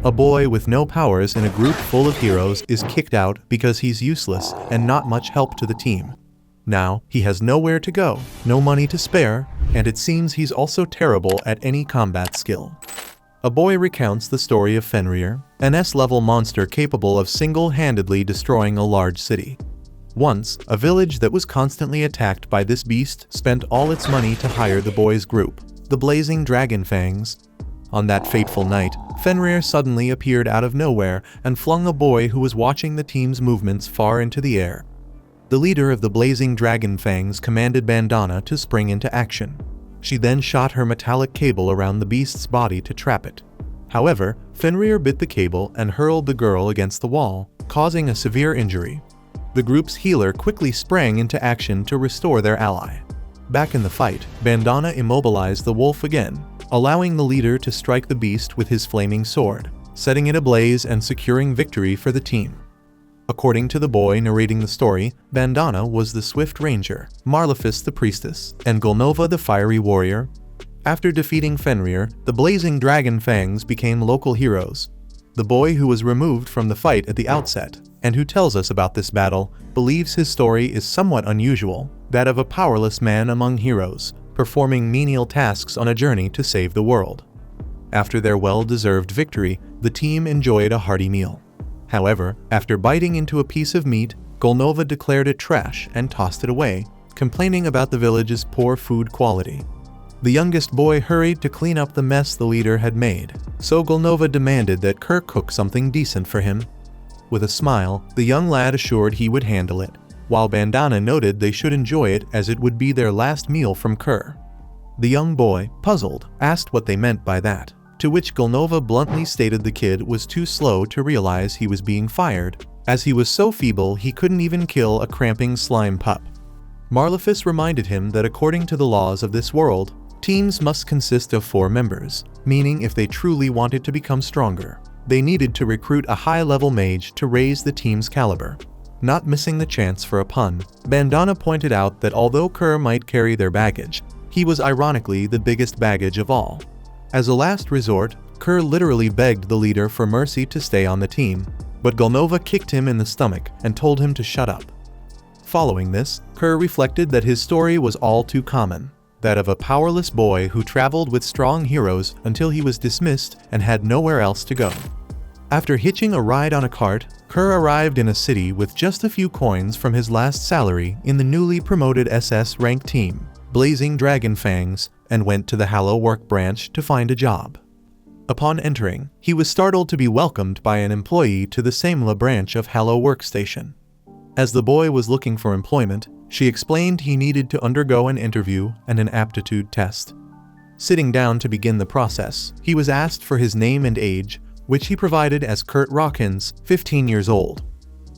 A boy with no powers in a group full of heroes is kicked out because he's useless and not much help to the team. Now, he has nowhere to go, no money to spare, and it seems he's also terrible at any combat skill. A boy recounts the story of Fenrir, an S-level monster capable of single-handedly destroying a large city. Once, a village that was constantly attacked by this beast spent all its money to hire the boy's group, the Blazing Dragon Fangs. On that fateful night, Fenrir suddenly appeared out of nowhere and flung a boy who was watching the team's movements far into the air. The leader of the Blazing Dragon Fangs commanded Bandana to spring into action. She then shot her metallic cable around the beast's body to trap it. However, Fenrir bit the cable and hurled the girl against the wall, causing a severe injury. The group's healer quickly sprang into action to restore their ally. Back in the fight, Bandana immobilized the wolf again, allowing the leader to strike the beast with his flaming sword, setting it ablaze and securing victory for the team. According to the boy narrating the story, Bandana was the Swift Ranger, Marlefis the Priestess, and Golnova the Fiery Warrior. After defeating Fenrir, the Blazing Dragon Fangs became local heroes. The boy who was removed from the fight at the outset, and who tells us about this battle, believes his story is somewhat unusual, that of a powerless man among heroes, performing menial tasks on a journey to save the world. After their well-deserved victory, the team enjoyed a hearty meal. However, after biting into a piece of meat, Golnova declared it trash and tossed it away, complaining about the village's poor food quality. The youngest boy hurried to clean up the mess the leader had made, so Golnova demanded that Kerr cook something decent for him. With a smile, the young lad assured he would handle it, while Bandana noted they should enjoy it as it would be their last meal from Kerr. The young boy, puzzled, asked what they meant by that, to which Golnova bluntly stated the kid was too slow to realize he was being fired, as he was so feeble he couldn't even kill a cramping slime pup. Marlefis reminded him that according to the laws of this world, teams must consist of 4 members, meaning if they truly wanted to become stronger, they needed to recruit a high-level mage to raise the team's caliber. Not missing the chance for a pun, Bandana pointed out that although Kerr might carry their baggage, he was ironically the biggest baggage of all. As a last resort, Kerr literally begged the leader for mercy to stay on the team, but Golnova kicked him in the stomach and told him to shut up. Following this, Kerr reflected that his story was all too common, that of a powerless boy who traveled with strong heroes until he was dismissed and had nowhere else to go. After hitching a ride on a cart, Kerr arrived in a city with just a few coins from his last salary in the newly promoted SS rank team, Blazing Dragon Fangs, and went to the Hallow Work branch to find a job. Upon entering, he was startled to be welcomed by an employee to the Samela branch of Hallow Workstation. As the boy was looking for employment, she explained he needed to undergo an interview and an aptitude test. Sitting down to begin the process, he was asked for his name and age, which he provided as Kurt Rockins, 15 years old.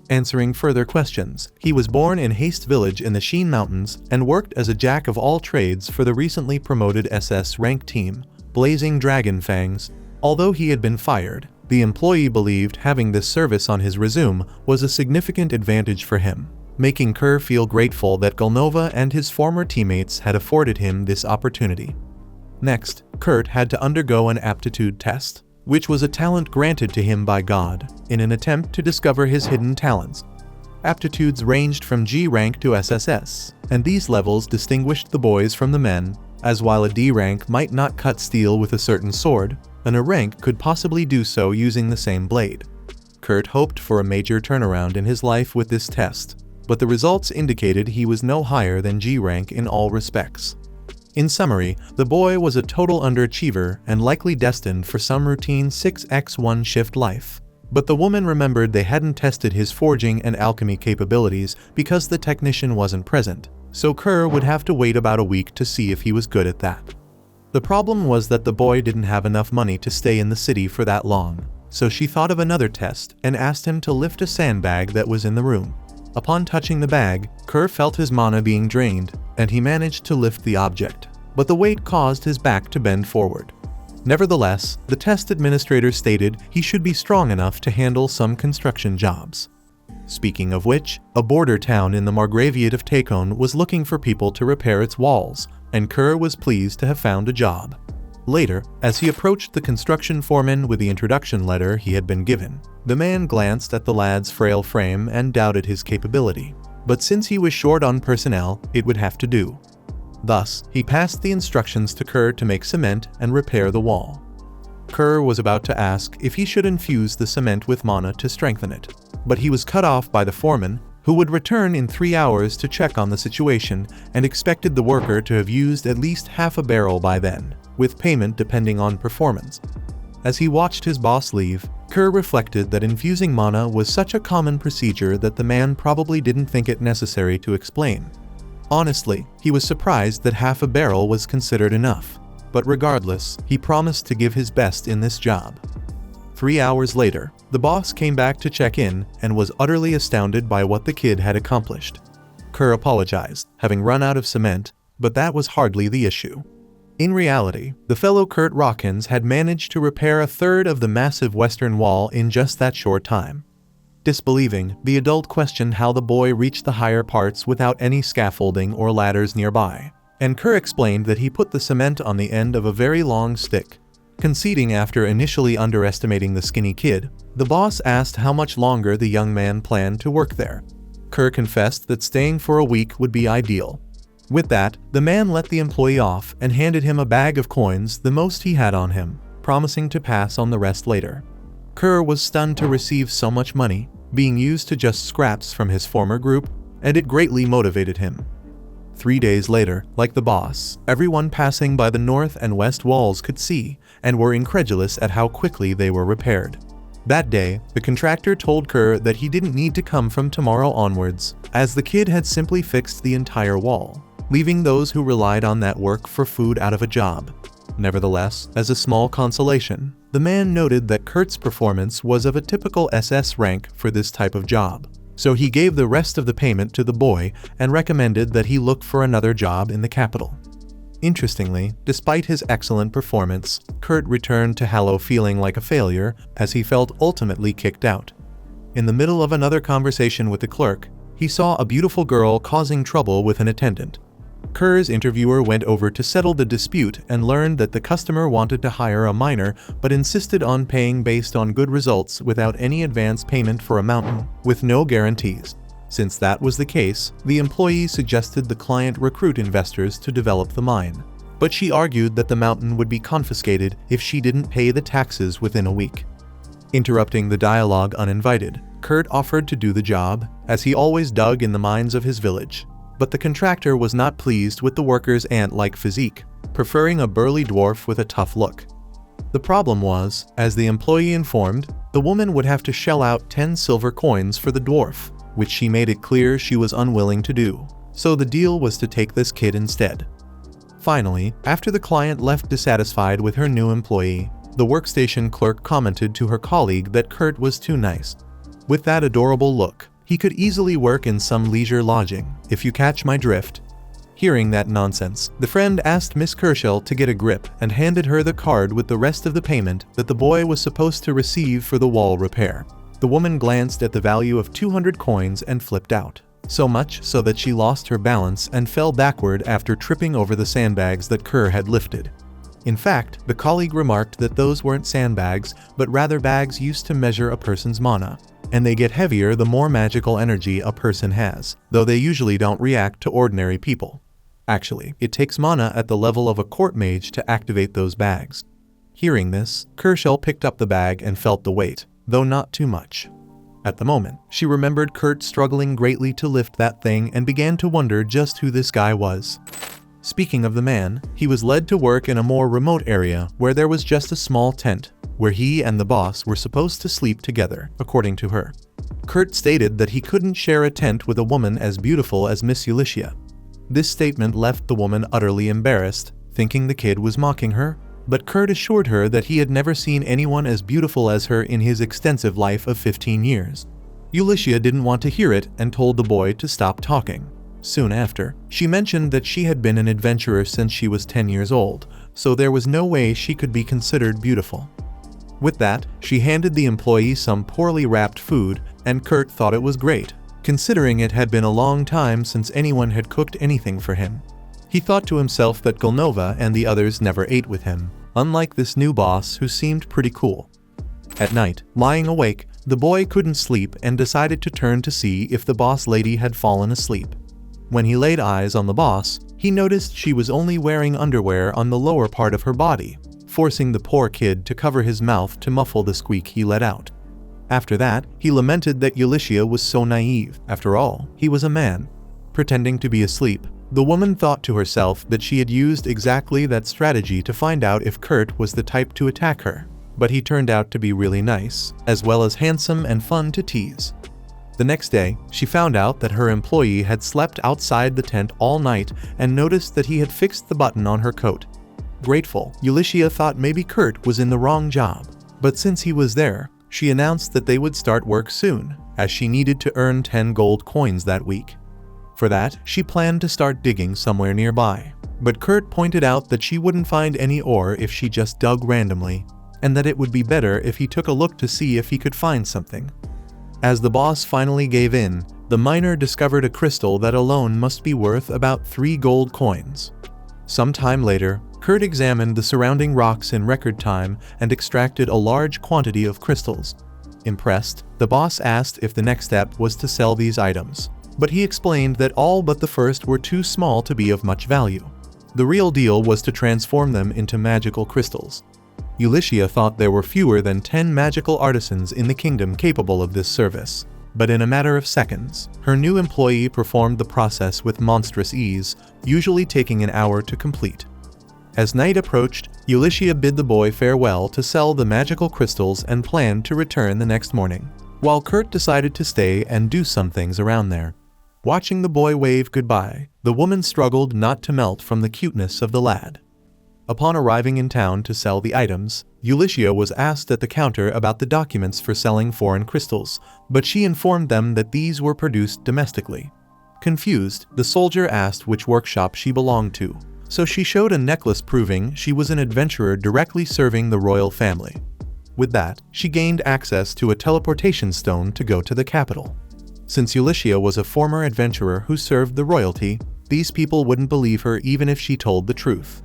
Answering further questions, he was born in Haste Village in the Sheen Mountains and worked as a jack of all trades for the recently promoted SS rank team, Blazing Dragon Fangs. Although he had been fired, the employee believed having this service on his resume was a significant advantage for him, making Kerr feel grateful that Golnova and his former teammates had afforded him this opportunity. Next, Kurt had to undergo an aptitude test, which was a talent granted to him by God, in an attempt to discover his hidden talents. Aptitudes ranged from G rank to SSS, and these levels distinguished the boys from the men, as while a D rank might not cut steel with a certain sword, an A rank could possibly do so using the same blade. Kurt hoped for a major turnaround in his life with this test, but the results indicated he was no higher than G rank in all respects. In summary, the boy was a total underachiever and likely destined for some routine 6x1 shift life. But the woman remembered they hadn't tested his forging and alchemy capabilities because the technician wasn't present, so Kerr would have to wait about a week to see if he was good at that. The problem was that the boy didn't have enough money to stay in the city for that long, so she thought of another test and asked him to lift a sandbag that was in the room. Upon touching the bag, Kerr felt his mana being drained, and he managed to lift the object, but the weight caused his back to bend forward. Nevertheless, the test administrator stated he should be strong enough to handle some construction jobs. Speaking of which, a border town in the Margraviate of Takon was looking for people to repair its walls, and Kerr was pleased to have found a job. Later, as he approached the construction foreman with the introduction letter he had been given, the man glanced at the lad's frail frame and doubted his capability. But since he was short on personnel, it would have to do. Thus, he passed the instructions to Kerr to make cement and repair the wall. Kerr was about to ask if he should infuse the cement with mana to strengthen it, but he was cut off by the foreman, who would return in 3 hours to check on the situation and expected the worker to have used at least half a barrel by then, with payment depending on performance. As he watched his boss leave, Kerr reflected that infusing mana was such a common procedure that the man probably didn't think it necessary to explain. Honestly, he was surprised that half a barrel was considered enough. But regardless, he promised to give his best in this job. 3 hours later, the boss came back to check in and was utterly astounded by what the kid had accomplished. Kerr apologized, having run out of cement, but that was hardly the issue. In reality, the fellow Kurt Rockins had managed to repair a third of the massive western wall in just that short time. Disbelieving, the adult questioned how the boy reached the higher parts without any scaffolding or ladders nearby, and Kerr explained that he put the cement on the end of a very long stick. Conceding after initially underestimating the skinny kid, the boss asked how much longer the young man planned to work there. Kerr confessed that staying for a week would be ideal. With that, the man let the employee off and handed him a bag of coins, the most he had on him, promising to pass on the rest later. Kerr was stunned to receive so much money, being used to just scraps from his former group, and it greatly motivated him. 3 days later, like the boss, everyone passing by the north and west walls could see and were incredulous at how quickly they were repaired. That day, the contractor told Kerr that he didn't need to come from tomorrow onwards, as the kid had simply fixed the entire wall, leaving those who relied on that work for food out of a job. Nevertheless, as a small consolation, the man noted that Kurt's performance was of a typical SS rank for this type of job, so he gave the rest of the payment to the boy and recommended that he look for another job in the capital. Interestingly, despite his excellent performance, Kurt returned to Hallow feeling like a failure, as he felt ultimately kicked out. In the middle of another conversation with the clerk, he saw a beautiful girl causing trouble with an attendant. Kerr's interviewer went over to settle the dispute and learned that the customer wanted to hire a miner but insisted on paying based on good results without any advance payment for a mountain, with no guarantees. Since that was the case, the employee suggested the client recruit investors to develop the mine, but she argued that the mountain would be confiscated if she didn't pay the taxes within a week. Interrupting the dialogue uninvited, Kurt offered to do the job, as he always dug in the mines of his village. But the contractor was not pleased with the worker's ant-like physique, preferring a burly dwarf with a tough look. The problem was, as the employee informed, the woman would have to shell out 10 silver coins for the dwarf, which she made it clear she was unwilling to do, so the deal was to take this kid instead. Finally, after the client left dissatisfied with her new employee, the workstation clerk commented to her colleague that Kurt was too nice. With that adorable look, he could easily work in some leisure lodging, if you catch my drift. Hearing that nonsense, the friend asked Miss Kershell to get a grip and handed her the card with the rest of the payment that the boy was supposed to receive for the wall repair. The woman glanced at the value of 200 coins and flipped out, so much so that she lost her balance and fell backward after tripping over the sandbags that Kerr had lifted. In fact, the colleague remarked that those weren't sandbags, but rather bags used to measure a person's mana, and they get heavier the more magical energy a person has, though they usually don't react to ordinary people. Actually, it takes mana at the level of a court mage to activate those bags. Hearing this, Kershell picked up the bag and felt the weight, though not too much. At the moment, she remembered Kurt struggling greatly to lift that thing and began to wonder just who this guy was. Speaking of the man, he was led to work in a more remote area where there was just a small tent, where he and the boss were supposed to sleep together, according to her. Kurt stated that he couldn't share a tent with a woman as beautiful as Miss Ulyssia. This statement left the woman utterly embarrassed, thinking the kid was mocking her, but Kurt assured her that he had never seen anyone as beautiful as her in his extensive life of 15 years. Ulyssia didn't want to hear it and told the boy to stop talking. Soon after, she mentioned that she had been an adventurer since she was 10 years old, so there was no way she could be considered beautiful. With that, she handed the employee some poorly wrapped food, and Kurt thought it was great, considering it had been a long time since anyone had cooked anything for him. He thought to himself that Golnova and the others never ate with him, unlike this new boss who seemed pretty cool. At night, lying awake, the boy couldn't sleep and decided to turn to see if the boss lady had fallen asleep. When he laid eyes on the boss, he noticed she was only wearing underwear on the lower part of her body, forcing the poor kid to cover his mouth to muffle the squeak he let out. After that, he lamented that Ulysses was so naive. After all, he was a man. Pretending to be asleep, the woman thought to herself that she had used exactly that strategy to find out if Kurt was the type to attack her. But he turned out to be really nice, as well as handsome and fun to tease. The next day, she found out that her employee had slept outside the tent all night and noticed that he had fixed the button on her coat. Grateful, Ulysses thought maybe Kurt was in the wrong job. But since he was there, she announced that they would start work soon, as she needed to earn 10 gold coins that week. For that, she planned to start digging somewhere nearby. But Kurt pointed out that she wouldn't find any ore if she just dug randomly, and that it would be better if he took a look to see if he could find something. As the boss finally gave in, the miner discovered a crystal that alone must be worth about 3 gold coins. Some time later, Kurt examined the surrounding rocks in record time and extracted a large quantity of crystals. Impressed, the boss asked if the next step was to sell these items, but he explained that all but the first were too small to be of much value. The real deal was to transform them into magical crystals. Ulysses thought there were fewer than 10 magical artisans in the kingdom capable of this service, but in a matter of seconds, her new employee performed the process with monstrous ease, usually taking an hour to complete. As night approached, Ulysses bid the boy farewell to sell the magical crystals and planned to return the next morning, while Kurt decided to stay and do some things around there. Watching the boy wave goodbye, the woman struggled not to melt from the cuteness of the lad. Upon arriving in town to sell the items, Ulysses was asked at the counter about the documents for selling foreign crystals, but she informed them that these were produced domestically. Confused, the soldier asked which workshop she belonged to, so she showed a necklace proving she was an adventurer directly serving the royal family. With that, she gained access to a teleportation stone to go to the capital. Since Ulysses was a former adventurer who served the royalty, these people wouldn't believe her even if she told the truth.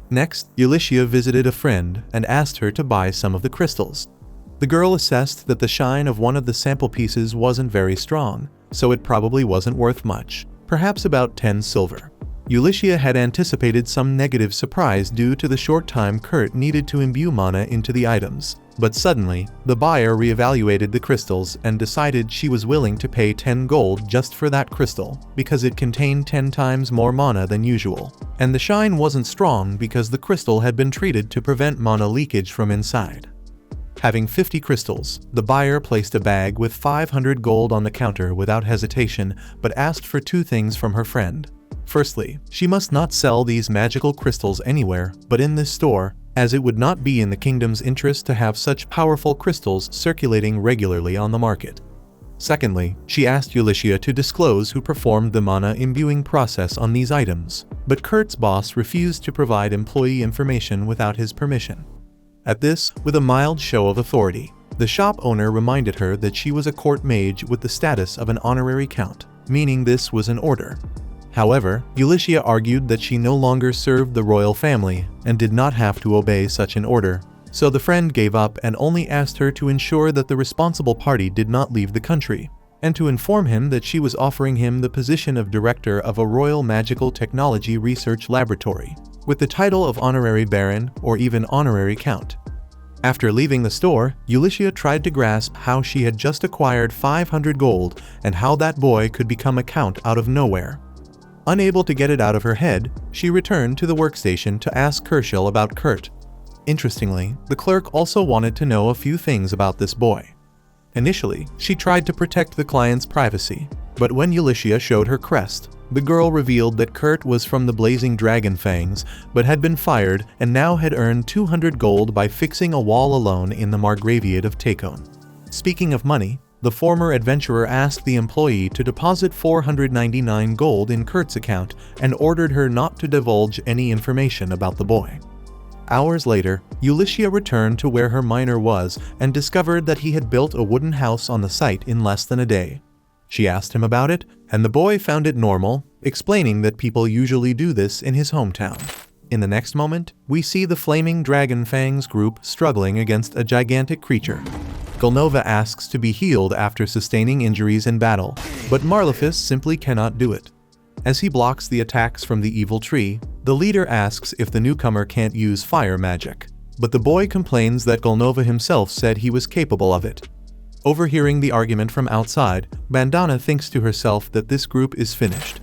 Next, Ulysses visited a friend and asked her to buy some of the crystals. The girl assessed that the shine of one of the sample pieces wasn't very strong, so it probably wasn't worth much, perhaps about 10 silver. Ulysses had anticipated some negative surprise due to the short time Kurt needed to imbue mana into the items, but suddenly, the buyer reevaluated the crystals and decided she was willing to pay 10 gold just for that crystal, because it contained 10 times more mana than usual, and the shine wasn't strong because the crystal had been treated to prevent mana leakage from inside. Having 50 crystals, the buyer placed a bag with 500 gold on the counter without hesitation, but asked for 2 things from her friend. Firstly, she must not sell these magical crystals anywhere but in this store, as it would not be in the kingdom's interest to have such powerful crystals circulating regularly on the market. Secondly, she asked Ulysses to disclose who performed the mana imbuing process on these items, but Kurt's boss refused to provide employee information without his permission. At this, with a mild show of authority, the shop owner reminded her that she was a court mage with the status of an honorary count, meaning this was an order. However, Ulysses argued that she no longer served the royal family and did not have to obey such an order, so the friend gave up and only asked her to ensure that the responsible party did not leave the country, and to inform him that she was offering him the position of director of a royal magical technology research laboratory, with the title of honorary baron or even honorary count. After leaving the store, Ulysses tried to grasp how she had just acquired 500 gold and how that boy could become a count out of nowhere. Unable to get it out of her head, she returned to the workstation to ask Kerr about Kurt. Interestingly, the clerk also wanted to know a few things about this boy. Initially, she tried to protect the client's privacy, but when Ulysses showed her crest, the girl revealed that Kurt was from the Blazing Dragon Fangs, but had been fired and now had earned 200 gold by fixing a wall alone in the Margraviate of Takon. Speaking of money, the former adventurer asked the employee to deposit 499 gold in Kurt's account and ordered her not to divulge any information about the boy. Hours later, Ulysses returned to where her miner was and discovered that he had built a wooden house on the site in less than a day. She asked him about it, and the boy found it normal, explaining that people usually do this in his hometown. In the next moment, we see the flaming dragon Fangs group struggling against a gigantic creature. Golnova asks to be healed after sustaining injuries in battle, but Marlefus simply cannot do it. As he blocks the attacks from the evil tree, the leader asks if the newcomer can't use fire magic, but the boy complains that Golnova himself said he was capable of it. Overhearing the argument from outside, Bandana thinks to herself that this group is finished.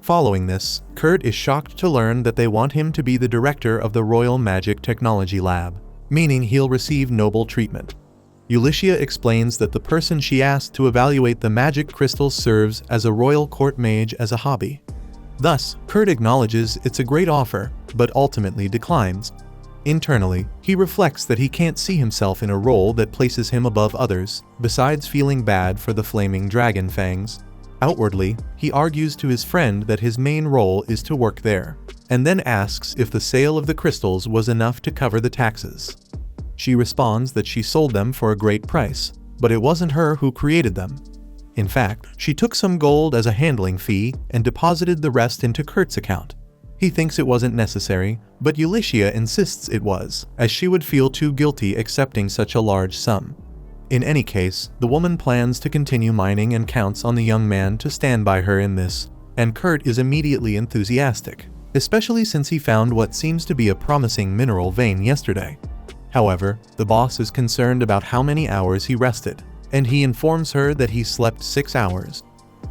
Following this, Kerr is shocked to learn that they want him to be the director of the Royal Magic Technology Lab, meaning he'll receive noble treatment. Ulysses explains that the person she asked to evaluate the magic crystals serves as a royal court mage as a hobby. Thus, Kerr acknowledges it's a great offer, but ultimately declines. Internally, he reflects that he can't see himself in a role that places him above others, besides feeling bad for the flaming dragon Fangs. Outwardly, he argues to his friend that his main role is to work there, and then asks if the sale of the crystals was enough to cover the taxes. She responds that she sold them for a great price, but it wasn't her who created them. In fact, she took some gold as a handling fee and deposited the rest into Kerr's account. He thinks it wasn't necessary, but Ulysses insists it was, as she would feel too guilty accepting such a large sum. In any case, the woman plans to continue mining and counts on the young man to stand by her in this, and Kerr is immediately enthusiastic, especially since he found what seems to be a promising mineral vein yesterday. However, the boss is concerned about how many hours he rested, and he informs her that he slept 6 hours.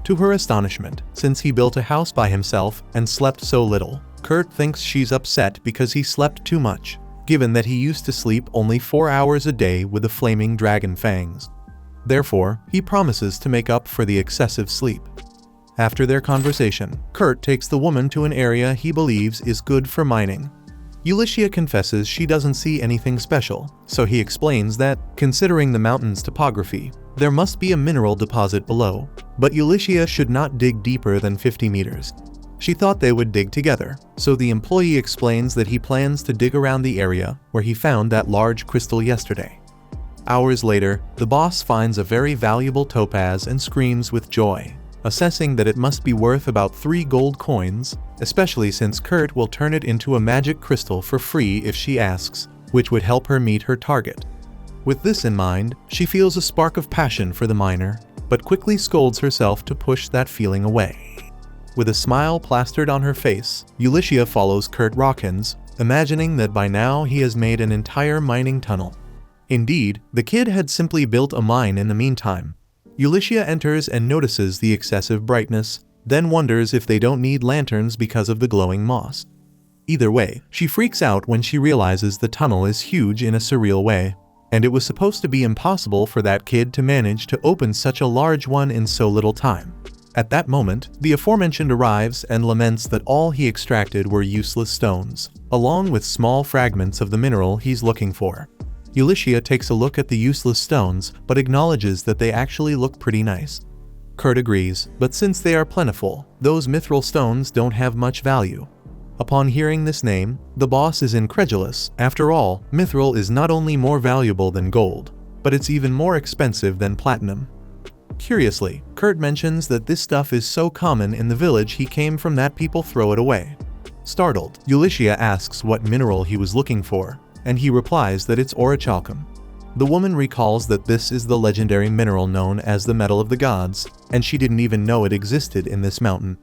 To her astonishment, since he built a house by himself and slept so little, Kerr thinks she's upset because he slept too much, given that he used to sleep only 4 hours a day with the flaming dragon Fangs. Therefore, he promises to make up for the excessive sleep. After their conversation, Kerr takes the woman to an area he believes is good for mining. Ulysses confesses she doesn't see anything special, so he explains that, considering the mountain's topography, there must be a mineral deposit below, but Ulysses should not dig deeper than 50 meters. She thought they would dig together, so the employee explains that he plans to dig around the area where he found that large crystal yesterday. Hours later, the boss finds a very valuable topaz and screams with joy, assessing that it must be worth about 3 gold coins, especially since Kerr will turn it into a magic crystal for free if she asks, which would help her meet her target. With this in mind, she feels a spark of passion for the miner, but quickly scolds herself to push that feeling away. With a smile plastered on her face, Ulysses follows Kerr Rockins, imagining that by now he has made an entire mining tunnel. Indeed, the kid had simply built a mine in the meantime. Ulysses enters and notices the excessive brightness, then wonders if they don't need lanterns because of the glowing moss. Either way, she freaks out when she realizes the tunnel is huge in a surreal way, and it was supposed to be impossible for that kid to manage to open such a large one in so little time. At that moment, the aforementioned arrives and laments that all he extracted were useless stones, along with small fragments of the mineral he's looking for. Ulysses takes a look at the useless stones, but acknowledges that they actually look pretty nice. Kerr agrees, but since they are plentiful, those mithril stones don't have much value. Upon hearing this name, the boss is incredulous. After all, mithril is not only more valuable than gold, but it's even more expensive than platinum. Curiously, Kerr mentions that this stuff is so common in the village he came from that people throw it away. Startled, Ulysses asks what mineral he was looking for, and he replies that it's orichalcum. The woman recalls that this is the legendary mineral known as the Metal of the Gods, and she didn't even know it existed in this mountain.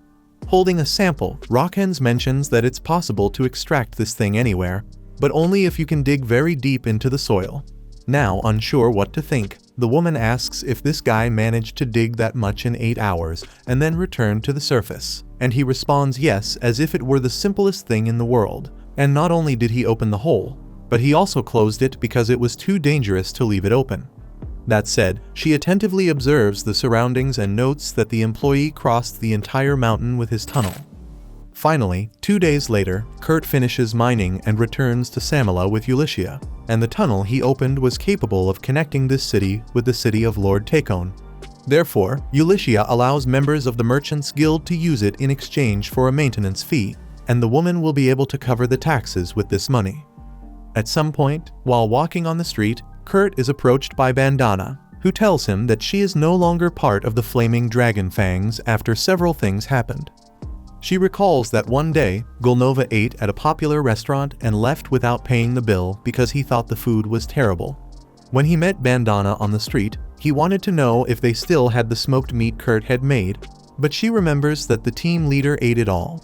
Holding a sample, Rockens mentions that it's possible to extract this thing anywhere, but only if you can dig very deep into the soil. Now unsure what to think, the woman asks if this guy managed to dig that much in 8 hours and then return to the surface, and he responds yes, as if it were the simplest thing in the world. And not only did he open the hole, but he also closed it because it was too dangerous to leave it open. That said, she attentively observes the surroundings and notes that the employee crossed the entire mountain with his tunnel. Finally, 2 days later, Kerr finishes mining and returns to Samala with Ulysses, and the tunnel he opened was capable of connecting this city with the city of Lord Takon. Therefore, Ulysses allows members of the Merchants Guild to use it in exchange for a maintenance fee, and the woman will be able to cover the taxes with this money. At some point, while walking on the street, Kerr is approached by Bandana, who tells him that she is no longer part of the flaming dragon Fangs after several things happened. She recalls that one day, Golnova ate at a popular restaurant and left without paying the bill because he thought the food was terrible. When he met Bandana on the street, he wanted to know if they still had the smoked meat Kerr had made, but she remembers that the team leader ate it all.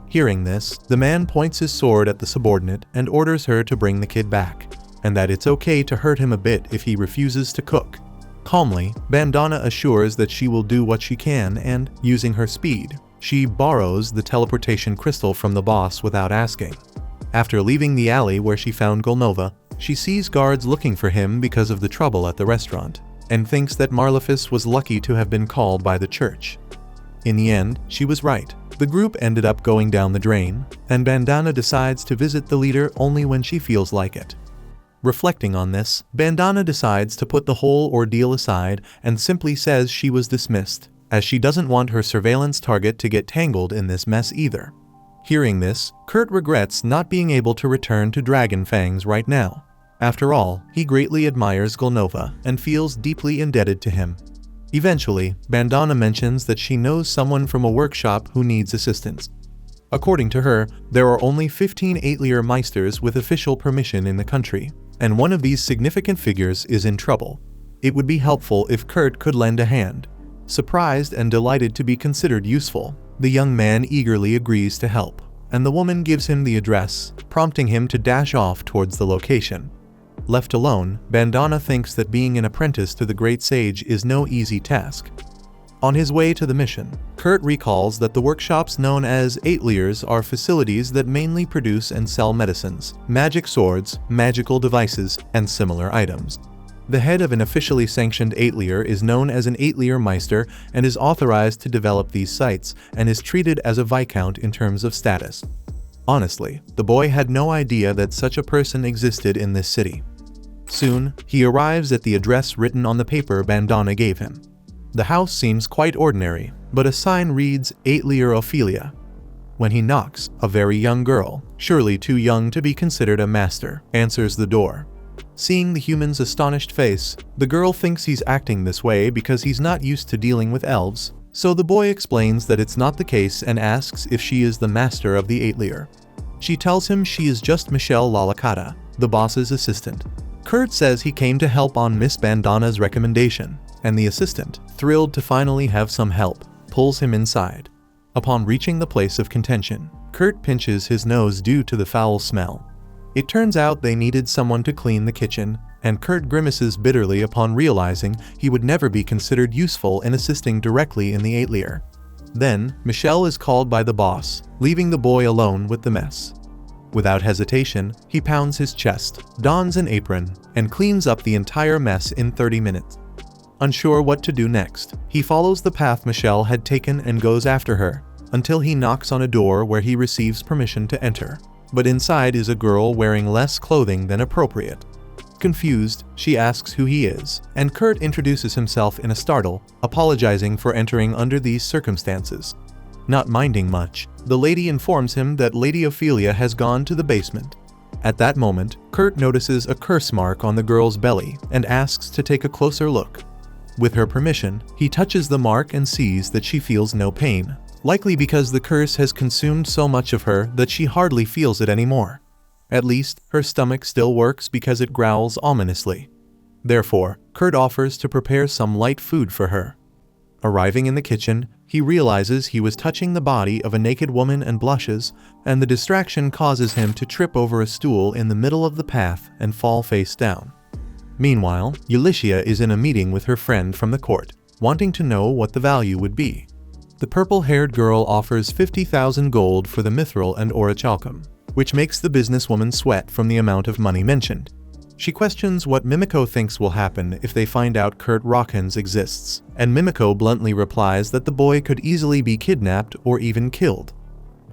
Hearing this, the man points his sword at the subordinate and orders her to bring the kid back, and that it's okay to hurt him a bit if he refuses to cook. Calmly, Bandana assures that she will do what she can and, using her speed, she borrows the teleportation crystal from the boss without asking. After leaving the alley where she found Golnova, she sees guards looking for him because of the trouble at the restaurant, and thinks that Marlefus was lucky to have been called by the church. In the end, she was right. The group ended up going down the drain, and Bandana decides to visit the leader only when she feels like it. Reflecting on this, Bandana decides to put the whole ordeal aside and simply says she was dismissed, as she doesn't want her surveillance target to get tangled in this mess either. Hearing this, Kerr regrets not being able to return to Dragon Fangs right now. After all, he greatly admires Golnova and feels deeply indebted to him. Eventually, Bandana mentions that she knows someone from a workshop who needs assistance. According to her, there are only 15 Aitlier Meisters with official permission in the country, and one of these significant figures is in trouble. It would be helpful if Kerr could lend a hand. Surprised and delighted to be considered useful, the young man eagerly agrees to help, and the woman gives him the address, prompting him to dash off towards the location. Left alone, Bandana thinks that being an apprentice to the Great Sage is no easy task. On his way to the mission, Kerr recalls that the workshops known as Aitliers are facilities that mainly produce and sell medicines, magic swords, magical devices, and similar items. The head of an officially sanctioned Aitlier is known as an Aitlier Meister and is authorized to develop these sites and is treated as a viscount in terms of status. Honestly, the boy had no idea that such a person existed in this city. Soon, he arrives at the address written on the paper Bandana gave him. The house seems quite ordinary, but a sign reads Aitlier Ophelia. When he knocks, a very young girl, surely too young to be considered a master, answers the door. Seeing the human's astonished face, the girl thinks he's acting this way because he's not used to dealing with elves, so the boy explains that it's not the case and asks if she is the master of the Aitlier. She tells him she is just Michelle Lalakata, the boss's assistant. Kerr says he came to help on Miss Bandana's recommendation, and the assistant, thrilled to finally have some help, pulls him inside. Upon reaching the place of contention, Kerr pinches his nose due to the foul smell. It turns out they needed someone to clean the kitchen, and Kerr grimaces bitterly upon realizing he would never be considered useful in assisting directly in the Aitlier. Then, Michelle is called by the boss, leaving the boy alone with the mess. Without hesitation, he pounds his chest, dons an apron, and cleans up the entire mess in 30 minutes. Unsure what to do next, he follows the path Michelle had taken and goes after her, until he knocks on a door where he receives permission to enter. But inside is a girl wearing less clothing than appropriate. Confused, she asks who he is, and Kerr introduces himself in a startle, apologizing for entering under these circumstances. Not minding much, the lady informs him that Lady Ophelia has gone to the basement. At that moment, Kerr notices a curse mark on the girl's belly and asks to take a closer look. With her permission, he touches the mark and sees that she feels no pain, likely because the curse has consumed so much of her that she hardly feels it anymore. At least, her stomach still works because it growls ominously. Therefore, Kerr offers to prepare some light food for her. Arriving in the kitchen, he realizes he was touching the body of a naked woman and blushes, and the distraction causes him to trip over a stool in the middle of the path and fall face down. Meanwhile, Ulyssia is in a meeting with her friend from the court, wanting to know what the value would be. The purple-haired girl offers 50,000 gold for the mithril and orichalcum, which makes the businesswoman sweat from the amount of money mentioned. She questions what Mimiko thinks will happen if they find out Kerr Rockins exists, and Mimiko bluntly replies that the boy could easily be kidnapped or even killed.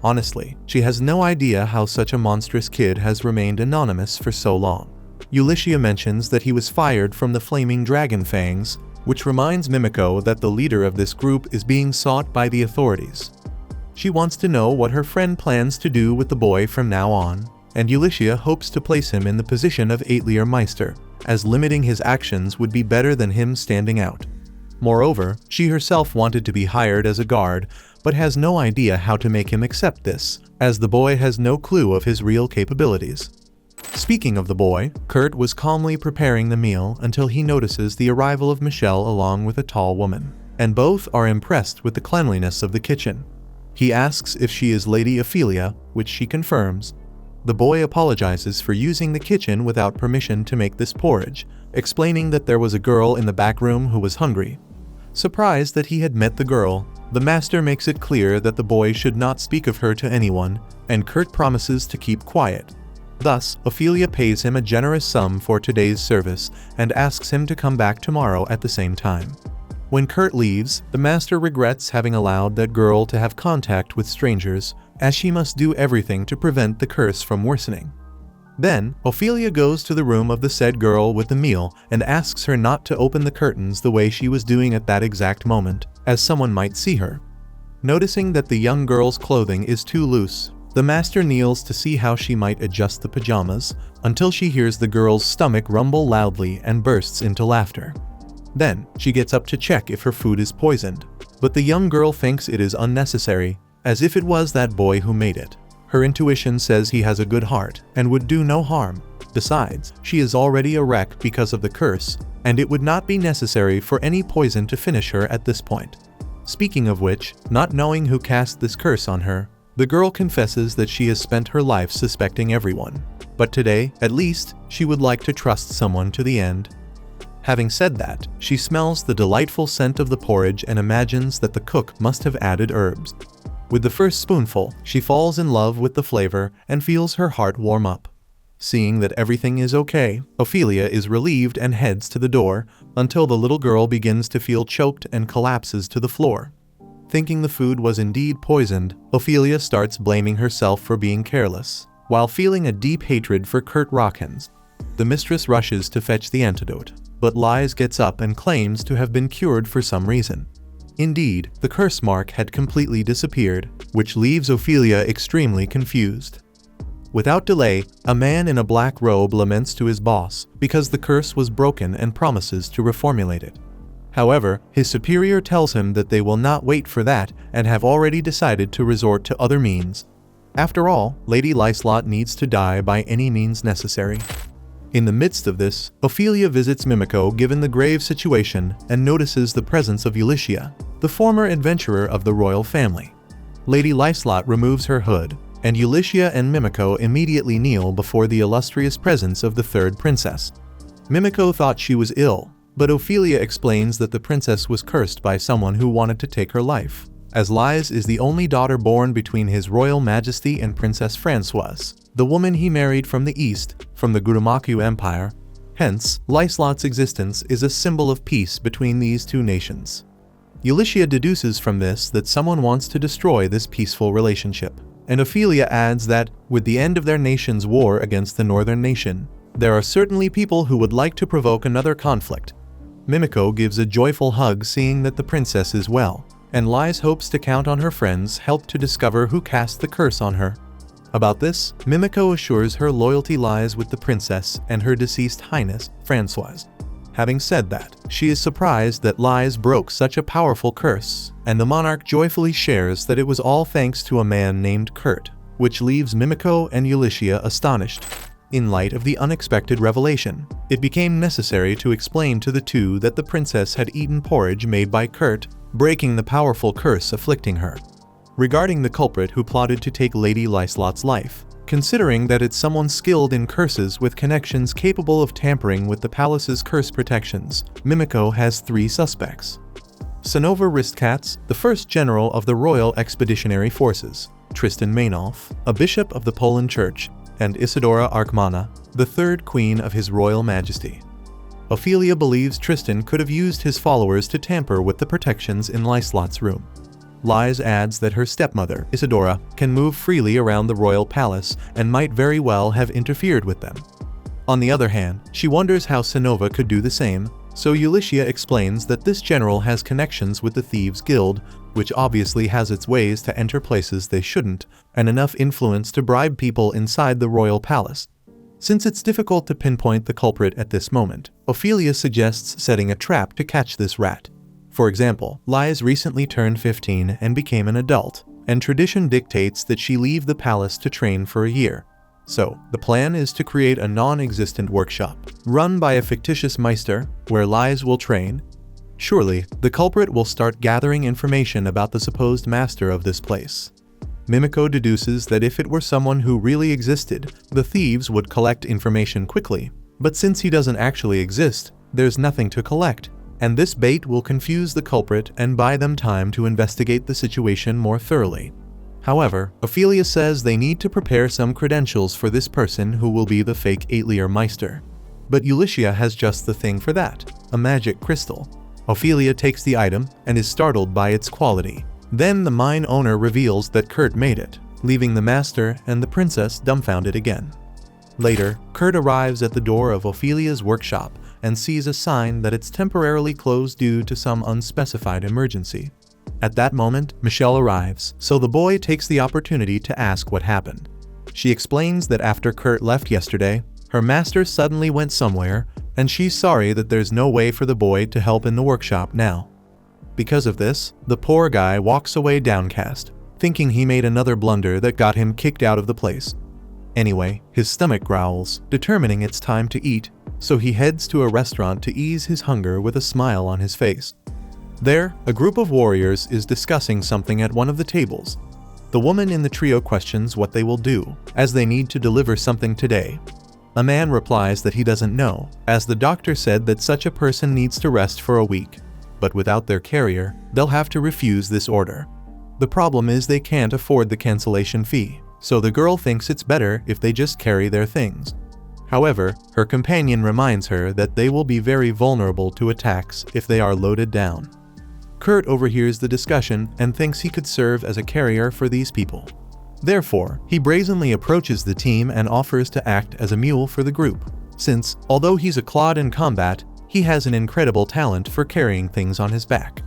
Honestly, she has no idea how such a monstrous kid has remained anonymous for so long. Ulyssia mentions that he was fired from the Flaming Dragon Fangs, which reminds Mimiko that the leader of this group is being sought by the authorities. She wants to know what her friend plans to do with the boy from now on, and Ulyssia hopes to place him in the position of Aitlier Meister, as limiting his actions would be better than him standing out. Moreover, she herself wanted to be hired as a guard, but has no idea how to make him accept this, as the boy has no clue of his real capabilities. Speaking of the boy, Kurt was calmly preparing the meal until he notices the arrival of Michelle along with a tall woman, and both are impressed with the cleanliness of the kitchen. He asks if she is Lady Ophelia, which she confirms. The boy apologizes for using the kitchen without permission to make this porridge, explaining that there was a girl in the back room who was hungry. Surprised that he had met the girl, the master makes it clear that the boy should not speak of her to anyone, and Kurt promises to keep quiet. Thus, Ophelia pays him a generous sum for today's service and asks him to come back tomorrow at the same time. When Kurt leaves, the master regrets having allowed that girl to have contact with strangers, as she must do everything to prevent the curse from worsening. Then, Ophelia goes to the room of the said girl with the meal and asks her not to open the curtains the way she was doing at that exact moment, as someone might see her. Noticing that the young girl's clothing is too loose, the master kneels to see how she might adjust the pajamas, until she hears the girl's stomach rumble loudly and bursts into laughter. Then, she gets up to check if her food is poisoned, but the young girl thinks it is unnecessary, as if it was that boy who made it. Her intuition says he has a good heart and would do no harm. Besides, she is already a wreck because of the curse, and it would not be necessary for any poison to finish her at this point. Speaking of which, not knowing who cast this curse on her, the girl confesses that she has spent her life suspecting everyone. But today, at least, she would like to trust someone to the end. Having said that, she smells the delightful scent of the porridge and imagines that the cook must have added herbs. With the first spoonful, she falls in love with the flavor and feels her heart warm up. Seeing that everything is okay, Ophelia is relieved and heads to the door, until the little girl begins to feel choked and collapses to the floor. Thinking the food was indeed poisoned, Ophelia starts blaming herself for being careless, while feeling a deep hatred for Kurt Rockens. The mistress rushes to fetch the antidote, but Lies gets up and claims to have been cured for some reason. Indeed, the curse mark had completely disappeared, which leaves Ophelia extremely confused. Without delay, a man in a black robe laments to his boss because the curse was broken and promises to reformulate it. However, his superior tells him that they will not wait for that and have already decided to resort to other means. After all, Lady Lyslot needs to die by any means necessary. In the midst of this, Ophelia visits Mimiko given the grave situation and notices the presence of Ulycia, the former adventurer of the royal family. Lady Lyslot removes her hood, and Ulycia and Mimiko immediately kneel before the illustrious presence of the third princess. Mimiko thought she was ill, but Ophelia explains that the princess was cursed by someone who wanted to take her life, as Lies is the only daughter born between His Royal Majesty and Princess Françoise, the woman he married from the east, from the Gurumaku Empire. Hence, Lyslot's existence is a symbol of peace between these two nations. Ulycia deduces from this that someone wants to destroy this peaceful relationship, and Ophelia adds that, with the end of their nation's war against the northern nation, there are certainly people who would like to provoke another conflict. Mimiko gives a joyful hug seeing that the princess is well, and Lies hopes to count on her friends' help to discover who cast the curse on her. About this, Mimiko assures her loyalty lies with the princess and her deceased highness, Françoise. Having said that, she is surprised that Lies broke such a powerful curse, and the monarch joyfully shares that it was all thanks to a man named Kurt, which leaves Mimiko and Ulycia astonished. In light of the unexpected revelation, it became necessary to explain to the two that the princess had eaten porridge made by Kurt, breaking the powerful curse afflicting her. Regarding the culprit who plotted to take Lady Lyslot's life, considering that it's someone skilled in curses with connections capable of tampering with the palace's curse protections, Mimiko has 3 suspects. Sanova Ristkatz, the first general of the Royal Expeditionary Forces, Tristan Maynolf, a bishop of the Poland Church, and Isidora Arkmana, the third queen of His Royal Majesty. Ophelia believes Tristan could have used his followers to tamper with the protections in Lyslot's room. Lies adds that her stepmother, Isidora, can move freely around the royal palace and might very well have interfered with them. On the other hand, she wonders how Sanova could do the same, so Ulycia explains that this general has connections with the Thieves' Guild, which obviously has its ways to enter places they shouldn't, and enough influence to bribe people inside the royal palace. Since it's difficult to pinpoint the culprit at this moment, Ophelia suggests setting a trap to catch this rat. For example, Lies recently turned 15 and became an adult, and tradition dictates that she leave the palace to train for a year. So, the plan is to create a non-existent workshop, run by a fictitious Meister, where Lies will train. Surely, the culprit will start gathering information about the supposed master of this place. Mimiko deduces that if it were someone who really existed, the thieves would collect information quickly. But since he doesn't actually exist, there's nothing to collect, and this bait will confuse the culprit and buy them time to investigate the situation more thoroughly. However, Ophelia says they need to prepare some credentials for this person who will be the fake 8-Leer Meister. But Ulyssia has just the thing for that, a magic crystal. Ophelia takes the item and is startled by its quality. Then the mine owner reveals that Kurt made it, leaving the master and the princess dumbfounded again. Later, Kurt arrives at the door of Ophelia's workshop and sees a sign that it's temporarily closed due to some unspecified emergency. At that moment, Michelle arrives, so the boy takes the opportunity to ask what happened. She explains that after Kurt left yesterday, her master suddenly went somewhere, and she's sorry that there's no way for the boy to help in the workshop now. Because of this, the poor guy walks away downcast, thinking he made another blunder that got him kicked out of the place. Anyway, his stomach growls, determining it's time to eat, so he heads to a restaurant to ease his hunger with a smile on his face. There, a group of warriors is discussing something at one of the tables. The woman in the trio questions what they will do, as they need to deliver something today. A man replies that he doesn't know, as the doctor said that such a person needs to rest for a week. But without their carrier, they'll have to refuse this order. The problem is they can't afford the cancellation fee, so the girl thinks it's better if they just carry their things. However, her companion reminds her that they will be very vulnerable to attacks if they are loaded down. Kurt overhears the discussion and thinks he could serve as a carrier for these people. Therefore, he brazenly approaches the team and offers to act as a mule for the group, since, although he's a clod in combat, he has an incredible talent for carrying things on his back.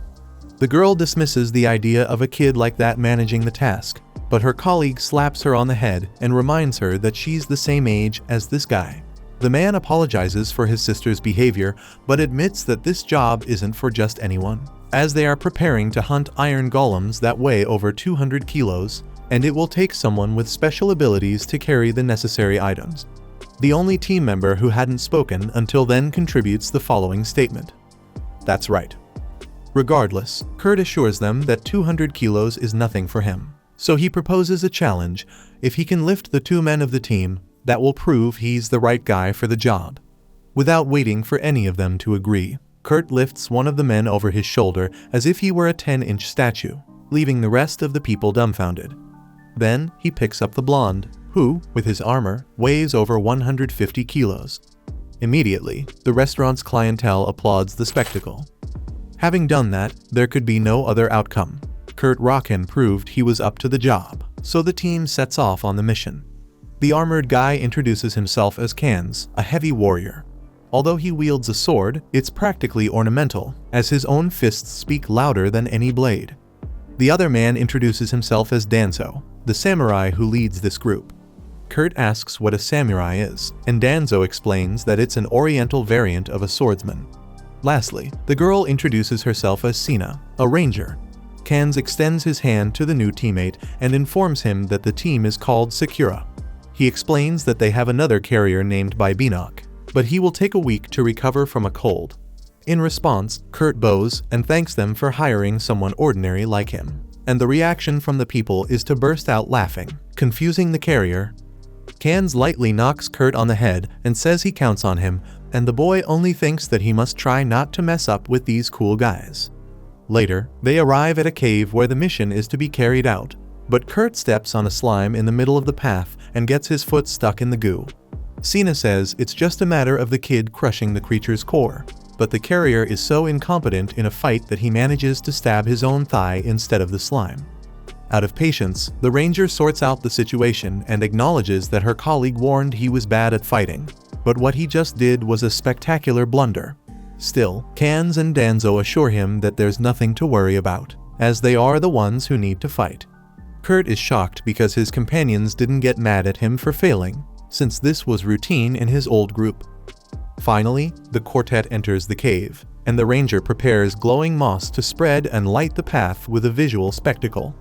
The girl dismisses the idea of a kid like that managing the task, but her colleague slaps her on the head and reminds her that she's the same age as this guy. The man apologizes for his sister's behavior, but admits that this job isn't for just anyone, as they are preparing to hunt iron golems that weigh over 200 kilos, and it will take someone with special abilities to carry the necessary items. The only team member who hadn't spoken until then contributes the following statement. That's right. Regardless, Kurt assures them that 200 kilos is nothing for him, so he proposes a challenge. If he can lift the 2 men of the team, that will prove he's the right guy for the job. Without waiting for any of them to agree, Kurt lifts one of the men over his shoulder as if he were a 10-inch statue, leaving the rest of the people dumbfounded. Then he picks up the blonde, who, with his armor, weighs over 150 kilos. Immediately, the restaurant's clientele applauds the spectacle. Having done that, there could be no other outcome. Kurt Rocken proved he was up to the job, so the team sets off on the mission. The armored guy introduces himself as Kans, a heavy warrior. Although he wields a sword, it's practically ornamental, as his own fists speak louder than any blade. The other man introduces himself as Danzo, the samurai who leads this group. Kurt asks what a samurai is, and Danzo explains that it's an oriental variant of a swordsman. Lastly, the girl introduces herself as Sina, a ranger. Kans extends his hand to the new teammate and informs him that the team is called Sakura. He explains that they have another carrier named Bibinok, but he will take a week to recover from a cold. In response, Kurt bows and thanks them for hiring someone ordinary like him, and the reaction from the people is to burst out laughing, confusing the carrier. Kans lightly knocks Kurt on the head and says he counts on him, and the boy only thinks that he must try not to mess up with these cool guys. Later, they arrive at a cave where the mission is to be carried out, but Kurt steps on a slime in the middle of the path and gets his foot stuck in the goo. Sina says it's just a matter of the kid crushing the creature's core, but the carrier is so incompetent in a fight that he manages to stab his own thigh instead of the slime. Out of patience, the ranger sorts out the situation and acknowledges that her colleague warned he was bad at fighting, but what he just did was a spectacular blunder. Still, Kans and Danzo assure him that there's nothing to worry about, as they are the ones who need to fight. Kurt is shocked because his companions didn't get mad at him for failing, since this was routine in his old group. Finally, the quartet enters the cave, and the ranger prepares glowing moss to spread and light the path with a visual spectacle.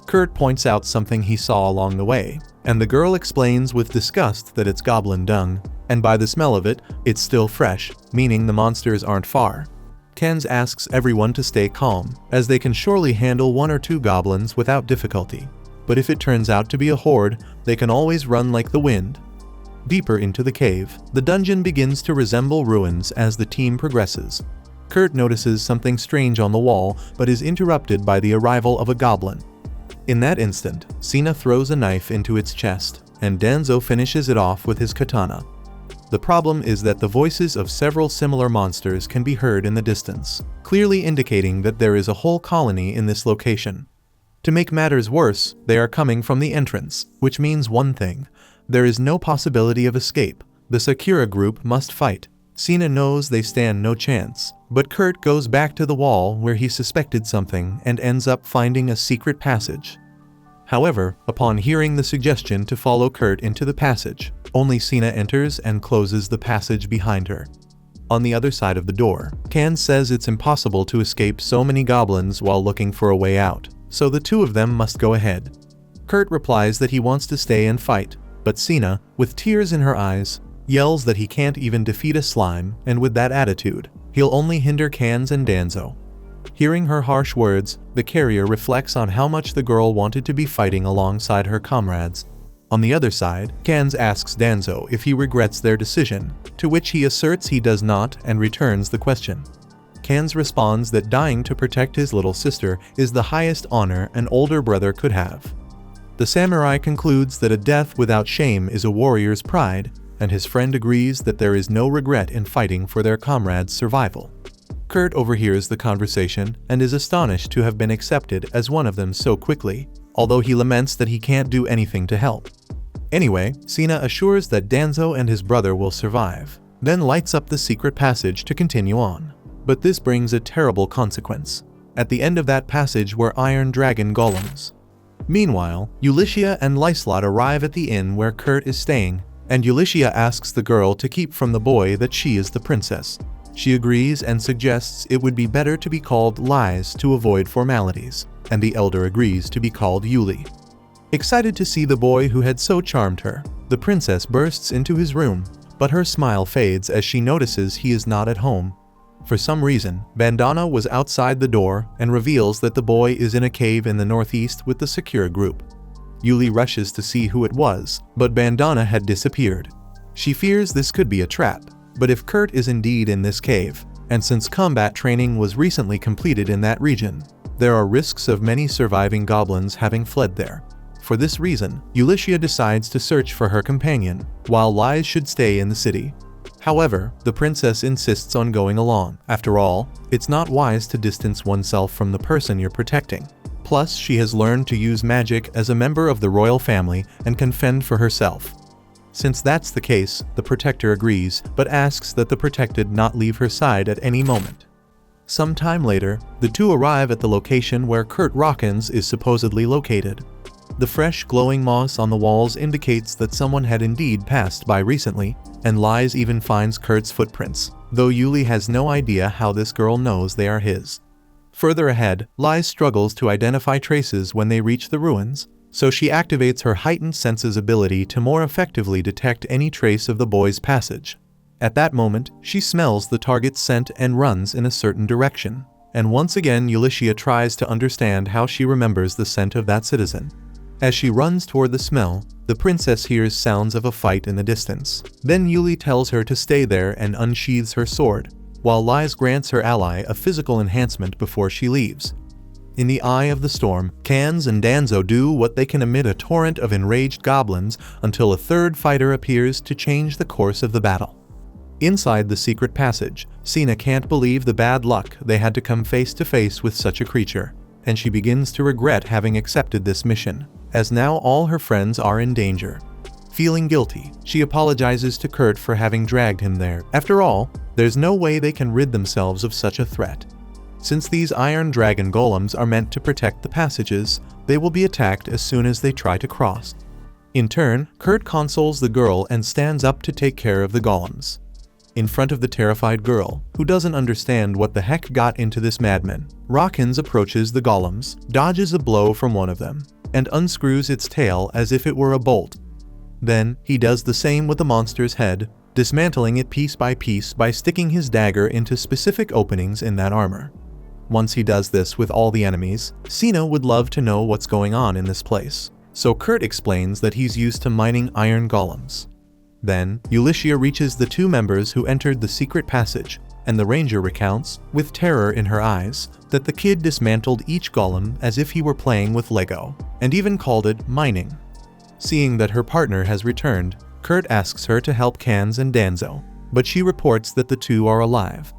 Kurt points out something he saw along the way, and the girl explains with disgust that it's goblin dung, and by the smell of it, it's still fresh, meaning the monsters aren't far. Kenz asks everyone to stay calm, as they can surely handle 1 or 2 goblins without difficulty. But if it turns out to be a horde, they can always run like the wind. Deeper into the cave, the dungeon begins to resemble ruins as the team progresses. Kurt notices something strange on the wall, but is interrupted by the arrival of a goblin. In that instant, Sina throws a knife into its chest, and Danzo finishes it off with his katana. The problem is that the voices of several similar monsters can be heard in the distance, clearly indicating that there is a whole colony in this location. To make matters worse, they are coming from the entrance, which means one thing: there is no possibility of escape. The Sakura group must fight. Sina knows they stand no chance, but Kurt goes back to the wall where he suspected something and ends up finding a secret passage. However, upon hearing the suggestion to follow Kurt into the passage, only Sina enters and closes the passage behind her. On the other side of the door, Kan says it's impossible to escape so many goblins while looking for a way out, so the two of them must go ahead. Kurt replies that he wants to stay and fight, but Sina, with tears in her eyes, yells that he can't even defeat a slime, and with that attitude, he'll only hinder Kans and Danzo. Hearing her harsh words, the carrier reflects on how much the girl wanted to be fighting alongside her comrades. On the other side, Kans asks Danzo if he regrets their decision, to which he asserts he does not and returns the question. Kans responds that dying to protect his little sister is the highest honor an older brother could have. The samurai concludes that a death without shame is a warrior's pride, and his friend agrees that there is no regret in fighting for their comrades' survival. Kurt overhears the conversation and is astonished to have been accepted as one of them so quickly, although he laments that he can't do anything to help. Anyway, Sina assures that Danzo and his brother will survive, then lights up the secret passage to continue on. But this brings a terrible consequence. At the end of that passage were iron dragon golems. Meanwhile, Ulyssia and Lyslot arrive at the inn where Kurt is staying, and Ulyssia asks the girl to keep from the boy that she is the princess. She agrees and suggests it would be better to be called Lies to avoid formalities, and the elder agrees to be called Yuli. Excited to see the boy who had so charmed her, the princess bursts into his room, but her smile fades as she notices he is not at home. For some reason, Bandana was outside the door and reveals that the boy is in a cave in the northeast with the Sakura group. Yuli rushes to see who it was, but Bandana had disappeared. She fears this could be a trap, but if Kurt is indeed in this cave, and since combat training was recently completed in that region, there are risks of many surviving goblins having fled there. For this reason, Ulyssia decides to search for her companion, while Lies should stay in the city. However, the princess insists on going along. After all, it's not wise to distance oneself from the person you're protecting. Plus, she has learned to use magic as a member of the royal family and can fend for herself. Since that's the case, the protector agrees, but asks that the protected not leave her side at any moment. Some time later, the two arrive at the location where Kurt Rockins is supposedly located. The fresh glowing moss on the walls indicates that someone had indeed passed by recently, and Lies even finds Kurt's footprints, though Yuli has no idea how this girl knows they are his. Further ahead, Lies struggles to identify traces when they reach the ruins, so she activates her heightened senses ability to more effectively detect any trace of the boy's passage. At that moment, she smells the target's scent and runs in a certain direction. And once again, Ulyssia tries to understand how she remembers the scent of that citizen. As she runs toward the smell, the princess hears sounds of a fight in the distance. Then Yuli tells her to stay there and unsheathes her sword, while Lies grants her ally a physical enhancement before she leaves. In the eye of the storm, Kans and Danzo do what they can amid a torrent of enraged goblins until a third fighter appears to change the course of the battle. Inside the secret passage, Sina can't believe the bad luck they had to come face to face with such a creature, and she begins to regret having accepted this mission, as now all her friends are in danger. Feeling guilty, she apologizes to Kurt for having dragged him there. After all, there's no way they can rid themselves of such a threat. Since these iron dragon golems are meant to protect the passages, they will be attacked as soon as they try to cross. In turn, Kurt consoles the girl and stands up to take care of the golems. in front of the terrified girl, who doesn't understand what the heck got into this madman. Rockins approaches the golems, dodges a blow from one of them, and unscrews its tail as if it were a bolt. Then, he does the same with the monster's head, dismantling it piece by sticking his dagger into specific openings in that armor. Once he does this with all the enemies, Sina would love to know what's going on in this place. So Kurt explains that he's used to mining iron golems. Then, Ulyssia reaches the two members who entered the secret passage, and the ranger recounts, with terror in her eyes, that the kid dismantled each golem as if he were playing with Lego, and even called it mining. Seeing that her partner has returned, Kurt asks her to help Cans and Danzo, but she reports that the two are alive.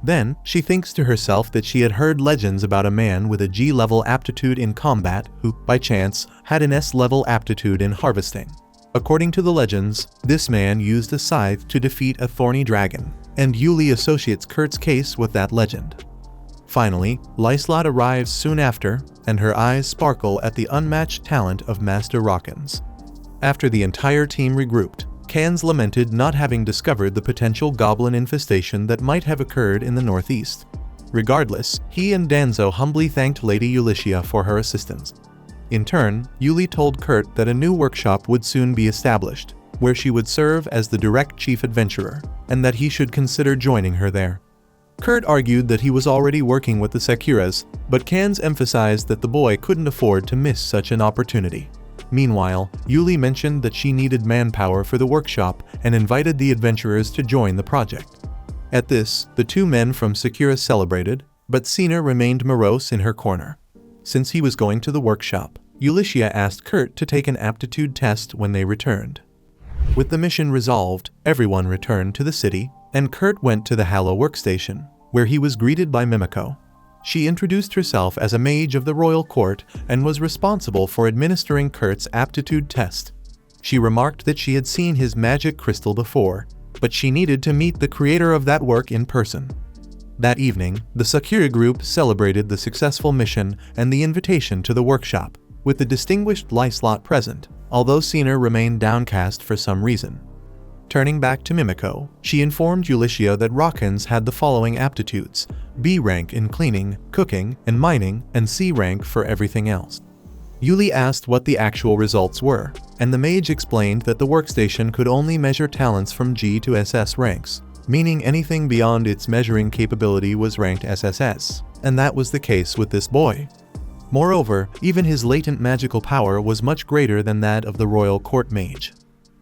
Then, she thinks to herself that she had heard legends about a man with a G-level aptitude in combat who, by chance, had an S-level aptitude in harvesting. According to the legends, this man used a scythe to defeat a thorny dragon, and Yuli associates Kurt's case with that legend. Finally, Lyslot arrives soon after, and her eyes sparkle at the unmatched talent of Master Rockins. After the entire team regrouped, Cans lamented not having discovered the potential goblin infestation that might have occurred in the northeast. Regardless, he and Danzo humbly thanked Lady Ulyssia for her assistance. In turn, Yuli told Kurt that a new workshop would soon be established, where she would serve as the direct chief adventurer, and that he should consider joining her there. Kurt argued that he was already working with the Sakuras, but Cans emphasized that the boy couldn't afford to miss such an opportunity. Meanwhile, Yuli mentioned that she needed manpower for the workshop and invited the adventurers to join the project. At this, the two men from Sakura celebrated, but Sina remained morose in her corner. Since he was going to the workshop, Ulyssia asked Kurt to take an aptitude test when they returned. With the mission resolved, everyone returned to the city, and Kurt went to the Hallow workstation, where he was greeted by Mimiko. She introduced herself as a mage of the royal court and was responsible for administering Kurt's aptitude test. She remarked that she had seen his magic crystal before, but she needed to meet the creator of that work in person. That evening, the Sakura group celebrated the successful mission and the invitation to the workshop, with the distinguished Lyslot present, although Sina remained downcast for some reason. Turning back to Mimiko, she informed Ulyssia that Rockins had the following aptitudes: B rank in cleaning, cooking, and mining, and C rank for everything else. Yuli asked what the actual results were, and the mage explained that the workstation could only measure talents from G to SS ranks, meaning anything beyond its measuring capability was ranked SSS, and that was the case with this boy. Moreover, even his latent magical power was much greater than that of the royal court mage.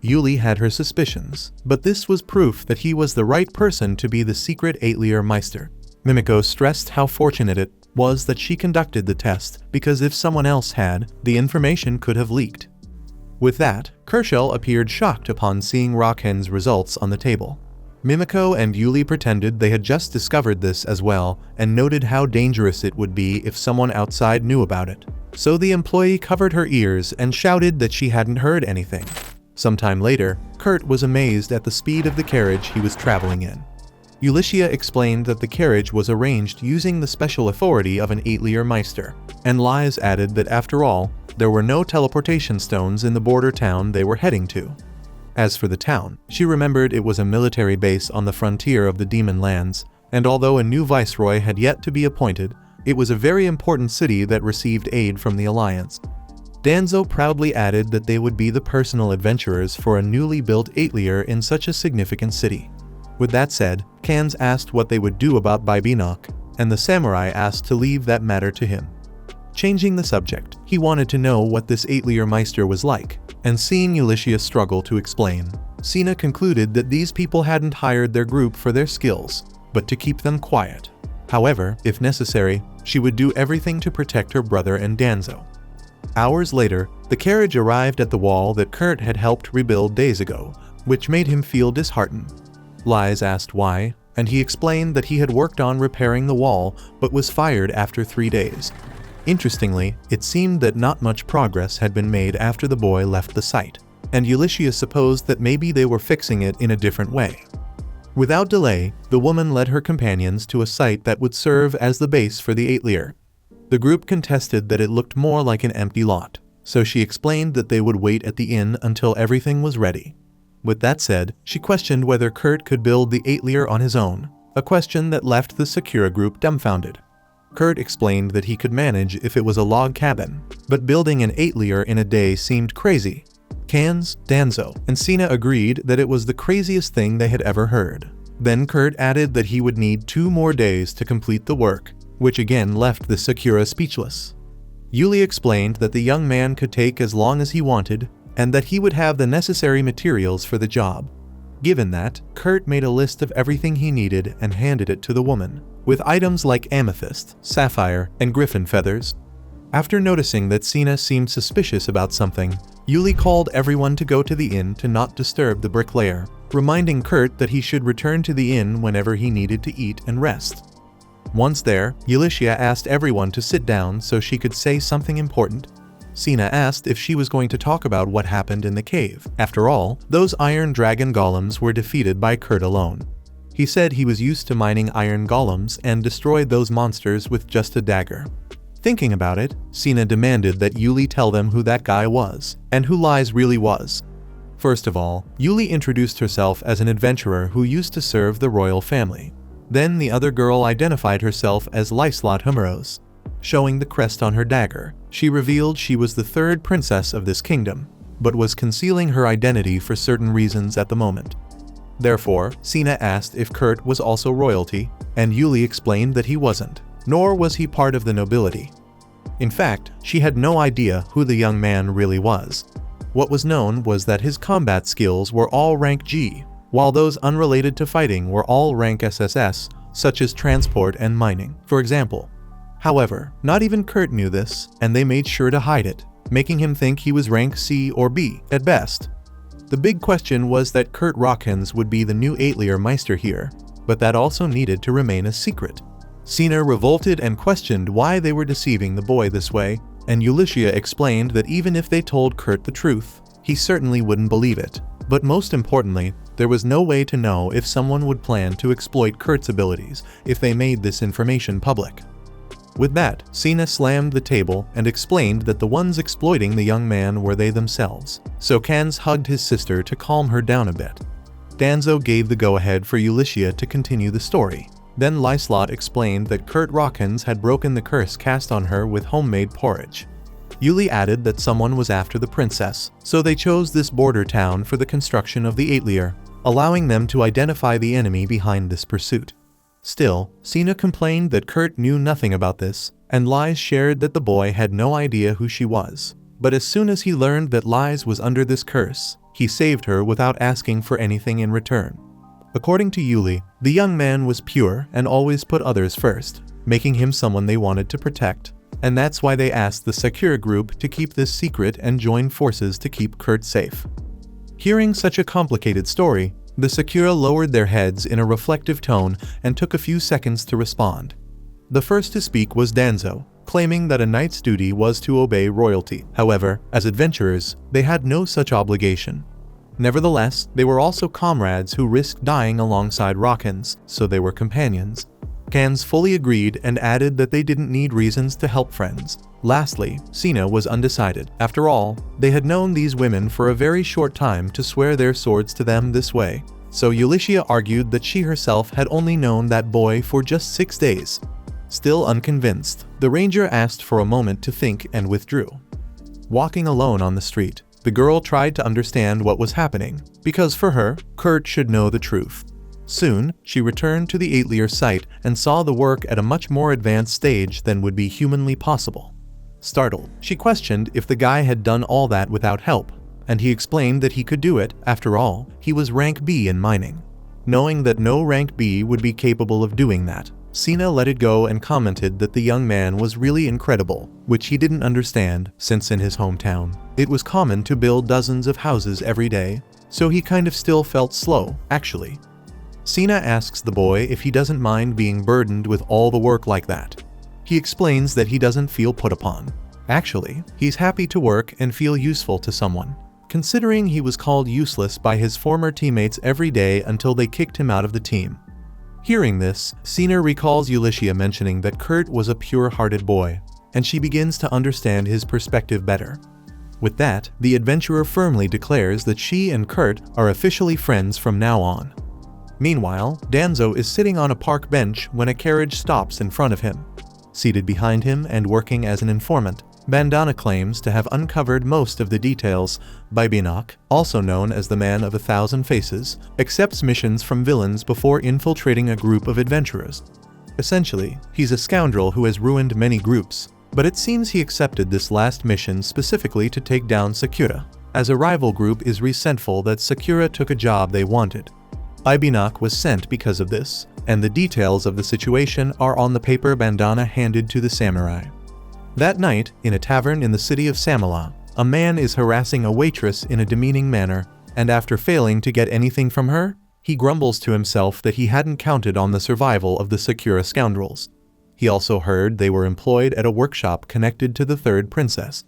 Yuli had her suspicions, but this was proof that he was the right person to be the secret Atelier Meister. Mimiko stressed how fortunate it was that she conducted the test, because if someone else had, the information could have leaked. With that, Kershel appeared shocked upon seeing Rockins' results on the table. Mimiko and Yuli pretended they had just discovered this as well, and noted how dangerous it would be if someone outside knew about it. So the employee covered her ears and shouted that she hadn't heard anything. Sometime later, Kurt was amazed at the speed of the carriage he was traveling in. Ulyssia explained that the carriage was arranged using the special authority of an Atelier Meister, and Lies added that after all, there were no teleportation stones in the border town they were heading to. As for the town, she remembered it was a military base on the frontier of the Demon Lands, and although a new viceroy had yet to be appointed, it was a very important city that received aid from the Alliance. Danzo proudly added that they would be the personal adventurers for a newly built Atelier in such a significant city. With that said, Cans asked what they would do about Bybinok, and the samurai asked to leave that matter to him. Changing the subject, he wanted to know what this Atelier Meister was like, and seeing Ulyssia struggle to explain, Sina concluded that these people hadn't hired their group for their skills, but to keep them quiet. However, if necessary, she would do everything to protect her brother and Danzo. Hours later, the carriage arrived at the wall that Kurt had helped rebuild days ago, which made him feel disheartened. Lies asked why, and he explained that he had worked on repairing the wall but was fired after 3 days. Interestingly, it seemed that not much progress had been made after the boy left the site, and Ulyssia supposed that maybe they were fixing it in a different way. Without delay, the woman led her companions to a site that would serve as the base for the Atelier. The group contested that it looked more like an empty lot, so she explained that they would wait at the inn until everything was ready. With that said, she questioned whether Kurt could build the 8-layer on his own, a question that left the Sakura group dumbfounded. Kurt explained that he could manage if it was a log cabin, but building an 8-layer in a day seemed crazy. Fangs, Danzo, and Sina agreed that it was the craziest thing they had ever heard. Then Kurt added that he would need 2 more days to complete the work, which again left the Sakura speechless. Yuli explained that the young man could take as long as he wanted, and that he would have the necessary materials for the job. Given that, Kurt made a list of everything he needed and handed it to the woman, with items like amethyst, sapphire, and griffin feathers. After noticing that Sina seemed suspicious about something, Yuli called everyone to go to the inn to not disturb the bricklayer, reminding Kurt that he should return to the inn whenever he needed to eat and rest. Once there, Yulishia asked everyone to sit down so she could say something important. Sina asked if she was going to talk about what happened in the cave. After all, those iron dragon golems were defeated by Kurt alone. He said he was used to mining iron golems and destroyed those monsters with just a dagger. Thinking about it, Sina demanded that Yuli tell them who that guy was, and who Lies really was. First of all, Yuli introduced herself as an adventurer who used to serve the royal family. Then the other girl identified herself as Lyslot Humeros. Showing the crest on her dagger, she revealed she was the 3rd princess of this kingdom, but was concealing her identity for certain reasons at the moment. Therefore, Sina asked if Kurt was also royalty, and Yuli explained that he wasn't, nor was he part of the nobility. In fact, she had no idea who the young man really was. What was known was that his combat skills were all rank G, while those unrelated to fighting were all rank SSS, such as transport and mining, for example. However, not even Kurt knew this, and they made sure to hide it, making him think he was rank C or B, at best. The big question was that Kurt Rockens would be the new 8-layer Meister here, but that also needed to remain a secret. Sina revolted and questioned why they were deceiving the boy this way, and Yulishia explained that even if they told Kurt the truth, he certainly wouldn't believe it. But most importantly, there was no way to know if someone would plan to exploit Kurt's abilities if they made this information public. With that, Sina slammed the table and explained that the ones exploiting the young man were they themselves, so Kans hugged his sister to calm her down a bit. Danzo gave the go-ahead for Yulishia to continue the story. Then Lyslot explained that Kurt Rockens had broken the curse cast on her with homemade porridge. Yuli added that someone was after the princess, so they chose this border town for the construction of the 8-layer, allowing them to identify the enemy behind this pursuit. Still, Sina complained that Kurt knew nothing about this, and Lies shared that the boy had no idea who she was. But as soon as he learned that Lies was under this curse, he saved her without asking for anything in return. According to Yuli, the young man was pure and always put others first, making him someone they wanted to protect, and that's why they asked the Sakura group to keep this secret and join forces to keep Kurt safe. Hearing such a complicated story, the Sakura lowered their heads in a reflective tone and took a few seconds to respond. The first to speak was Danzo, claiming that a knight's duty was to obey royalty. However, as adventurers, they had no such obligation. Nevertheless, they were also comrades who risked dying alongside Rockens, so they were companions. Kans fully agreed and added that they didn't need reasons to help friends. Lastly, Sina was undecided. After all, they had known these women for a very short time to swear their swords to them this way, so Yulishia argued that she herself had only known that boy for just 6 days. Still unconvinced, the ranger asked for a moment to think and withdrew. Walking alone on the street, the girl tried to understand what was happening, because for her, Kurt should know the truth. Soon, she returned to the 8-layer site and saw the work at a much more advanced stage than would be humanly possible. Startled, she questioned if the guy had done all that without help, and he explained that he could do it. After all, he was rank B in mining. Knowing that no rank B would be capable of doing that, Sina let it go and commented that the young man was really incredible, which he didn't understand since in his hometown, it was common to build dozens of houses every day, so he kind of still felt slow, actually. Sina asks the boy if he doesn't mind being burdened with all the work like that. He explains that he doesn't feel put upon. Actually, he's happy to work and feel useful to someone, considering he was called useless by his former teammates every day until they kicked him out of the team. Hearing this, Sina recalls Yulishia mentioning that Kurt was a pure-hearted boy, and she begins to understand his perspective better. With that, the adventurer firmly declares that she and Kurt are officially friends from now on. Meanwhile, Danzo is sitting on a park bench when a carriage stops in front of him. Seated behind him and working as an informant, Bandana claims to have uncovered most of the details. Bandana, also known as the Man of 1,000 Faces, accepts missions from villains before infiltrating a group of adventurers. Essentially, he's a scoundrel who has ruined many groups, but it seems he accepted this last mission specifically to take down Sakura, as a rival group is resentful that Sakura took a job they wanted. Bandana was sent because of this, and the details of the situation are on the paper Bandana handed to the samurai. That night, in a tavern in the city of Samala, a man is harassing a waitress in a demeaning manner, and after failing to get anything from her, he grumbles to himself that he hadn't counted on the survival of the Sakura scoundrels. He also heard they were employed at a workshop connected to the third princess.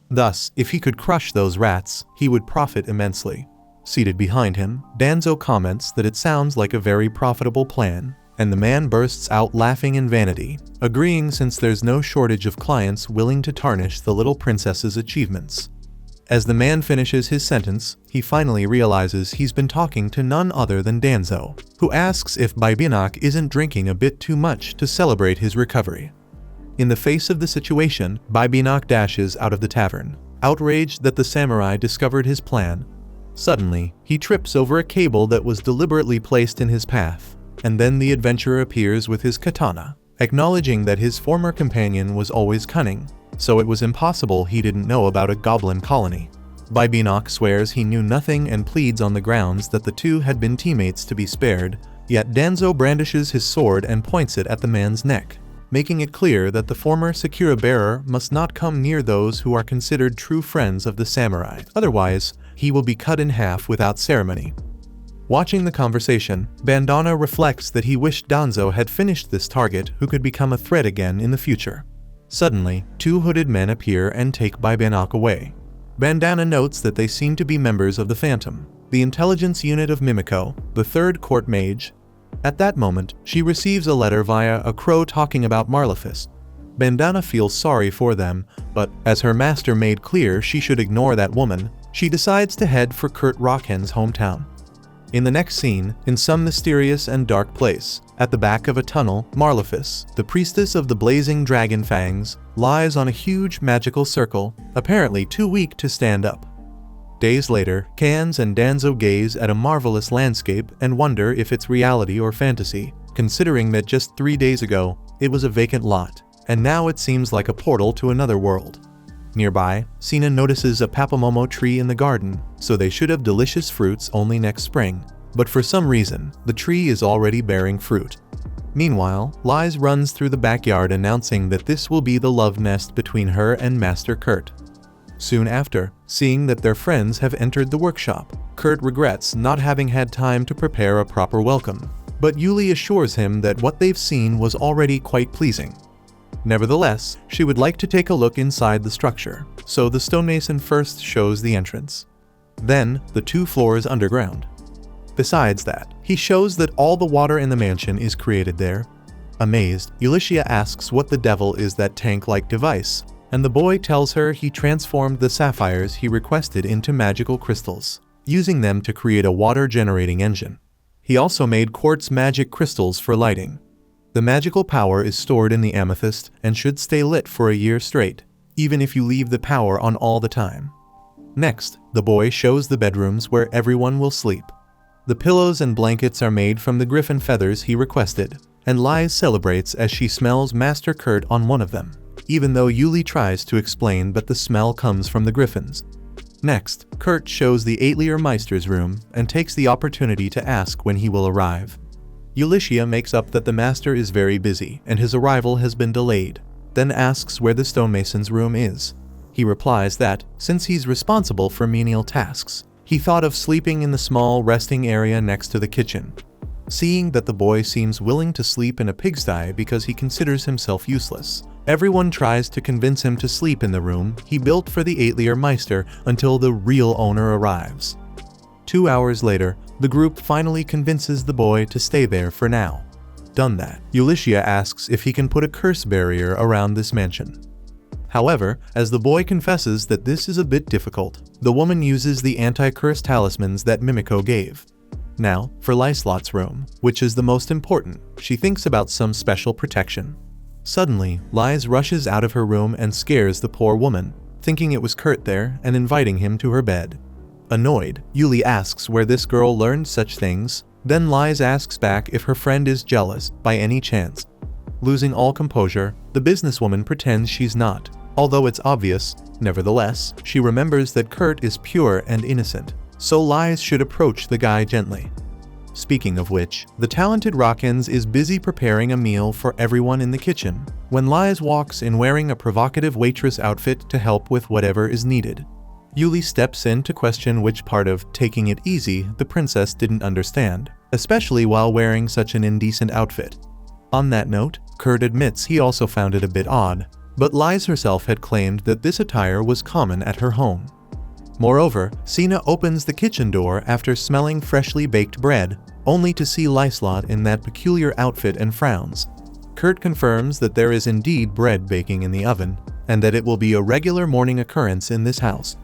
Thus, if he could crush those rats, he would profit immensely. Seated behind him, Danzo comments that it sounds like a very profitable plan, and the man bursts out laughing in vanity, agreeing since there's no shortage of clients willing to tarnish the little princess's achievements. As the man finishes his sentence, he finally realizes he's been talking to none other than Danzo, who asks if Bandana isn't drinking a bit too much to celebrate his recovery. In the face of the situation, Bandana dashes out of the tavern, outraged that the samurai discovered his plan. Suddenly, he trips over a cable that was deliberately placed in his path, and then the adventurer appears with his katana, acknowledging that his former companion was always cunning, so it was impossible he didn't know about a goblin colony. Bandana swears he knew nothing and pleads on the grounds that the two had been teammates to be spared, yet Danzo brandishes his sword and points it at the man's neck, making it clear that the former Sakura bearer must not come near those who are considered true friends of the samurai, otherwise, he will be cut in half without ceremony. Watching the conversation, Bandana reflects that he wished Danzo had finished this target who could become a threat again in the future. Suddenly, two hooded men appear and take Bandana away. Bandana notes that they seem to be members of the Phantom, the intelligence unit of Mimiko, the third court mage. At that moment, she receives a letter via a crow talking about Marlefist. Bandana feels sorry for them, but as her master made clear she should ignore that woman, she decides to head for Kurt Rocken's hometown. In the next scene, in some mysterious and dark place, at the back of a tunnel, Marlefist, the priestess of the blazing dragon Fangs, lies on a huge magical circle, apparently too weak to stand up. Days later, Kans and Danzo gaze at a marvelous landscape and wonder if it's reality or fantasy, considering that just 3 days ago, it was a vacant lot, and now it seems like a portal to another world. Nearby, Sina notices a papamomo tree in the garden, so they should have delicious fruits only next spring, but for some reason, the tree is already bearing fruit. Meanwhile, Liz runs through the backyard announcing that this will be the love nest between her and Master Kurt. Soon after, seeing that their friends have entered the workshop, Kurt regrets not having had time to prepare a proper welcome, but Yuli assures him that what they've seen was already quite pleasing. Nevertheless, she would like to take a look inside the structure, so the stonemason first shows the entrance. Then, the 2 floors underground. Besides that, he shows that all the water in the mansion is created there. Amazed, Ulysses asks what the devil is that tank-like device, and the boy tells her he transformed the sapphires he requested into magical crystals, using them to create a water-generating engine. He also made quartz magic crystals for lighting. The magical power is stored in the amethyst and should stay lit for a year straight, even if you leave the power on all the time. Next, the boy shows the bedrooms where everyone will sleep. The pillows and blankets are made from the griffin feathers he requested, and Liz celebrates as she smells Master Kurt on one of them, even though Yuli tries to explain that the smell comes from the griffins. Next, Kurt shows the Atelier Meister's room and takes the opportunity to ask when he will arrive. Ulysses makes up that the master is very busy and his arrival has been delayed, then asks where the stonemason's room is. He replies that, since he's responsible for menial tasks, he thought of sleeping in the small resting area next to the kitchen. Seeing that the boy seems willing to sleep in a pigsty because he considers himself useless, everyone tries to convince him to sleep in the room he built for the Atelier Meister until the real owner arrives. 2 hours later, the group finally convinces the boy to stay there for now. Done that, Ulysses asks if he can put a curse barrier around this mansion. However, as the boy confesses that this is a bit difficult, the woman uses the anti-curse talismans that Mimiko gave. Now, for Lyslot's room, which is the most important, she thinks about some special protection. Suddenly, Lys rushes out of her room and scares the poor woman, thinking it was Kurt there and inviting him to her bed. Annoyed, Yuli asks where this girl learned such things, then Lys asks back if her friend is jealous by any chance. Losing all composure, the businesswoman pretends she's not. Although it's obvious, nevertheless, she remembers that Kurt is pure and innocent, so Lys should approach the guy gently. Speaking of which, the talented Rockins is busy preparing a meal for everyone in the kitchen, when Lys walks in wearing a provocative waitress outfit to help with whatever is needed. Yuli steps in to question which part of taking it easy the princess didn't understand, especially while wearing such an indecent outfit. On that note, Kurt admits he also found it a bit odd, but Lys herself had claimed that this attire was common at her home. Moreover, Sina opens the kitchen door after smelling freshly baked bread, only to see Lyslot in that peculiar outfit and frowns. Kurt confirms that there is indeed bread baking in the oven, and that it will be a regular morning occurrence in this house.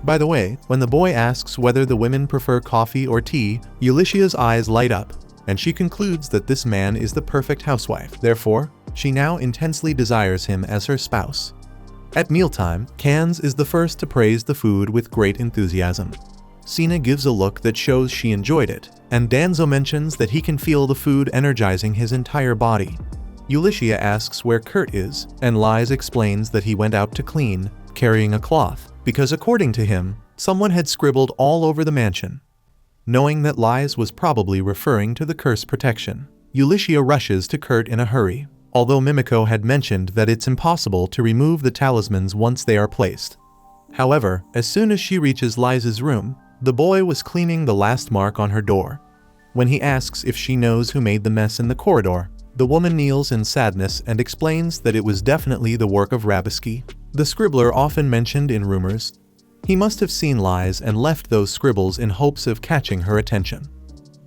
By the way, when the boy asks whether the women prefer coffee or tea, Ulyssea's eyes light up, and she concludes that this man is the perfect housewife. Therefore, she now intensely desires him as her spouse. At mealtime, Cans is the first to praise the food with great enthusiasm. Sina gives a look that shows she enjoyed it, and Danzo mentions that he can feel the food energizing his entire body. Ulysses asks where Kurt is, and Lys explains that he went out to clean, carrying a cloth, because according to him, someone had scribbled all over the mansion. Knowing that Lys was probably referring to the curse protection, Ulysses rushes to Kurt in a hurry, although Mimiko had mentioned that it's impossible to remove the talismans once they are placed. However, as soon as she reaches Lys's room, the boy was cleaning the last mark on her door. When he asks if she knows who made the mess in the corridor, the woman kneels in sadness and explains that it was definitely the work of Rabisky, the scribbler often mentioned in rumors. He must have seen Lys and left those scribbles in hopes of catching her attention.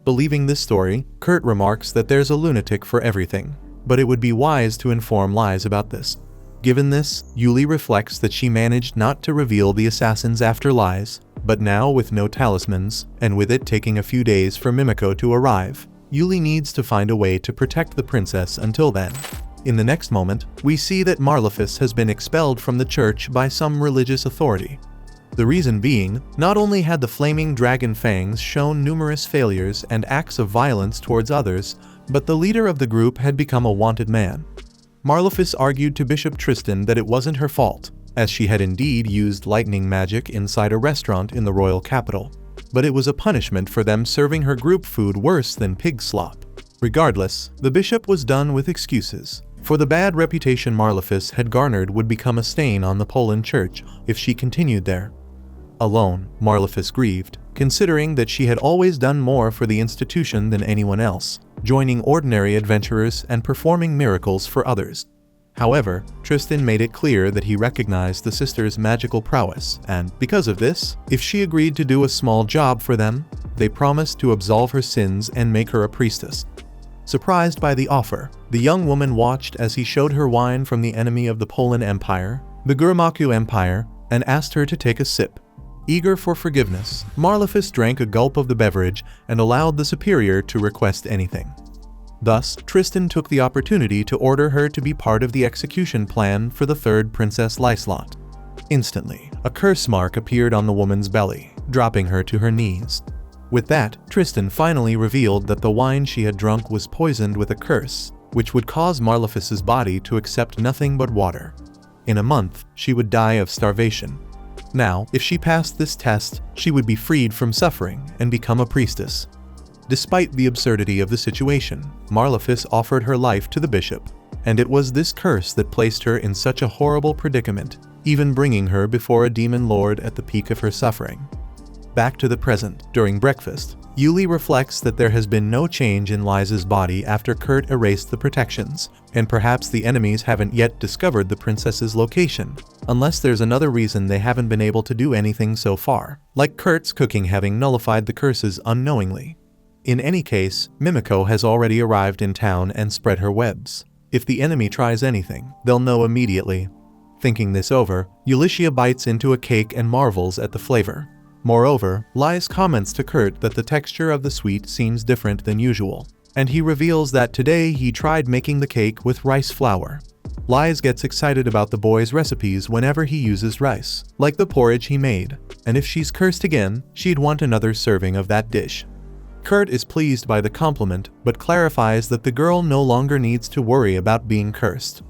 Believing this story, Kurt remarks that there's a lunatic for everything, but it would be wise to inform Lys about this. Given this, Yuli reflects that she managed not to reveal the assassins after Lys, but now with no talismans, and with it taking a few days for Mimiko to arrive, Yuli needs to find a way to protect the princess until then. In the next moment, we see that Marlefus has been expelled from the church by some religious authority. The reason being, not only had the flaming dragon Fangs shown numerous failures and acts of violence towards others, but the leader of the group had become a wanted man. Marlefus argued to Bishop Tristan that it wasn't her fault, as she had indeed used lightning magic inside a restaurant in the royal capital, but it was a punishment for them serving her group food worse than pig slop. Regardless, the bishop was done with excuses, for the bad reputation Marlefus had garnered would become a stain on the Poland church if she continued there. Alone, Marlefus grieved, considering that she had always done more for the institution than anyone else, joining ordinary adventurers and performing miracles for others. However, Tristan made it clear that he recognized the sister's magical prowess, and because of this, if she agreed to do a small job for them, they promised to absolve her sins and make her a priestess. Surprised by the offer, the young woman watched as he showed her wine from the enemy of the Poland Empire, the Gurmaku Empire, and asked her to take a sip. Eager for forgiveness, Marlefus drank a gulp of the beverage and allowed the superior to request anything. Thus, Tristan took the opportunity to order her to be part of the execution plan for the third Princess Lyslot. Instantly, a curse mark appeared on the woman's belly, dropping her to her knees. With that, Tristan finally revealed that the wine she had drunk was poisoned with a curse, which would cause Marlefus's body to accept nothing but water. In a month, she would die of starvation. Now, if she passed this test, she would be freed from suffering and become a priestess. Despite the absurdity of the situation, Marlefus offered her life to the bishop, and it was this curse that placed her in such a horrible predicament, even bringing her before a demon lord at the peak of her suffering. Back to the present, during breakfast, Yuli reflects that there has been no change in Lys's body after Kurt erased the protections, and perhaps the enemies haven't yet discovered the princess's location, unless there's another reason they haven't been able to do anything so far, like Kurt's cooking having nullified the curses unknowingly. In any case, Mimiko has already arrived in town and spread her webs. If the enemy tries anything, they'll know immediately. Thinking this over, Ulysses bites into a cake and marvels at the flavor. Moreover, Lise comments to Kurt that the texture of the sweet seems different than usual, and he reveals that today he tried making the cake with rice flour. Lise gets excited about the boy's recipes whenever he uses rice, like the porridge he made, and if she's cursed again, she'd want another serving of that dish. Kurt is pleased by the compliment, but clarifies that the girl no longer needs to worry about being cursed.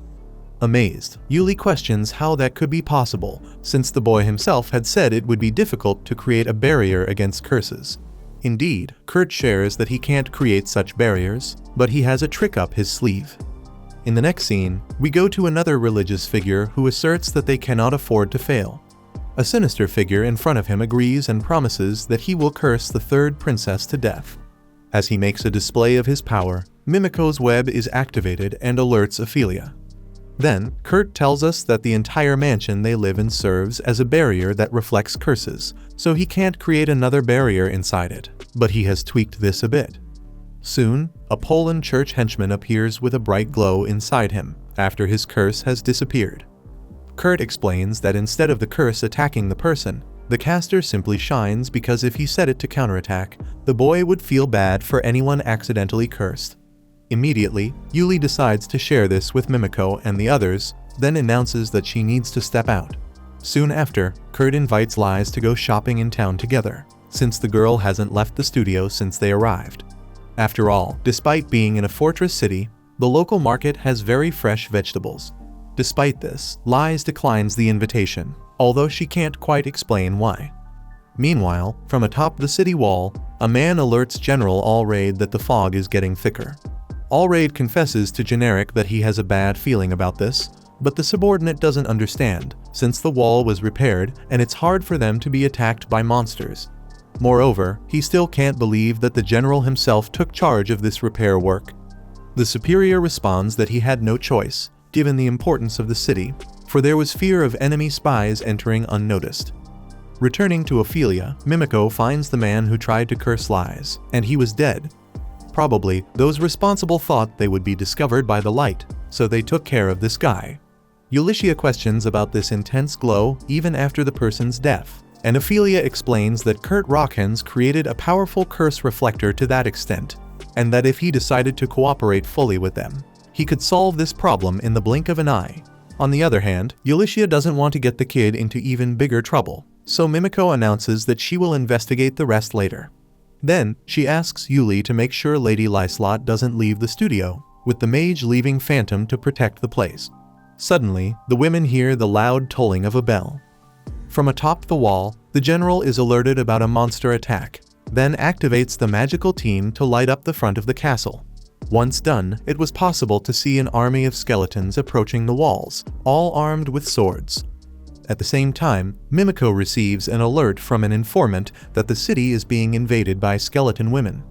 Amazed, Yuli questions how that could be possible, since the boy himself had said it would be difficult to create a barrier against curses. Indeed, Kurt shares that he can't create such barriers, but he has a trick up his sleeve. In the next scene, we go to another religious figure who asserts that they cannot afford to fail. A sinister figure in front of him agrees and promises that he will curse the third princess to death. As he makes a display of his power, Mimiko's web is activated and alerts Ophelia. Then, Kurt tells us that the entire mansion they live in serves as a barrier that reflects curses, so he can't create another barrier inside it, but he has tweaked this a bit. Soon, a Poland church henchman appears with a bright glow inside him, after his curse has disappeared. Kurt explains that instead of the curse attacking the person, the caster simply shines because if he set it to counterattack, the boy would feel bad for anyone accidentally cursed. Immediately, Yuli decides to share this with Mimiko and the others, then announces that she needs to step out. Soon after, Kurt invites Lise to go shopping in town together, since the girl hasn't left the studio since they arrived. After all, despite being in a fortress city, the local market has very fresh vegetables. Despite this, Lise declines the invitation, although she can't quite explain why. Meanwhile, from atop the city wall, a man alerts General Auri that the fog is getting thicker. Auri confesses to Generic that he has a bad feeling about this, but the subordinate doesn't understand, since the wall was repaired and it's hard for them to be attacked by monsters. Moreover, he still can't believe that the general himself took charge of this repair work. The superior responds that he had no choice, given the importance of the city, for there was fear of enemy spies entering unnoticed. Returning to Ophelia, Mimiko finds the man who tried to curse Lise, and he was dead. Probably, those responsible thought they would be discovered by the light, so they took care of this guy. Ulysses questions about this intense glow even after the person's death, and Ophelia explains that Kurt Rockhands created a powerful curse reflector to that extent, and that if he decided to cooperate fully with them, he could solve this problem in the blink of an eye. On the other hand, Ulysses doesn't want to get the kid into even bigger trouble, so Mimiko announces that she will investigate the rest later. Then, she asks Yuli to make sure Lady Lyslot doesn't leave the studio, with the mage leaving Phantom to protect the place. Suddenly, the women hear the loud tolling of a bell. From atop the wall, the general is alerted about a monster attack, then activates the magical team to light up the front of the castle. Once done, it was possible to see an army of skeletons approaching the walls, all armed with swords. At the same time, Mimiko receives an alert from an informant that the city is being invaded by skeleton women.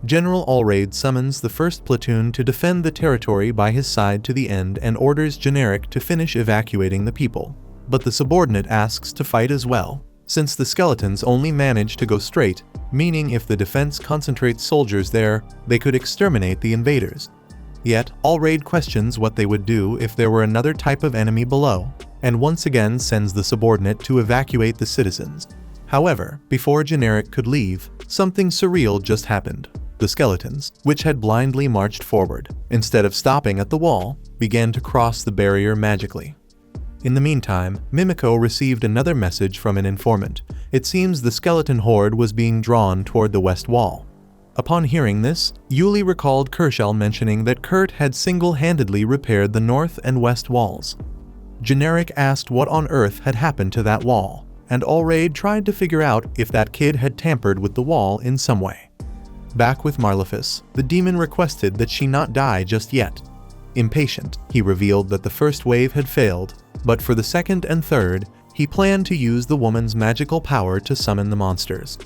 General Allraid summons the first platoon to defend the territory by his side to the end and orders Generic to finish evacuating the people. But the subordinate asks to fight as well, since the skeletons only manage to go straight, meaning if the defense concentrates soldiers there, they could exterminate the invaders. Yet, Allraid questions what they would do if there were another type of enemy below, and once again sends the subordinate to evacuate the citizens. However, before Generic could leave, something surreal just happened. The skeletons, which had blindly marched forward, instead of stopping at the wall, began to cross the barrier magically. In the meantime, Mimiko received another message from an informant. It seems the skeleton horde was being drawn toward the west wall. Upon hearing this, Yuli recalled Kershal mentioning that Kurt had single-handedly repaired the north and west walls. Generic asked what on earth had happened to that wall, and Allraid tried to figure out if that kid had tampered with the wall in some way. Back with Marlefus, the demon requested that she not die just yet. Impatient, he revealed that the first wave had failed, but for the second and third, he planned to use the woman's magical power to summon the monsters.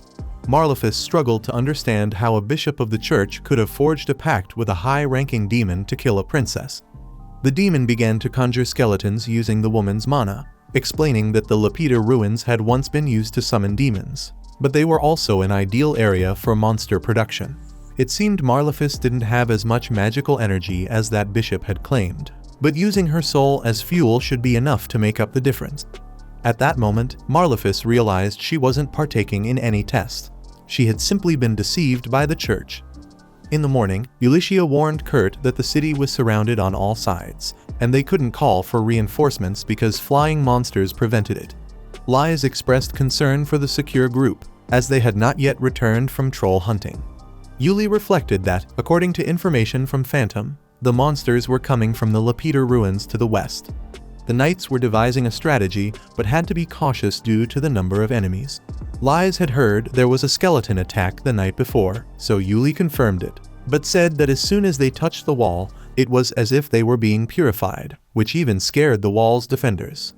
Marlefus struggled to understand how a bishop of the church could have forged a pact with a high-ranking demon to kill a princess. The demon began to conjure skeletons using the woman's mana, explaining that the Lapita ruins had once been used to summon demons, but they were also an ideal area for monster production. It seemed Marlefus didn't have as much magical energy as that bishop had claimed, but using her soul as fuel should be enough to make up the difference. At that moment, Marlefus realized she wasn't partaking in any test. She had simply been deceived by the church. In the morning, Ulysses warned Kurt that the city was surrounded on all sides, and they couldn't call for reinforcements because flying monsters prevented it. Lies expressed concern for the secure group, as they had not yet returned from troll hunting. Yuli reflected that, according to information from Phantom, the monsters were coming from the Lapeter ruins to the west. The knights were devising a strategy, but had to be cautious due to the number of enemies. Lies had heard there was a skeleton attack the night before, so Yuli confirmed it, but said that as soon as they touched the wall, it was as if they were being purified, which even scared the wall's defenders.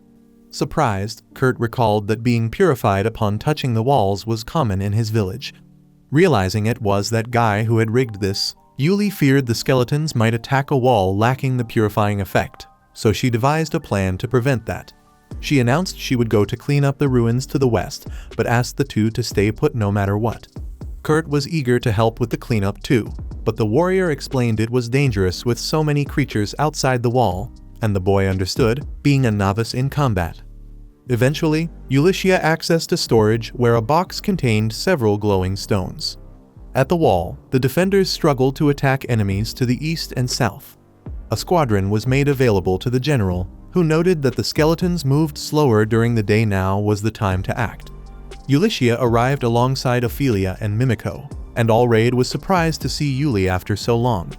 Surprised, Kurt recalled that being purified upon touching the walls was common in his village. Realizing it was that guy who had rigged this, Yuli feared the skeletons might attack a wall lacking the purifying effect, so she devised a plan to prevent that. She announced she would go to clean up the ruins to the west, but asked the two to stay put no matter what. Kurt was eager to help with the cleanup too, but the warrior explained it was dangerous with so many creatures outside the wall, and the boy understood, being a novice in combat. Eventually, Ulysses accessed a storage where a box contained several glowing stones. At the wall, the defenders struggled to attack enemies to the east and south. A squadron was made available to the general, who noted that the skeletons moved slower during the day. Now was the time to act. Ulysses arrived alongside Ophelia and Mimico, and Allraid was surprised to see Yuli after so long.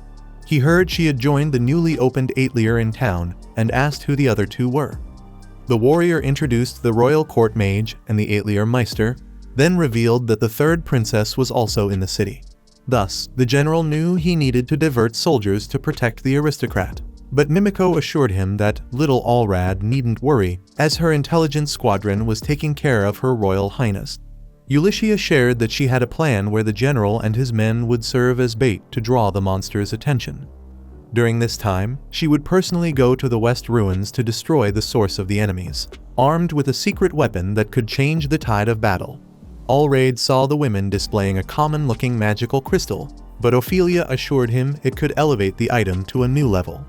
He heard she had joined the newly opened Atelier in town, and asked who the other two were. The warrior introduced the royal court mage and the Atelier Meister, then revealed that the third princess was also in the city. Thus, the general knew he needed to divert soldiers to protect the aristocrat. But Mimico assured him that little Allrad needn't worry, as her intelligence squadron was taking care of her royal highness. Ulysses shared that she had a plan where the general and his men would serve as bait to draw the monster's attention. During this time, she would personally go to the west ruins to destroy the source of the enemies, armed with a secret weapon that could change the tide of battle. Allraid saw the women displaying a common-looking magical crystal, but Ophelia assured him it could elevate the item to a new level.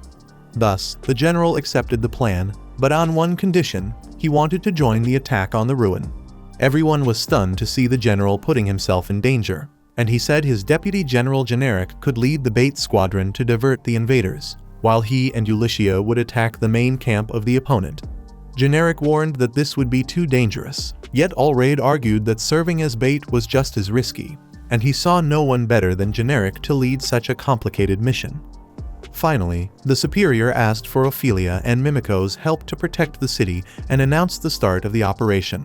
Thus, the general accepted the plan, but on one condition: he wanted to join the attack on the ruin. Everyone was stunned to see the general putting himself in danger, and he said his deputy general Generic could lead the bait squadron to divert the invaders, while he and Ulysses would attack the main camp of the opponent. Generic warned that this would be too dangerous, yet Allraid argued that serving as bait was just as risky, and he saw no one better than Generic to lead such a complicated mission. Finally, the superior asked for Ophelia and Mimico's help to protect the city and announced the start of the operation.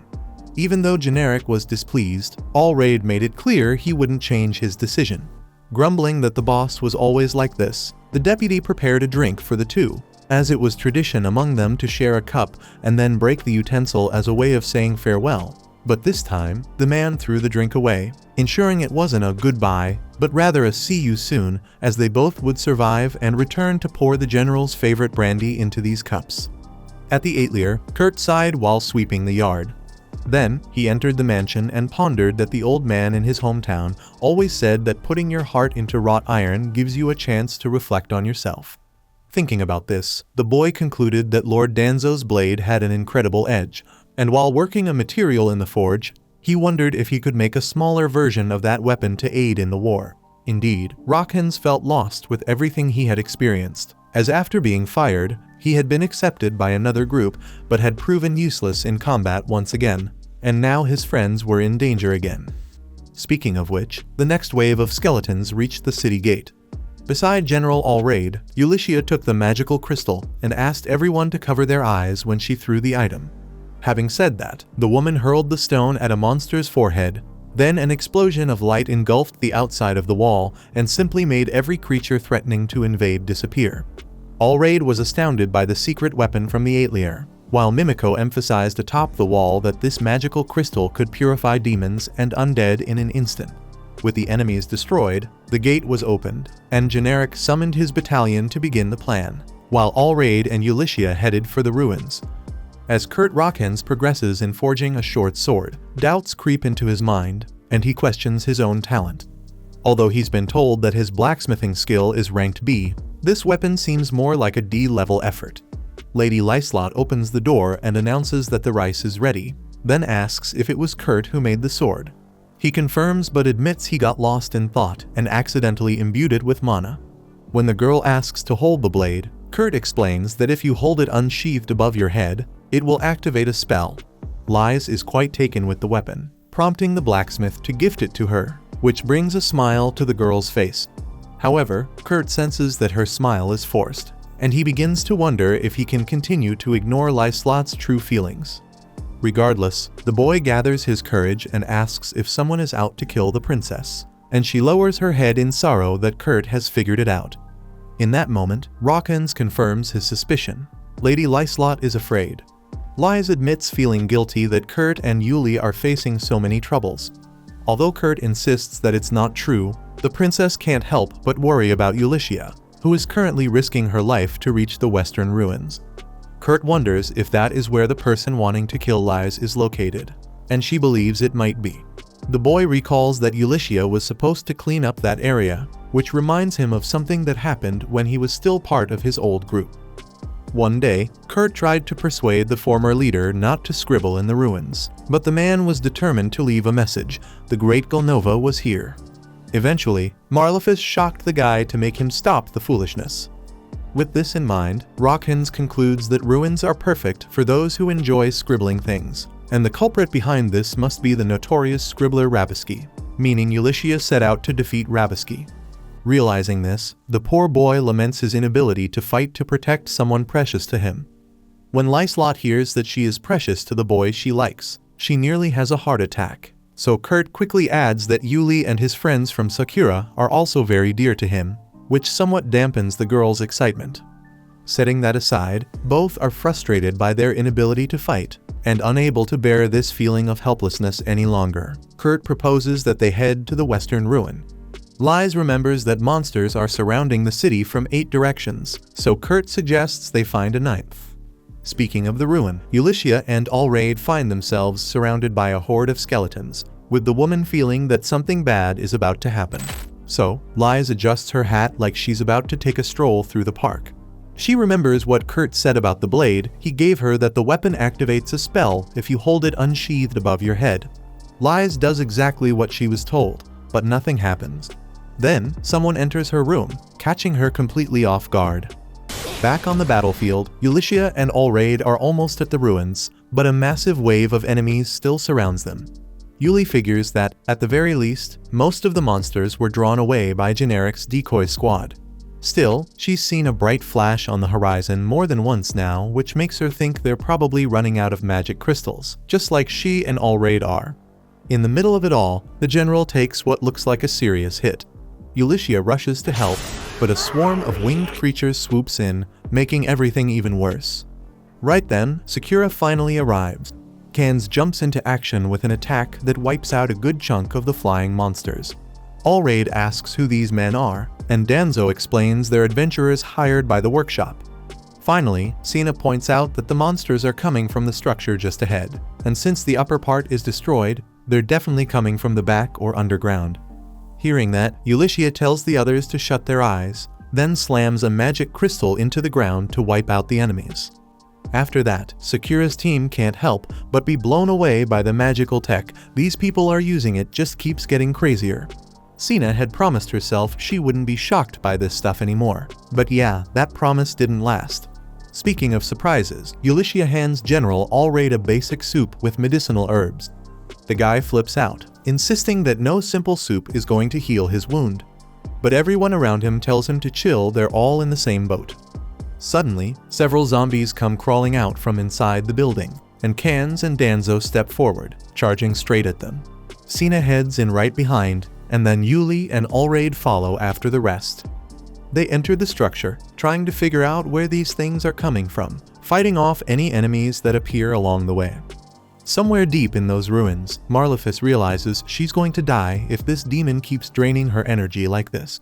Even though Generic was displeased, Allraid made it clear he wouldn't change his decision. Grumbling that the boss was always like this, the deputy prepared a drink for the two, as it was tradition among them to share a cup and then break the utensil as a way of saying farewell. But this time, the man threw the drink away, ensuring it wasn't a goodbye, but rather a see you soon, as they both would survive and return to pour the general's favorite brandy into these cups. At the Atelier, Kurt sighed while sweeping the yard. Then, he entered the mansion and pondered that the old man in his hometown always said that putting your heart into wrought iron gives you a chance to reflect on yourself. Thinking about this, the boy concluded that Lord Danzo's blade had an incredible edge, and while working a material in the forge, he wondered if he could make a smaller version of that weapon to aid in the war. Indeed, Rockhans felt lost with everything he had experienced, as after being fired, he had been accepted by another group but had proven useless in combat once again, and now his friends were in danger again. Speaking of which, the next wave of skeletons reached the city gate. Beside General Allraid, Ulysses took the magical crystal and asked everyone to cover their eyes when she threw the item. Having said that, the woman hurled the stone at a monster's forehead. Then an explosion of light engulfed the outside of the wall and simply made every creature threatening to invade disappear. Allraid was astounded by the secret weapon from the Atelier, while Mimico emphasized atop the wall that this magical crystal could purify demons and undead in an instant. With the enemies destroyed, the gate was opened, and Generic summoned his battalion to begin the plan, while Allraid and Ulysses headed for the ruins. As Kurt Rockhans progresses in forging a short sword, doubts creep into his mind, and he questions his own talent. Although he's been told that his blacksmithing skill is ranked B, This weapon seems more like a D-level effort. Lady Lyslot opens the door and announces that the rice is ready, then asks if it was Kurt who made the sword. He confirms but admits he got lost in thought and accidentally imbued it with mana. When the girl asks to hold the blade, Kurt explains that if you hold it unsheathed above your head, it will activate a spell. Lys is quite taken with the weapon, prompting the blacksmith to gift it to her, which brings a smile to the girl's face. However, Kurt senses that her smile is forced, and he begins to wonder if he can continue to ignore Lyslot's true feelings. Regardless, the boy gathers his courage and asks if someone is out to kill the princess, and she lowers her head in sorrow that Kurt has figured it out. In that moment, Rockens confirms his suspicion. Lady Lyslot is afraid. Lys admits feeling guilty that Kurt and Yuli are facing so many troubles. Although Kurt insists that it's not true, the princess can't help but worry about Ulyssia, who is currently risking her life to reach the western ruins. Kurt wonders if that is where the person wanting to kill Lys is located, and she believes it might be. The boy recalls that Ulyssia was supposed to clean up that area, which reminds him of something that happened when he was still part of his old group. One day, Kurt tried to persuade the former leader not to scribble in the ruins, but the man was determined to leave a message. The great Golnova was here. Eventually, Marlefus shocked the guy to make him stop the foolishness. With this in mind, Rockens concludes that ruins are perfect for those who enjoy scribbling things, and the culprit behind this must be the notorious scribbler Rabiski, meaning Ulyssia set out to defeat Rabiski. Realizing this, the poor boy laments his inability to fight to protect someone precious to him. When Lyslot hears that she is precious to the boy she likes, she nearly has a heart attack, so Kurt quickly adds that Yuli and his friends from Sakura are also very dear to him, which somewhat dampens the girl's excitement. Setting that aside, both are frustrated by their inability to fight, and unable to bear this feeling of helplessness any longer. Kurt proposes that they head to the western ruin. Lys remembers that monsters are surrounding the city from 8 directions, so Kurt suggests they find a 9th. Speaking of the ruin, Ulyssia and Auri find themselves surrounded by a horde of skeletons, with the woman feeling that something bad is about to happen. So, Lys adjusts her hat like she's about to take a stroll through the park. She remembers what Kurt said about the blade he gave her, that the weapon activates a spell if you hold it unsheathed above your head. Lys does exactly what she was told, but nothing happens. Then, someone enters her room, catching her completely off guard. Back on the battlefield, Ulyssia and Auri are almost at the ruins, but a massive wave of enemies still surrounds them. Yuli figures that, at the very least, most of the monsters were drawn away by Generic's decoy squad. Still, she's seen a bright flash on the horizon more than once now, which makes her think they're probably running out of magic crystals, just like she and Auri are. In the middle of it all, the general takes what looks like a serious hit. Ulyssia rushes to help, but a swarm of winged creatures swoops in, making everything even worse. Right then, Sakura finally arrives. Cans jumps into action with an attack that wipes out a good chunk of the flying monsters. Auri asks who these men are, and Danzo explains they're adventurers hired by the workshop. Finally, Sina points out that the monsters are coming from the structure just ahead, and since the upper part is destroyed, they're definitely coming from the back or underground. Hearing that, Ulyssia tells the others to shut their eyes, then slams a magic crystal into the ground to wipe out the enemies. After that, Sakura's team can't help but be blown away by the magical tech these people are using. It just keeps getting crazier. Sina had promised herself she wouldn't be shocked by this stuff anymore, but yeah, that promise didn't last. Speaking of surprises, Ulyssia hands General Auri a basic soup with medicinal herbs. The guy flips out, insisting that no simple soup is going to heal his wound. But everyone around him tells him to chill, they're all in the same boat. Suddenly, several zombies come crawling out from inside the building, and Cans and Danzo step forward, charging straight at them. Sina heads in right behind, and then Yuli and Auri follow after the rest. They enter the structure, trying to figure out where these things are coming from, fighting off any enemies that appear along the way. Somewhere deep in those ruins, Marlefus realizes she's going to die if this demon keeps draining her energy like this.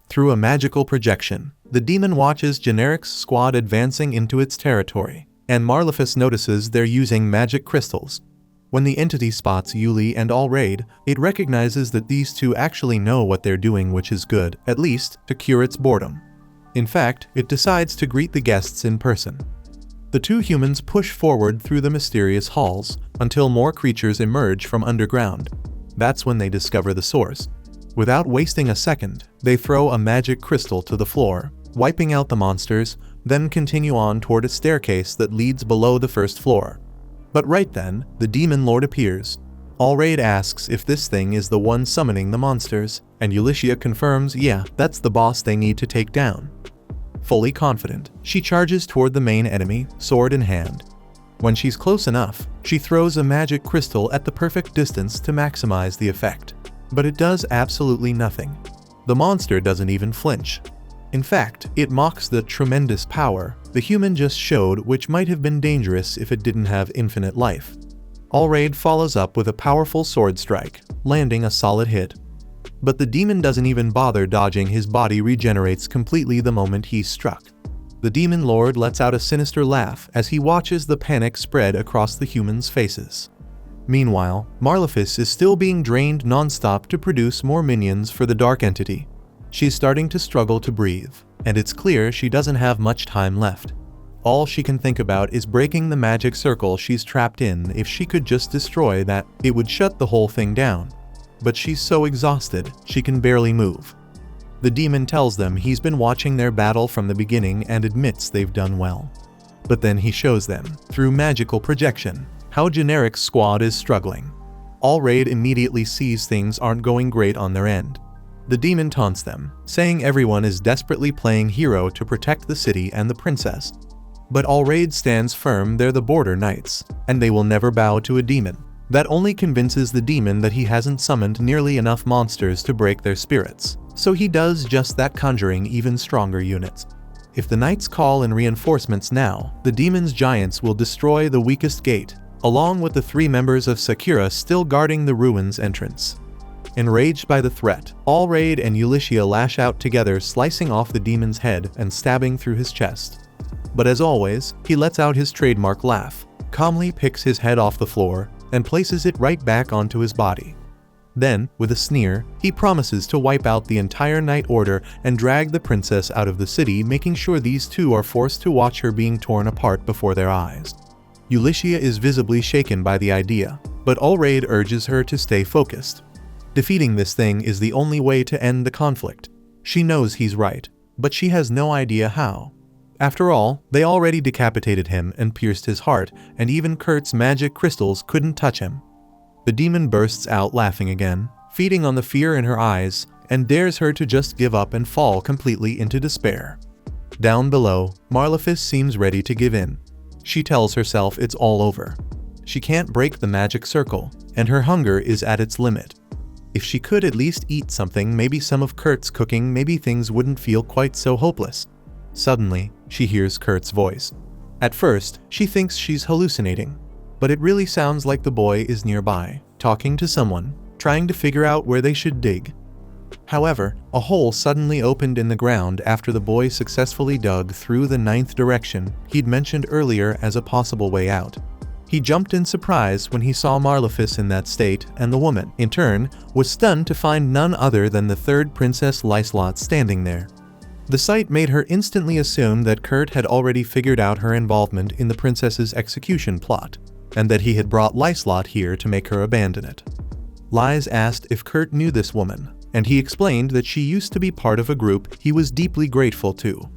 Through a magical projection, the demon watches Generic's squad advancing into its territory, and Marlefus notices they're using magic crystals. When the entity spots Yuli and Auri, it recognizes that these two actually know what they're doing, which is good, at least, to cure its boredom. In fact, it decides to greet the guests in person. The two humans push forward through the mysterious halls until more creatures emerge from underground. That's when they discover the source. Without wasting a second, they throw a magic crystal to the floor, wiping out the monsters, then continue on toward a staircase that leads below the first floor. But right then, the demon lord appears. Auri asks if this thing is the one summoning the monsters, and Ulysses confirms, yeah, that's the boss they need to take down. Fully confident, she charges toward the main enemy, sword in hand. When she's close enough, she throws a magic crystal at the perfect distance to maximize the effect. But it does absolutely nothing. The monster doesn't even flinch. In fact, it mocks the tremendous power the human just showed, which might have been dangerous if it didn't have infinite life. Auri follows up with a powerful sword strike, landing a solid hit. But the demon doesn't even bother dodging, his body regenerates completely the moment he's struck. The demon lord lets out a sinister laugh as he watches the panic spread across the humans' faces. Meanwhile, Marlefis is still being drained non-stop to produce more minions for the dark entity. She's starting to struggle to breathe, and it's clear she doesn't have much time left. All she can think about is breaking the magic circle she's trapped in. If she could just destroy that, it would shut the whole thing down. But she's so exhausted, she can barely move. The demon tells them he's been watching their battle from the beginning and admits they've done well. But then he shows them, through magical projection, how Generic's squad is struggling. Auri immediately sees things aren't going great on their end. The demon taunts them, saying everyone is desperately playing hero to protect the city and the princess. But Auri stands firm, they're the border knights, and they will never bow to a demon. That only convinces the demon that he hasn't summoned nearly enough monsters to break their spirits, so he does just that, conjuring even stronger units. If the knights call in reinforcements now, the demon's giants will destroy the weakest gate, along with the 3 members of Sakura still guarding the ruins entrance. Enraged by the threat, Auri and Ulysses lash out together, slicing off the demon's head and stabbing through his chest. But as always, he lets out his trademark laugh, calmly picks his head off the floor, and places it right back onto his body. Then, with a sneer, he promises to wipe out the entire Knight Order and drag the princess out of the city, making sure these two are forced to watch her being torn apart before their eyes. Ulysses is visibly shaken by the idea, but Auri urges her to stay focused. Defeating this thing is the only way to end the conflict. She knows he's right, but she has no idea how. After all, they already decapitated him and pierced his heart, and even Kurt's magic crystals couldn't touch him. The demon bursts out laughing again, feeding on the fear in her eyes, and dares her to just give up and fall completely into despair. Down below, Marlefis seems ready to give in. She tells herself it's all over. She can't break the magic circle, and her hunger is at its limit. If she could at least eat something, maybe some of Kurt's cooking, maybe things wouldn't feel quite so hopeless. Suddenly, she hears Kurt's voice. At first, she thinks she's hallucinating, but it really sounds like the boy is nearby, talking to someone, trying to figure out where they should dig. However, a hole suddenly opened in the ground after the boy successfully dug through the 9th direction he'd mentioned earlier as a possible way out. He jumped in surprise when he saw Marlefis in that state, and the woman, in turn, was stunned to find none other than the 3rd Princess Lyslot standing there. The sight made her instantly assume that Kurt had already figured out her involvement in the princess's execution plot, and that he had brought Lyslot here to make her abandon it. Lys asked if Kurt knew this woman, and he explained that she used to be part of a group he was deeply grateful to.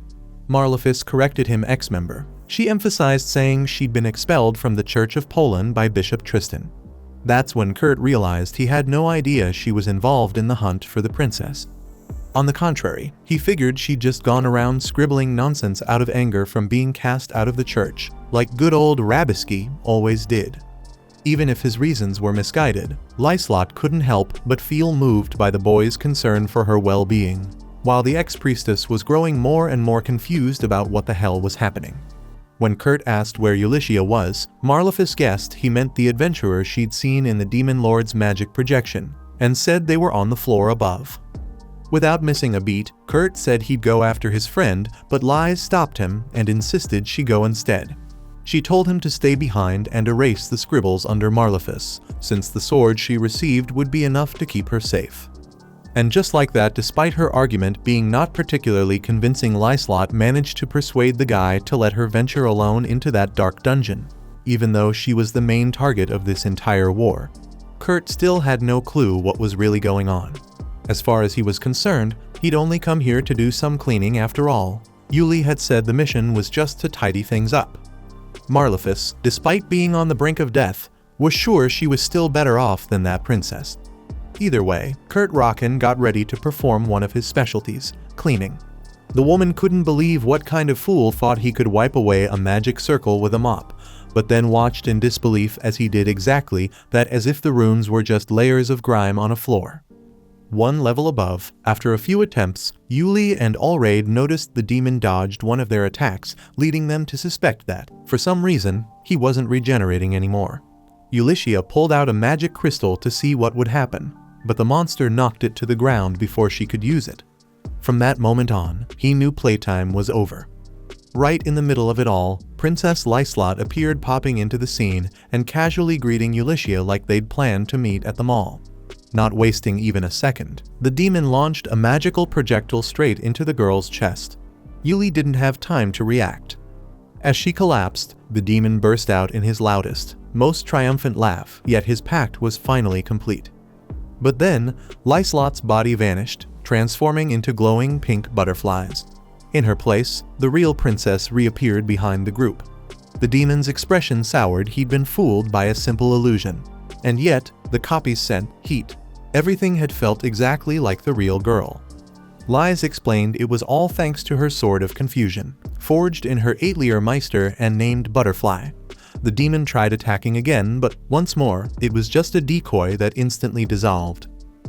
Marlefis corrected him, ex-member. She emphasized, saying she'd been expelled from the Church of Poland by Bishop Tristan. That's when Kurt realized he had no idea she was involved in the hunt for the princess. On the contrary, he figured she'd just gone around scribbling nonsense out of anger from being cast out of the church, like good old Rabiski always did. Even if his reasons were misguided, Lyslot couldn't help but feel moved by the boy's concern for her well-being, while the ex-priestess was growing more and more confused about what the hell was happening. When Kurt asked where Ulysses was, Marlefis guessed he meant the adventurer she'd seen in the Demon Lord's magic projection, and said they were on the floor above. Without missing a beat, Kurt said he'd go after his friend, but Lys stopped him and insisted she go instead. She told him to stay behind and erase the scribbles under Marlefis, since the sword she received would be enough to keep her safe. And just like that, despite her argument being not particularly convincing, Lyslot managed to persuade the guy to let her venture alone into that dark dungeon, even though she was the main target of this entire war. Kurt still had no clue what was really going on. As far as he was concerned, he'd only come here to do some cleaning after all. Yuli had said the mission was just to tidy things up. Marlefus, despite being on the brink of death, was sure she was still better off than that princess. Either way, Kurt Rocken got ready to perform one of his specialties, cleaning. The woman couldn't believe what kind of fool thought he could wipe away a magic circle with a mop, but then watched in disbelief as he did exactly that, as if the runes were just layers of grime on a floor. One level above, after a few attempts, Yuli and Auri noticed the demon dodged one of their attacks, leading them to suspect that, for some reason, he wasn't regenerating anymore. Ulyssia pulled out a magic crystal to see what would happen, but the monster knocked it to the ground before she could use it. From that moment on, he knew playtime was over. Right in the middle of it all, Princess Lyslot appeared, popping into the scene and casually greeting Ulyssia like they'd planned to meet at the mall. Not wasting even a second, the demon launched a magical projectile straight into the girl's chest. Yuli didn't have time to react. As she collapsed, the demon burst out in his loudest, most triumphant laugh, yet his pact was finally complete. But then, Lyslot's body vanished, transforming into glowing pink butterflies. In her place, the real princess reappeared behind the group. The demon's expression soured. He'd been fooled by a simple illusion. And yet, the copies sent heat. Everything had felt exactly like the real girl. Lys explained it was all thanks to her sword of confusion, forged in her Atelier Meister and named Butterfly. The demon tried attacking again, but once more, it was just a decoy that instantly dissolved.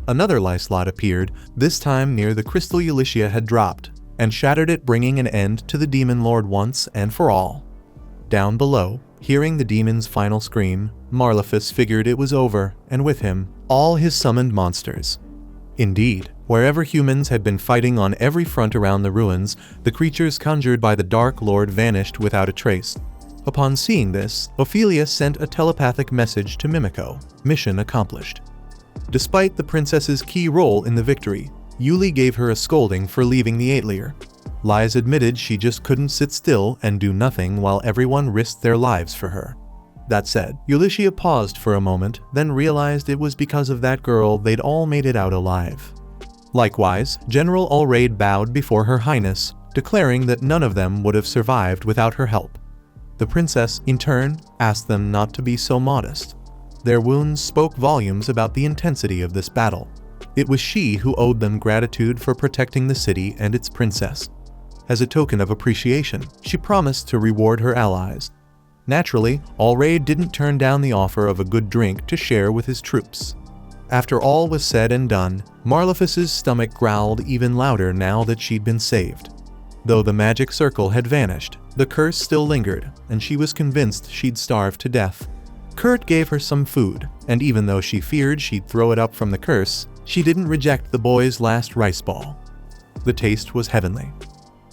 Another Lyslot appeared, this time near the crystal Ulyssia had dropped, and shattered it, bringing an end to the demon lord once and for all. Down below, hearing the demon's final scream, Marlefus figured it was over, and with him, all his summoned monsters. Indeed, wherever humans had been fighting on every front around the ruins, the creatures conjured by the Dark Lord vanished without a trace. Upon seeing this, Ophelia sent a telepathic message to Mimiko, mission accomplished. Despite the princess's key role in the victory, Yuli gave her a scolding for leaving the Atelier. Lys admitted she just couldn't sit still and do nothing while everyone risked their lives for her. That said, Ulyssia paused for a moment, then realized it was because of that girl they'd all made it out alive. Likewise, General Auri bowed before Her Highness, declaring that none of them would have survived without her help. The princess, in turn, asked them not to be so modest. Their wounds spoke volumes about the intensity of this battle. It was she who owed them gratitude for protecting the city and its princess. As a token of appreciation, she promised to reward her allies. Naturally, Auri didn't turn down the offer of a good drink to share with his troops. After all was said and done, Marlefus's stomach growled even louder now that she'd been saved. Though the magic circle had vanished, the curse still lingered, and she was convinced she'd starve to death. Kurt gave her some food, and even though she feared she'd throw it up from the curse, she didn't reject the boy's last rice ball. The taste was heavenly.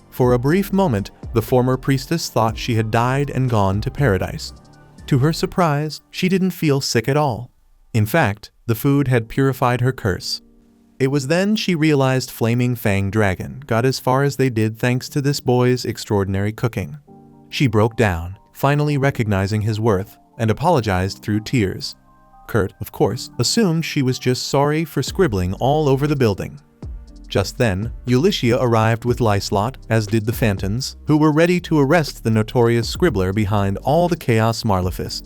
For a brief moment, the former priestess thought she had died and gone to paradise. To her surprise, she didn't feel sick at all. In fact, the food had purified her curse. It was then she realized Flaming Fang Dragon got as far as they did thanks to this boy's extraordinary cooking. She broke down, finally recognizing his worth, and apologized through tears. Kurt, of course, assumed she was just sorry for scribbling all over the building. Just then, Ulyssia arrived with Lyslot, as did the Phantons, who were ready to arrest the notorious scribbler behind all the chaos. Marlefus.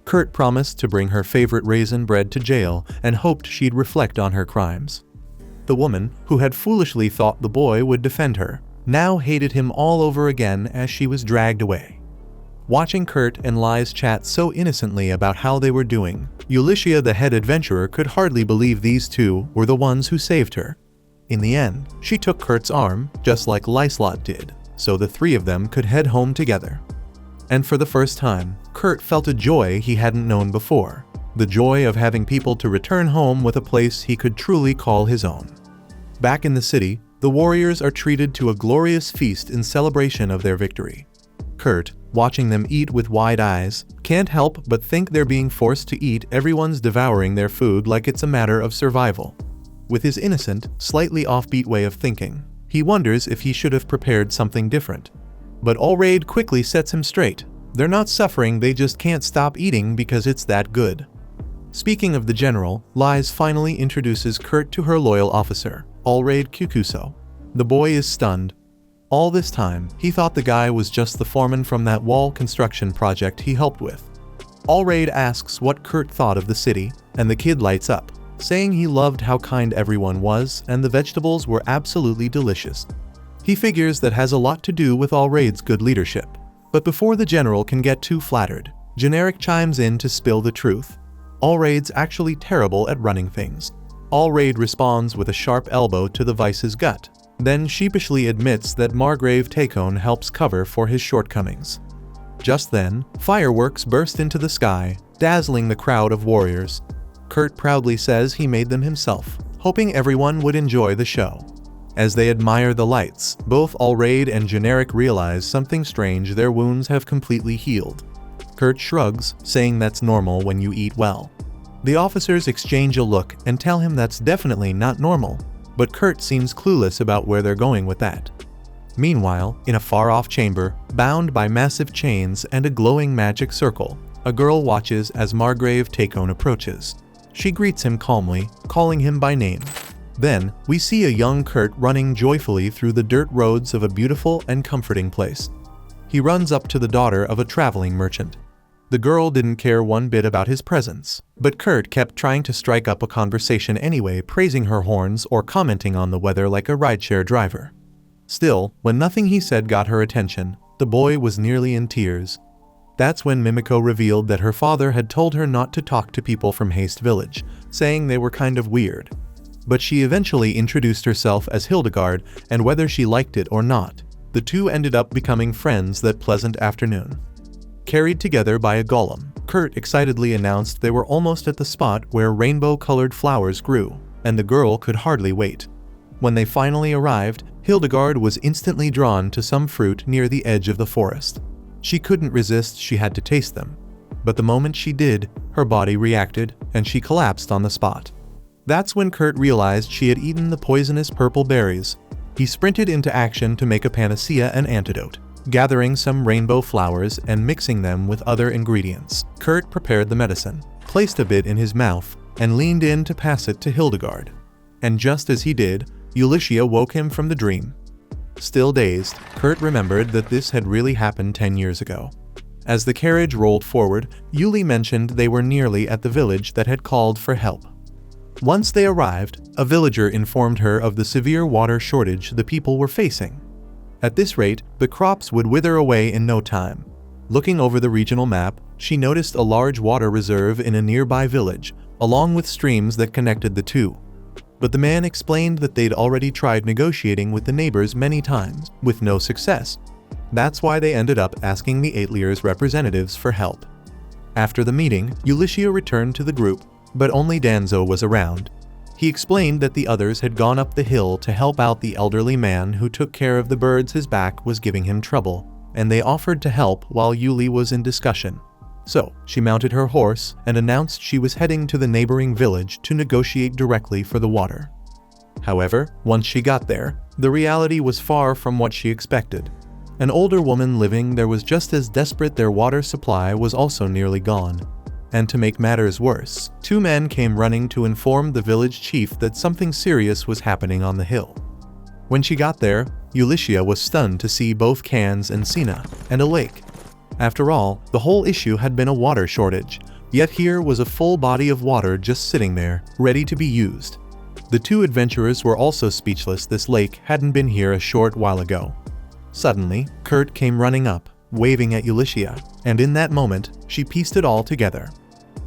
Kurt promised to bring her favorite raisin bread to jail and hoped she'd reflect on her crimes. The woman, who had foolishly thought the boy would defend her, now hated him all over again as she was dragged away. Watching Kurt and Lys chat so innocently about how they were doing, Ulyssia, the head adventurer, could hardly believe these two were the ones who saved her. In the end, she took Kurt's arm, just like Lyslot did, so the three of them could head home together. And for the first time, Kurt felt a joy he hadn't known before, the joy of having people to return home with a place he could truly call his own. Back in the city, the warriors are treated to a glorious feast in celebration of their victory. Kurt, watching them eat with wide eyes, can't help but think they're being forced to eat. Everyone's devouring their food like it's a matter of survival. with his innocent, slightly offbeat way of thinking. He wonders if he should have prepared something different. But Auri quickly sets him straight. They're not suffering, they just can't stop eating because it's that good. Speaking of the general, Lies finally introduces Kurt to her loyal officer, Auri Kukuso. The boy is stunned. All this time, he thought the guy was just the foreman from that wall construction project he helped with. Auri asks what Kurt thought of the city, and the kid lights up, saying he loved how kind everyone was and the vegetables were absolutely delicious. He figures that has a lot to do with Auri's good leadership. But before the general can get too flattered, Generic chimes in to spill the truth. Auri's actually terrible at running things. Auri responds with a sharp elbow to the vice's gut, then sheepishly admits that Margrave Takon helps cover for his shortcomings. Just then, fireworks burst into the sky, dazzling the crowd of warriors. Kurt proudly says he made them himself, hoping everyone would enjoy the show. As they admire the lights, both Auri and Generic realize something strange: their wounds have completely healed. Kurt shrugs, saying that's normal when you eat well. The officers exchange a look and tell him that's definitely not normal, but Kurt seems clueless about where they're going with that. Meanwhile, in a far-off chamber, bound by massive chains and a glowing magic circle, a girl watches as Margrave Takon approaches. She greets him calmly, calling him by name. Then, we see a young Kurt running joyfully through the dirt roads of a beautiful and comforting place. He runs up to the daughter of a traveling merchant. The girl didn't care one bit about his presence, but Kurt kept trying to strike up a conversation anyway, praising her horns or commenting on the weather like a rideshare driver. Still, when nothing he said got her attention, the boy was nearly in tears. That's when Mimiko revealed that her father had told her not to talk to people from Haste Village, saying they were kind of weird. But she eventually introduced herself as Hildigard, and whether she liked it or not, the two ended up becoming friends that pleasant afternoon. Carried together by a golem, Kurt excitedly announced they were almost at the spot where rainbow-colored flowers grew, and the girl could hardly wait. When they finally arrived, Hildigard was instantly drawn to some fruit near the edge of the forest. She couldn't resist, she had to taste them. But the moment she did, her body reacted, and she collapsed on the spot. That's when Kurt realized she had eaten the poisonous purple berries. He sprinted into action to make a panacea and antidote, gathering some rainbow flowers and mixing them with other ingredients. Kurt prepared the medicine, placed a bit in his mouth, and leaned in to pass it to Hildigard. And just as he did, Ulycia woke him from the dream. Still dazed, Kurt remembered that this had really happened 10 years ago. As the carriage rolled forward, Yuli mentioned they were nearly at the village that had called for help. Once they arrived, a villager informed her of the severe water shortage the people were facing. At this rate, the crops would wither away in no time. Looking over the regional map, she noticed a large water reserve in a nearby village, along with streams that connected the two. But the man explained that they'd already tried negotiating with the neighbors many times, with no success. That's why they ended up asking the Eitlier's representatives for help. After the meeting, Ulycia returned to the group, but only Danzo was around. He explained that the others had gone up the hill to help out the elderly man who took care of the birds his back was giving him trouble, and they offered to help while Yuli was in discussion. So, she mounted her horse and announced she was heading to the neighboring village to negotiate directly for the water. However, once she got there, the reality was far from what she expected. An older woman living there was just as desperate. Their water supply was also nearly gone. And to make matters worse, two men came running to inform the village chief that something serious was happening on the hill. When she got there, Ulycia was stunned to see both cans and Sina, and a lake. After all, the whole issue had been a water shortage, yet here was a full body of water just sitting there, ready to be used. The two adventurers were also speechless. This lake hadn't been here a short while ago. Suddenly, Kurt came running up, waving at Ulycia, and in that moment, she pieced it all together.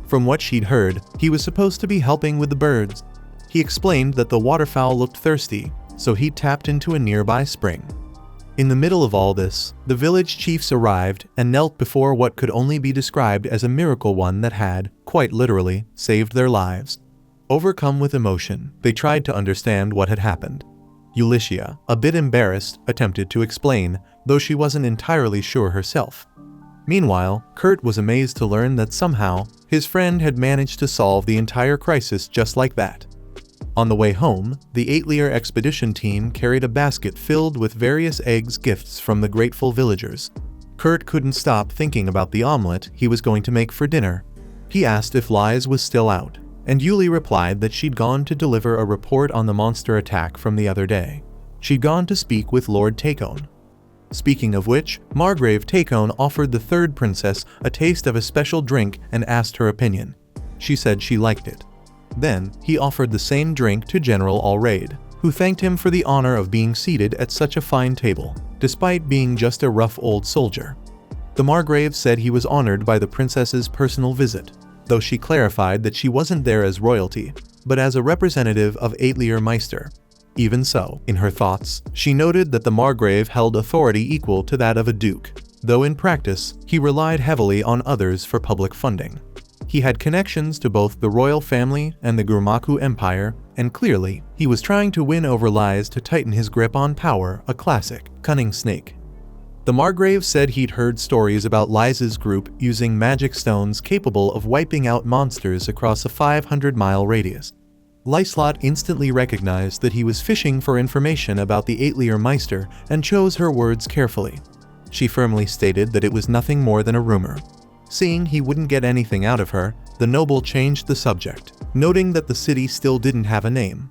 From what she'd heard, he was supposed to be helping with the birds. He explained that the waterfowl looked thirsty, so he tapped into a nearby spring. In the middle of all this, the village chiefs arrived and knelt before what could only be described as a miracle, one that had, quite literally, saved their lives. Overcome with emotion, they tried to understand what had happened. Ulycia, a bit embarrassed, attempted to explain, though she wasn't entirely sure herself. Meanwhile, Kurt was amazed to learn that somehow, his friend had managed to solve the entire crisis just like that. On the way home, the 8-Lear expedition team carried a basket filled with various eggs gifts from the grateful villagers. Kurt couldn't stop thinking about the omelet he was going to make for dinner. He asked if Lies was still out, and Yuli replied that she'd gone to deliver a report on the monster attack from the other day. She'd gone to speak with Lord Takone. Speaking of which, Margrave Takone offered the third princess a taste of a special drink and asked her opinion. She said she liked it. Then, he offered the same drink to General Alraid, who thanked him for the honor of being seated at such a fine table, despite being just a rough old soldier. The Margrave said he was honored by the princess's personal visit, though she clarified that she wasn't there as royalty, but as a representative of 8-Lear Meister. Even so, in her thoughts, she noted that the Margrave held authority equal to that of a duke, though in practice, he relied heavily on others for public funding. He had connections to both the royal family and the Grumaku Empire, and clearly, he was trying to win over Lies to tighten his grip on power, a classic, cunning snake. The Margrave said he'd heard stories about Lies's group using magic stones capable of wiping out monsters across a 500-mile radius. Lyslot instantly recognized that he was fishing for information about the 8-Lear Meister and chose her words carefully. She firmly stated that it was nothing more than a rumor. Seeing he wouldn't get anything out of her, the noble changed the subject, noting that the city still didn't have a name.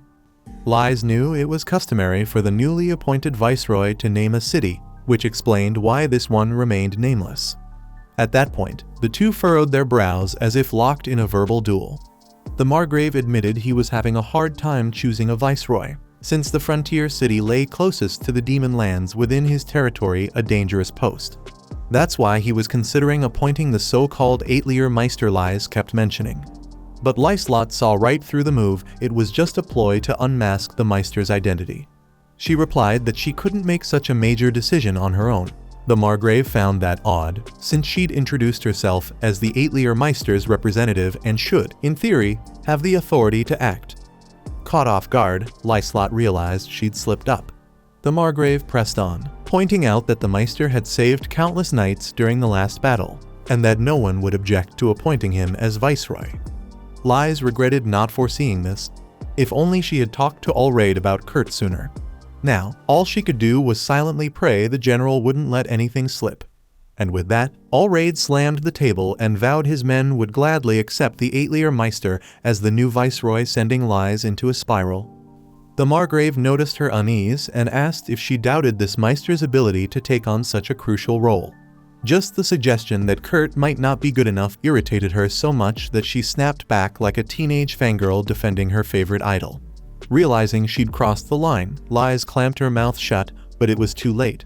Lies knew it was customary for the newly appointed viceroy to name a city, which explained why this one remained nameless. At that point, the two furrowed their brows as if locked in a verbal duel. The Margrave admitted he was having a hard time choosing a viceroy, since the frontier city lay closest to the demon lands within his territory, a dangerous post. That's why he was considering appointing the so-called 8-Lear Meister Lies kept mentioning. But Lyslot saw right through the move. It was just a ploy to unmask the Meister's identity. She replied that she couldn't make such a major decision on her own. The Margrave found that odd, since she'd introduced herself as the 8-Lear Meister's representative and should, in theory, have the authority to act. Caught off guard, Lyslot realized she'd slipped up. The Margrave pressed on, pointing out that the Meister had saved countless knights during the last battle, and that no one would object to appointing him as viceroy. Lies regretted not foreseeing this. If only she had talked to Alraid about Kurt sooner. Now, all she could do was silently pray the general wouldn't let anything slip. And with that, Alraid slammed the table and vowed his men would gladly accept the 8-Lear Meister as the new viceroy, sending Lies into a spiral. The Margrave noticed her unease and asked if she doubted this Meister's ability to take on such a crucial role. Just the suggestion that Kurt might not be good enough irritated her so much that she snapped back like a teenage fangirl defending her favorite idol. Realizing she'd crossed the line, Lies clamped her mouth shut, but it was too late.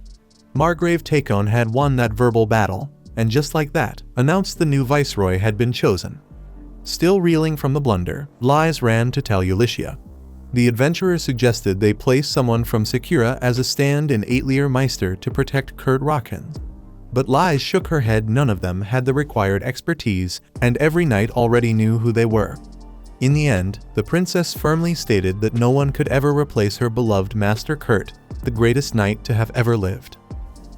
Margrave Takone had won that verbal battle, and just like that, announced the new viceroy had been chosen. Still reeling from the blunder, Lies ran to tell Ulyssia. The adventurer suggested they place someone from Sakura as a stand-in 8-Lear Meister to protect Kurt Rockins. But Lies shook her head. None of them had the required expertise, and every knight already knew who they were. In the end, the princess firmly stated that no one could ever replace her beloved Master Kurt, the greatest knight to have ever lived.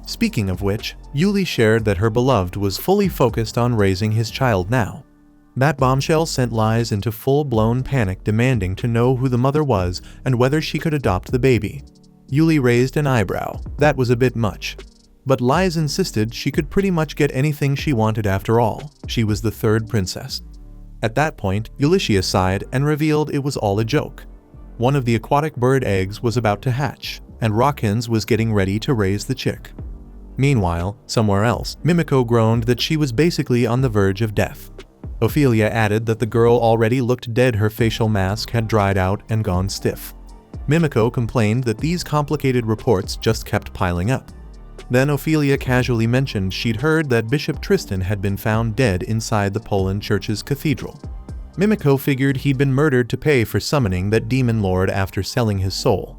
Speaking of which, Yuli shared that her beloved was fully focused on raising his child now. That bombshell sent Lies into full-blown panic, demanding to know who the mother was and whether she could adopt the baby. Yuli raised an eyebrow. That was a bit much. But Lies insisted she could pretty much get anything she wanted after all. She was the third princess. At that point, Ulyssia sighed and revealed it was all a joke. One of the aquatic bird eggs was about to hatch, and Rockins was getting ready to raise the chick. Meanwhile, somewhere else, Mimiko groaned that she was basically on the verge of death. Ophelia added that the girl already looked dead. Her facial mask had dried out and gone stiff. Mimiko complained that these complicated reports just kept piling up. Then Ophelia casually mentioned she'd heard that Bishop Tristan had been found dead inside the Poland Church's cathedral. Mimiko figured he'd been murdered to pay for summoning that demon lord after selling his soul.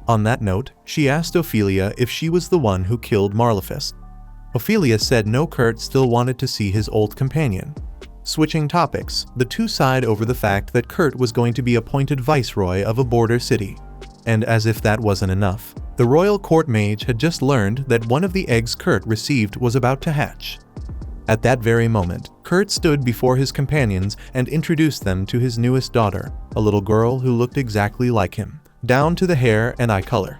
On that note, she asked Ophelia if she was the one who killed Marlefus. Ophelia said no. Kurt still wanted to see his old companion. Switching topics, the two sighed over the fact that Kurt was going to be appointed viceroy of a border city. And as if that wasn't enough, the royal court mage had just learned that one of the eggs Kurt received was about to hatch. At that very moment, Kurt Kurt stood before his companions and introduced them to his newest daughter, a little girl who looked exactly like him, down to the hair and eye color.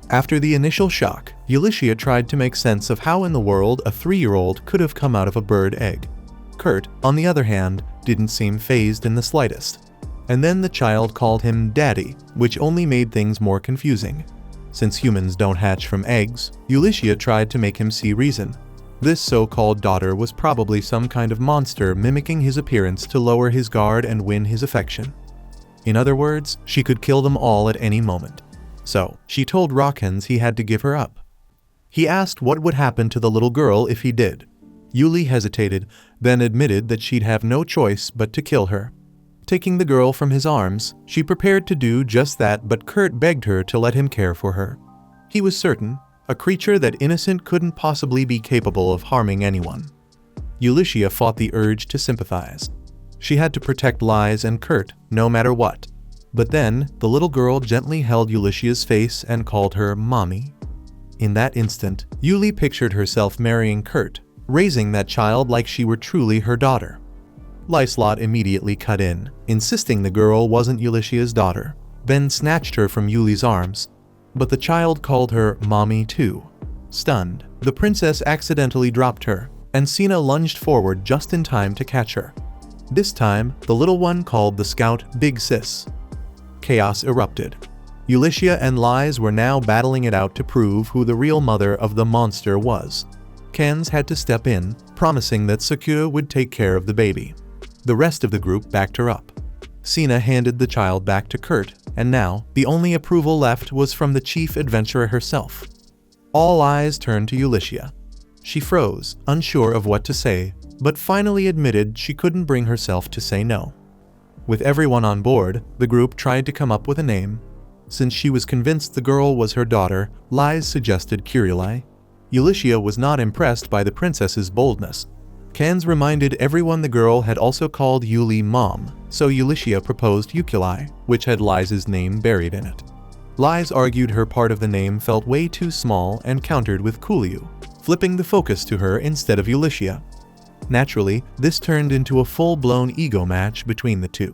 After the initial shock, Ulysses tried to make sense of how in the world a 3-year-old could have come out of a bird egg. Kurt, on the other hand, didn't seem fazed in the slightest. And then the child called him Daddy, which only made things more confusing. Since humans don't hatch from eggs, Ulysses tried to make him see reason. This so-called daughter was probably some kind of monster mimicking his appearance to lower his guard and win his affection. In other words, she could kill them all at any moment. So, she told Rockens he had to give her up. He asked what would happen to the little girl if he did. Yuli hesitated, then admitted that she'd have no choice but to kill her. Taking the girl from his arms, she prepared to do just that, but Kurt begged her to let him care for her. He was certain, a creature that innocent couldn't possibly be capable of harming anyone. Ulysses fought the urge to sympathize. She had to protect Lies and Kurt, no matter what. But then, the little girl gently held Ulysses' face and called her Mommy. In that instant, Yuli pictured herself marrying Kurt, raising that child like she were truly her daughter. Lyslot immediately cut in, insisting the girl wasn't Ulysses' daughter, then snatched her from Yuli's arms. But the child called her Mommy too. Stunned, the princess accidentally dropped her, and Sina lunged forward just in time to catch her. This time, the little one called the scout Big Sis. Chaos erupted. Ulysses and Lies were now battling it out to prove who the real mother of the monster was. Kenz had to step in, promising that Sakura would take care of the baby. The rest of the group backed her up. Sina handed the child back to Kurt, and now, the only approval left was from the chief adventurer herself. All eyes turned to Ulysses. She froze, unsure of what to say, but finally admitted she couldn't bring herself to say no. With everyone on board, the group tried to come up with a name. Since she was convinced the girl was her daughter, Lies suggested Curuli. Ulysses was not impressed by the princess's boldness. Kenz reminded everyone the girl had also called Yuli Mom, so Ulysses proposed Ukulai, which had Lies' name buried in it. Lies argued her part of the name felt way too small and countered with Kuliu, flipping the focus to her instead of Ulysses. Naturally, this turned into a full-blown ego match between the two.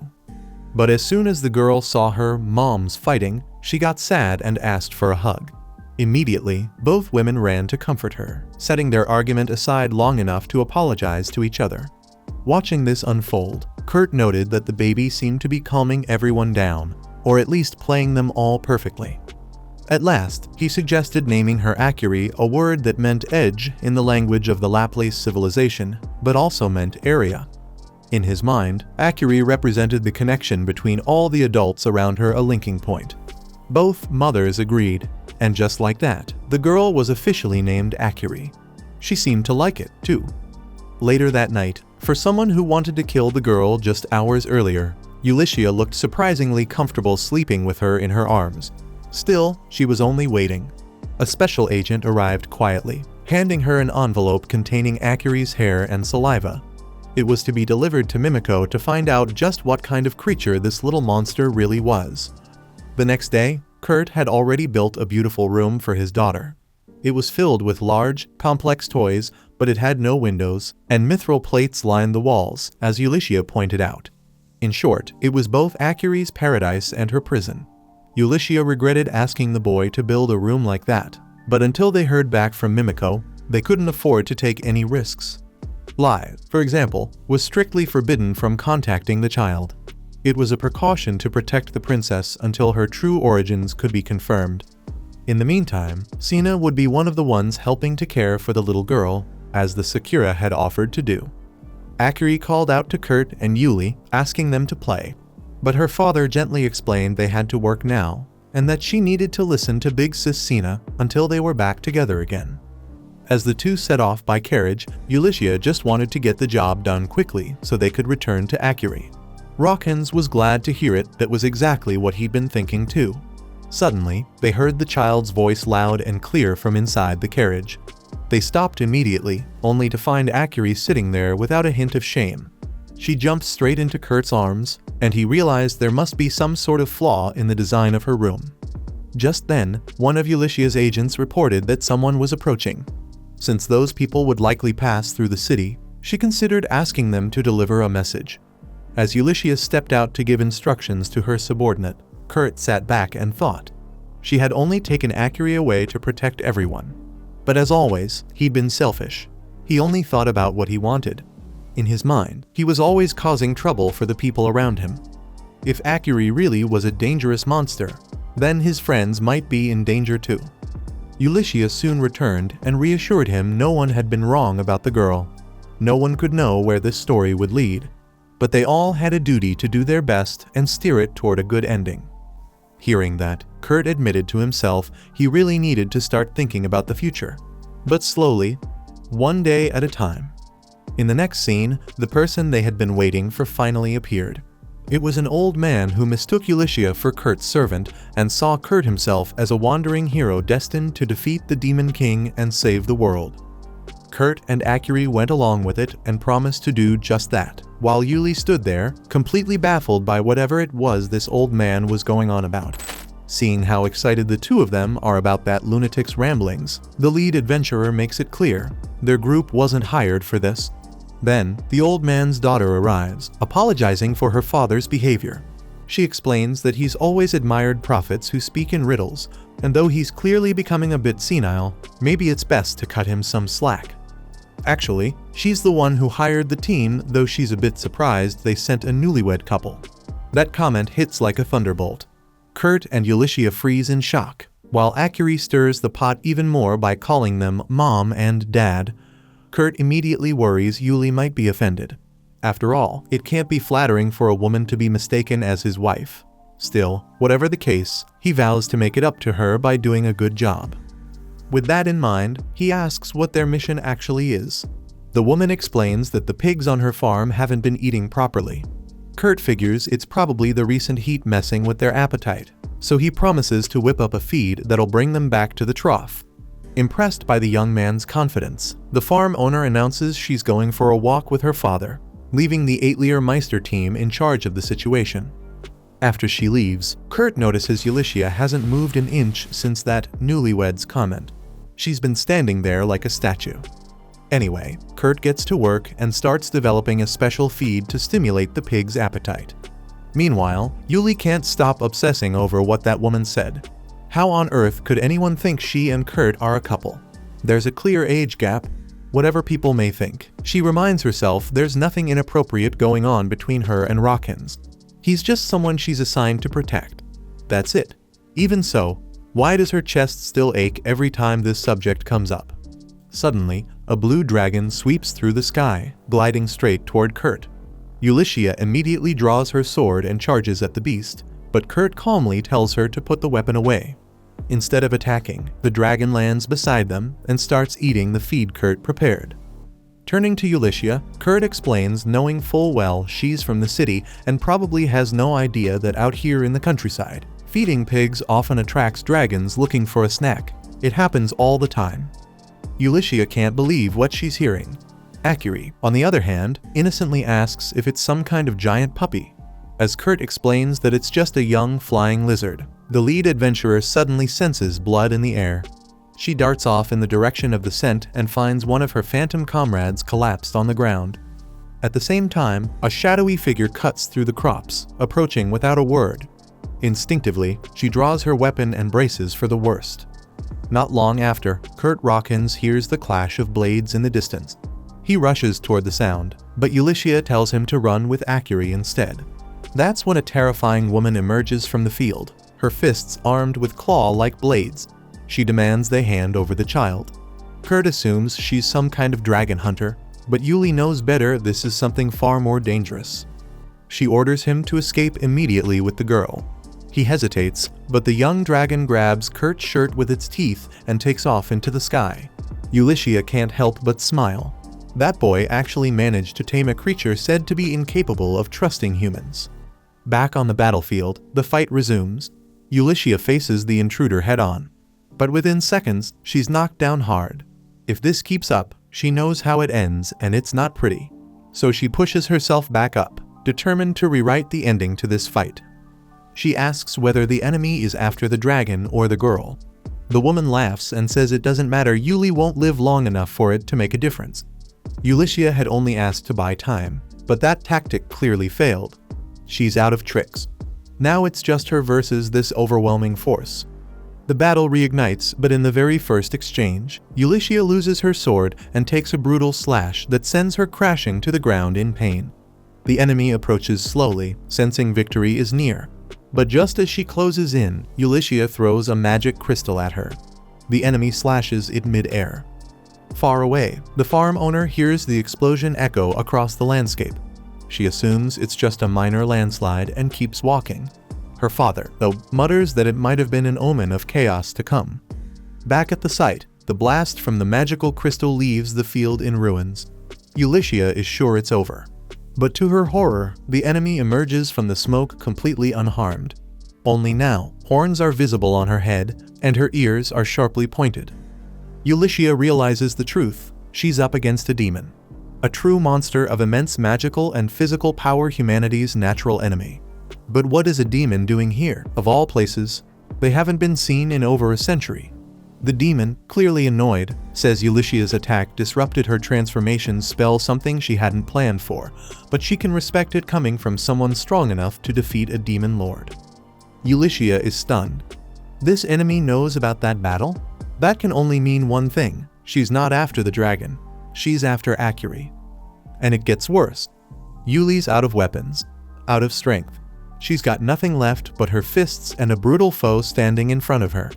But as soon as the girl saw her moms fighting, she got sad and asked for a hug. Immediately, both women ran to comfort her, setting their argument aside long enough to apologize to each other. Watching this unfold, Kurt noted that the baby seemed to be calming everyone down, or at least playing them all perfectly. At last, he suggested naming her Akiri, a word that meant edge in the language of the Laplace civilization, but also meant area. In his mind, Akiri represented the connection between all the adults around her, a linking point. Both mothers agreed, and just like that, the girl was officially named Akiri. She seemed to like it, too. Later that night, for someone who wanted to kill the girl just hours earlier, Ulysses looked surprisingly comfortable sleeping with her in her arms. Still, she was only waiting. A special agent arrived quietly, handing her an envelope containing Akiri's hair and saliva. It was to be delivered to Mimiko to find out just what kind of creature this little monster really was. The next day, Kurt had already built a beautiful room for his daughter. It was filled with large, complex toys, but it had no windows, and mithril plates lined the walls, as Ulysses pointed out. In short, it was both Akiri's paradise and her prison. Ulysses regretted asking the boy to build a room like that, but until they heard back from Mimiko, they couldn't afford to take any risks. Lie, for example, was strictly forbidden from contacting the child. It was a precaution to protect the princess until her true origins could be confirmed. In the meantime, Sina would be one of the ones helping to care for the little girl, as the Sakura had offered to do. Akiri called out to Kurt and Yuli, asking them to play. But her father gently explained they had to work now, and that she needed to listen to Big Sis Sina until they were back together again. As the two set off by carriage, Ulysses just wanted to get the job done quickly so they could return to Akiri. Rockens was glad to hear it. That was exactly what he'd been thinking too. Suddenly, they heard the child's voice loud and clear from inside the carriage. They stopped immediately, only to find Akiri sitting there without a hint of shame. She jumped straight into Kurt's arms, and he realized there must be some sort of flaw in the design of her room. Just then, one of Ulysses' agents reported that someone was approaching. Since those people would likely pass through the city, She considered asking them to deliver a message. As Ulysses stepped out to give instructions to her subordinate, Kerr sat back and thought. She had only taken Auri away to protect everyone. But as always, he'd been selfish. He only thought about what he wanted. In his mind, he was always causing trouble for the people around him. If Auri really was a dangerous monster, then his friends might be in danger too. Ulysses soon returned and reassured him no one had been wrong about the girl. No one could know where this story would lead, but they all had a duty to do their best and steer it toward a good ending. Hearing that, Kerr admitted to himself he really needed to start thinking about the future. But slowly, one day at a time. In the next scene, the person they had been waiting for finally appeared. It was an old man who mistook Ulysses for Kerr's servant and saw Kerr himself as a wandering hero destined to defeat the Demon King and save the world. Kerr and Auri went along with it and promised to do just that, while Yuli stood there, completely baffled by whatever it was this old man was going on about. Seeing how excited the two of them are about that lunatic's ramblings, the lead adventurer makes it clear their group wasn't hired for this. Then, the old man's daughter arrives, apologizing for her father's behavior. She explains that he's always admired prophets who speak in riddles, and though he's clearly becoming a bit senile, maybe it's best to cut him some slack. Actually, she's the one who hired the team, though she's a bit surprised they sent a newlywed couple. That comment hits like a thunderbolt. Kerr and Ulysses freeze in shock, while Auri stirs the pot even more by calling them Mom and Dad. Kerr immediately worries Yuli might be offended. After all, it can't be flattering for a woman to be mistaken as his wife. Still, whatever the case, he vows to make it up to her by doing a good job. With that in mind, he asks what their mission actually is. The woman explains that the pigs on her farm haven't been eating properly. Kerr figures it's probably the recent heat messing with their appetite, so he promises to whip up a feed that'll bring them back to the trough. Impressed by the young man's confidence, the farm owner announces she's going for a walk with her father, leaving the Aitlier Meister team in charge of the situation. After she leaves, Kerr notices Ulysses hasn't moved an inch since that newlyweds comment. She's been standing there like a statue. Anyway, Kerr gets to work and starts developing a special feed to stimulate the pig's appetite. Meanwhile, Yuli can't stop obsessing over what that woman said. How on earth could anyone think she and Kerr are a couple? There's a clear age gap. Whatever people may think, she reminds herself there's nothing inappropriate going on between her and Rockins. He's just someone she's assigned to protect. That's it. Even so, why does her chest still ache every time this subject comes up? Suddenly, a blue dragon sweeps through the sky, gliding straight toward Kerr. Ulysses immediately draws her sword and charges at the beast, but Kerr calmly tells her to put the weapon away. Instead of attacking, the dragon lands beside them and starts eating the feed Kerr prepared. Turning to Ulysses, Kerr explains knowing full well she's from the city and probably has no idea that out here in the countryside, feeding pigs often attracts dragons looking for a snack. It happens all the time. Ulysses can't believe what she's hearing. Auri, on the other hand, innocently asks if it's some kind of giant puppy. As Kerr explains that it's just a young flying lizard, the lead adventurer suddenly senses blood in the air. She darts off in the direction of the scent and finds one of her phantom comrades collapsed on the ground. At the same time, a shadowy figure cuts through the crops, approaching without a word. Instinctively, she draws her weapon and braces for the worst. Not long after, Kerr Rockins hears the clash of blades in the distance. He rushes toward the sound, but Ulysses tells him to run with Auri instead. That's when a terrifying woman emerges from the field, her fists armed with claw-like blades. She demands they hand over the child. Kerr assumes she's some kind of dragon hunter, but Yuli knows better this is something far more dangerous. She orders him to escape immediately with the girl. He hesitates, but the young dragon grabs Kerr's shirt with its teeth and takes off into the sky. Ulysses can't help but smile. That boy actually managed to tame a creature said to be incapable of trusting humans. Back on the battlefield, the fight resumes. Ulysses faces the intruder head-on. But within seconds, she's knocked down hard. If this keeps up, she knows how it ends and it's not pretty. So she pushes herself back up, determined to rewrite the ending to this fight. She asks whether the enemy is after the dragon or the girl. The woman laughs and says it doesn't matter, Yuli won't live long enough for it to make a difference. Ulysses had only asked to buy time, but that tactic clearly failed. She's out of tricks. Now it's just her versus this overwhelming force. The battle reignites, but in the very first exchange, Ulysses loses her sword and takes a brutal slash that sends her crashing to the ground in pain. The enemy approaches slowly, sensing victory is near. But just as she closes in, Ulysses throws a magic crystal at her. The enemy slashes it mid-air. Far away, the farm owner hears the explosion echo across the landscape. She assumes it's just a minor landslide and keeps walking. Her father, though, mutters that it might have been an omen of chaos to come. Back at the site, the blast from the magical crystal leaves the field in ruins. Ulysses is sure it's over. But to her horror, the enemy emerges from the smoke completely unharmed. Only now, horns are visible on her head, and her ears are sharply pointed. Ulysses realizes the truth. She's up against a demon. A true monster of immense magical and physical power, humanity's natural enemy. But what is a demon doing here, of all places? They haven't been seen in over a century. The demon, clearly annoyed, says Ulysses' attack disrupted her transformation spell, something she hadn't planned for, but she can respect it coming from someone strong enough to defeat a demon lord. Ulysses is stunned. This enemy knows about that battle? That can only mean one thing. She's not after the dragon. She's after Auri. And it gets worse. Yuli's out of weapons, out of strength. She's got nothing left but her fists and a brutal foe standing in front of her.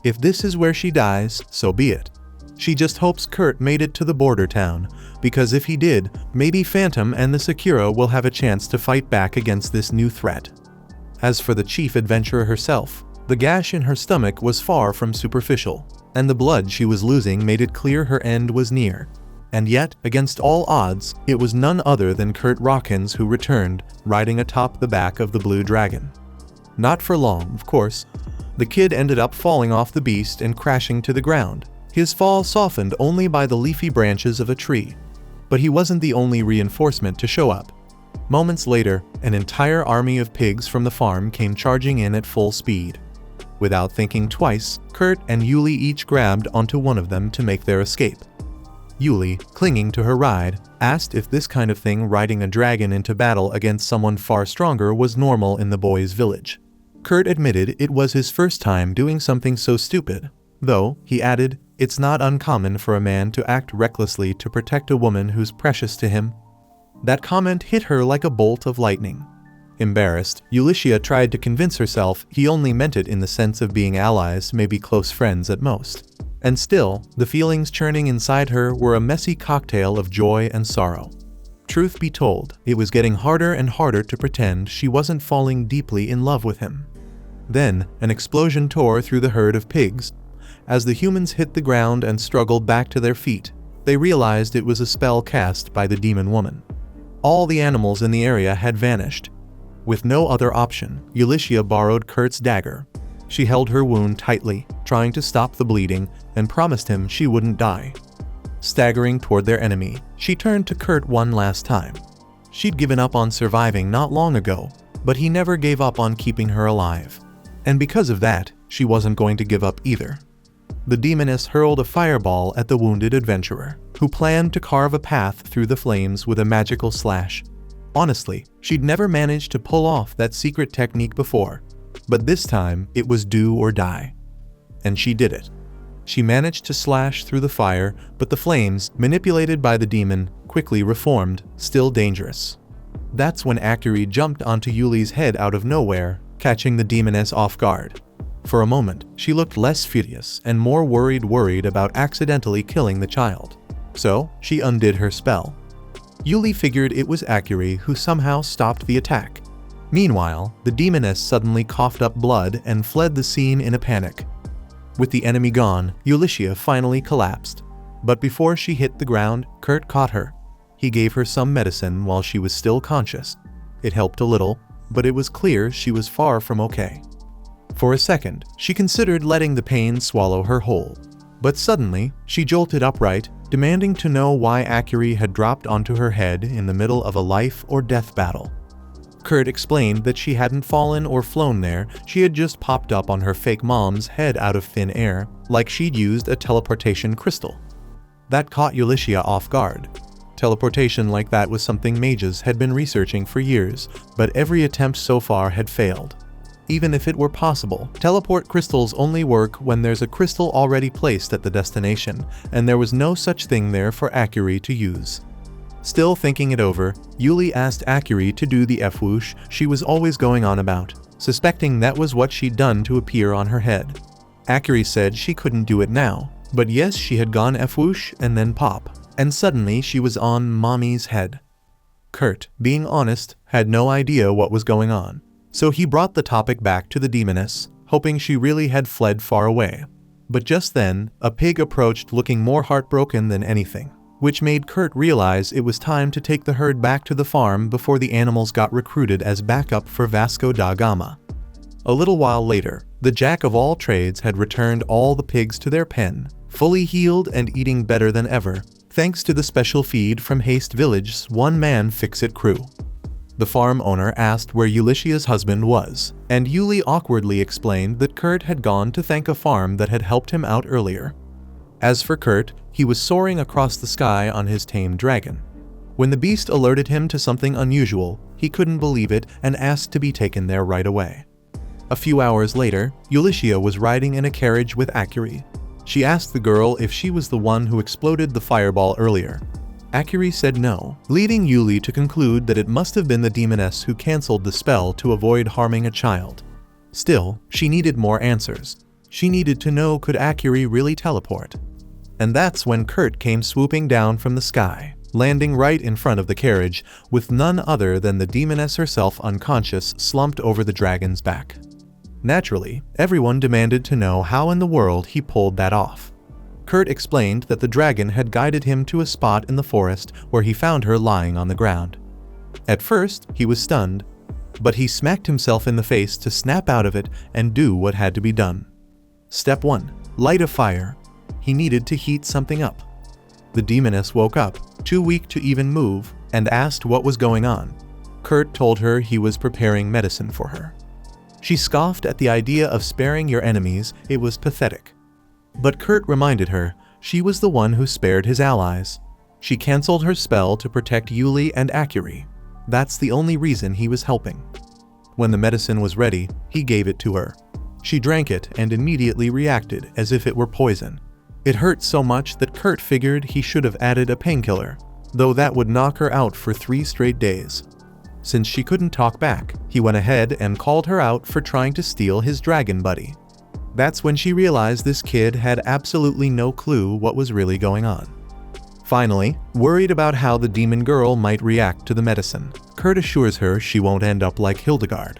If this is where she dies, so be it. She just hopes Kerr made it to the border town, because if he did, maybe Phantom and the Sakura will have a chance to fight back against this new threat. As for the chief adventurer herself, the gash in her stomach was far from superficial, and the blood she was losing made it clear her end was near. And yet, against all odds, it was none other than Kerr Rockins who returned, riding atop the back of the blue dragon. Not for long, of course. The kid ended up falling off the beast and crashing to the ground, his fall softened only by the leafy branches of a tree. But he wasn't the only reinforcement to show up. Moments later, an entire army of pigs from the farm came charging in at full speed. Without thinking twice, Kerr and Yuli each grabbed onto one of them to make their escape. Yuli, clinging to her ride, asked if this kind of thing, riding a dragon into battle against someone far stronger, was normal in the boys' village. Kerr admitted it was his first time doing something so stupid, though, he added, it's not uncommon for a man to act recklessly to protect a woman who's precious to him. That comment hit her like a bolt of lightning. Embarrassed, Ulysses tried to convince herself he only meant it in the sense of being allies, maybe close friends at most. And still, the feelings churning inside her were a messy cocktail of joy and sorrow. Truth be told, it was getting harder and harder to pretend she wasn't falling deeply in love with him. Then, an explosion tore through the herd of pigs. As the humans hit the ground and struggled back to their feet, they realized it was a spell cast by the demon woman. All the animals in the area had vanished. With no other option, Ulysses borrowed Kerr's dagger. She held her wound tightly, trying to stop the bleeding, and promised him she wouldn't die. Staggering toward their enemy, she turned to Kerr one last time. She'd given up on surviving not long ago, but he never gave up on keeping her alive. And because of that, she wasn't going to give up either. The demoness hurled a fireball at the wounded adventurer, who planned to carve a path through the flames with a magical slash. Honestly, she'd never managed to pull off that secret technique before, but this time it was do or die. And she did it. She managed to slash through the fire, but the flames, manipulated by the demon, quickly reformed, still dangerous. That's when Auri jumped onto Yuli's head out of nowhere, catching the demoness off guard. For a moment, she looked less furious and more worried about accidentally killing the child. So, she undid her spell. Yuli figured it was Auri who somehow stopped the attack. Meanwhile, the demoness suddenly coughed up blood and fled the scene in a panic. With the enemy gone, Ulysses finally collapsed. But before she hit the ground, Kerr caught her. He gave her some medicine while she was still conscious. It helped a little, but it was clear she was far from okay. For a second, she considered letting the pain swallow her whole. But suddenly, she jolted upright, demanding to know why Auri had dropped onto her head in the middle of a life or death battle. Kerr explained that she hadn't fallen or flown there, she had just popped up on her fake mom's head out of thin air, like she'd used a teleportation crystal. That caught Ulysses off guard. Teleportation like that was something mages had been researching for years, but every attempt so far had failed. Even if it were possible, teleport crystals only work when there's a crystal already placed at the destination, and there was no such thing there for Auri to use. Still thinking it over, Yuli asked Auri to do the F-whoosh she was always going on about, suspecting that was what she'd done to appear on her head. Auri said she couldn't do it now, but yes, she had gone F-whoosh and then pop, and suddenly she was on Mommy's head. Kurt, being honest, had no idea what was going on, so he brought the topic back to the demoness, hoping she really had fled far away. But just then, a pig approached looking more heartbroken than anything, which made Kurt realize it was time to take the herd back to the farm before the animals got recruited as backup for Vasco da Gama. A little while later, the jack of all trades had returned all the pigs to their pen, fully healed and eating better than ever, thanks to the special feed from Haste Village's one-man fix-it crew. The farm owner asked where Ulyshia's husband was, and Yuli awkwardly explained that Kurt had gone to thank a farm that had helped him out earlier. As for Kurt, he was soaring across the sky on his tamed dragon. When the beast alerted him to something unusual, he couldn't believe it and asked to be taken there right away. A few hours later, Ulyshia was riding in a carriage with Auri. She asked the girl if she was the one who exploded the fireball earlier. Auri said no, leading Yuli to conclude that it must have been the demoness who cancelled the spell to avoid harming a child. Still, she needed more answers. She needed to know, could Auri really teleport? And that's when Kurt came swooping down from the sky, landing right in front of the carriage, with none other than the demoness herself unconscious slumped over the dragon's back. Naturally, everyone demanded to know how in the world he pulled that off. Kurt explained that the dragon had guided him to a spot in the forest where he found her lying on the ground. At first, he was stunned, but he smacked himself in the face to snap out of it and do what had to be done. Step 1. Light a fire. He needed to heat something up. The demoness woke up, too weak to even move, and asked what was going on. Kurt told her he was preparing medicine for her. She scoffed at the idea of sparing your enemies, it was pathetic. But Kurt reminded her she was the one who spared his allies. She cancelled her spell to protect Yuli and Auri. That's the only reason he was helping. When the medicine was ready, he gave it to her. She drank it and immediately reacted as if it were poison. It hurt so much that Kurt figured he should have added a painkiller, though that would knock her out for 3 straight days. Since she couldn't talk back, he went ahead and called her out for trying to steal his dragon buddy. That's when she realized this kid had absolutely no clue what was really going on. Finally, worried about how the demon girl might react to the medicine, Kurt assures her she won't end up like Hildigard.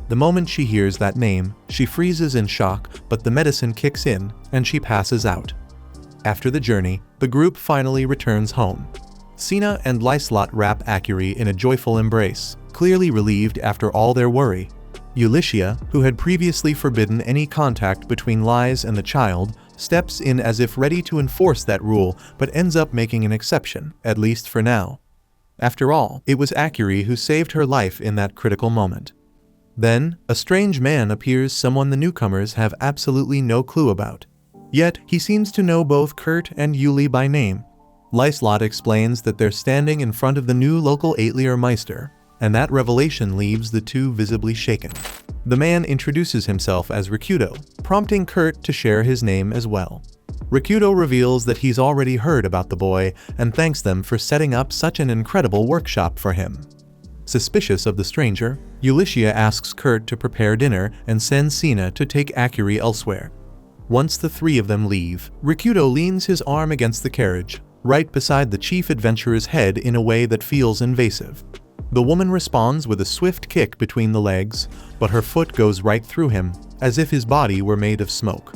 The moment she hears that name, she freezes in shock, but the medicine kicks in and she passes out. After the journey, the group finally returns home. Sina and Lyslot wrap Auri in a joyful embrace, clearly relieved after all their worry. Ulyshia, who had previously forbidden any contact between Lys and the child, steps in as if ready to enforce that rule, but ends up making an exception, at least for now. After all, it was Auri who saved her life in that critical moment. Then, a strange man appears, someone the newcomers have absolutely no clue about. Yet, he seems to know both Kurt and Yuli by name. Lyslot explains that they're standing in front of the new local Aetlier Meister, and that revelation leaves the two visibly shaken. The man introduces himself as Rikudo, prompting Kurt to share his name as well. Rikudo reveals that he's already heard about the boy and thanks them for setting up such an incredible workshop for him. Suspicious of the stranger, Ulyshia asks Kurt to prepare dinner and sends Sina to take Auri elsewhere. Once the 3 of them leave, Rikudo leans his arm against the carriage, right beside the chief adventurer's head in a way that feels invasive. The woman responds with a swift kick between the legs, but her foot goes right through him, as if his body were made of smoke.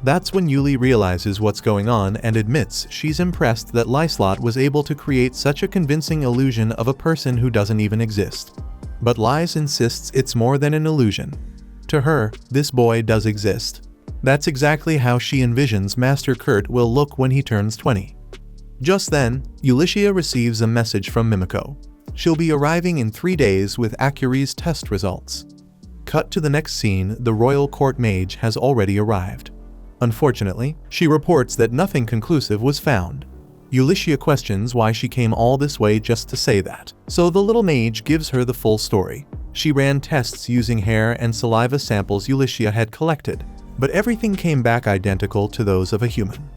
That's when Yuli realizes what's going on and admits she's impressed that Lyslot was able to create such a convincing illusion of a person who doesn't even exist. But Lys insists it's more than an illusion. To her, this boy does exist. That's exactly how she envisions Master Kurt will look when he turns 20. Just then, Ulyshia receives a message from Mimiko. She'll be arriving in 3 days with Auri's test results. Cut to the next scene, the royal court mage has already arrived. Unfortunately, she reports that nothing conclusive was found. Ulysses questions why she came all this way just to say that. So the little mage gives her the full story. She ran tests using hair and saliva samples Ulysses had collected, but everything came back identical to those of a human.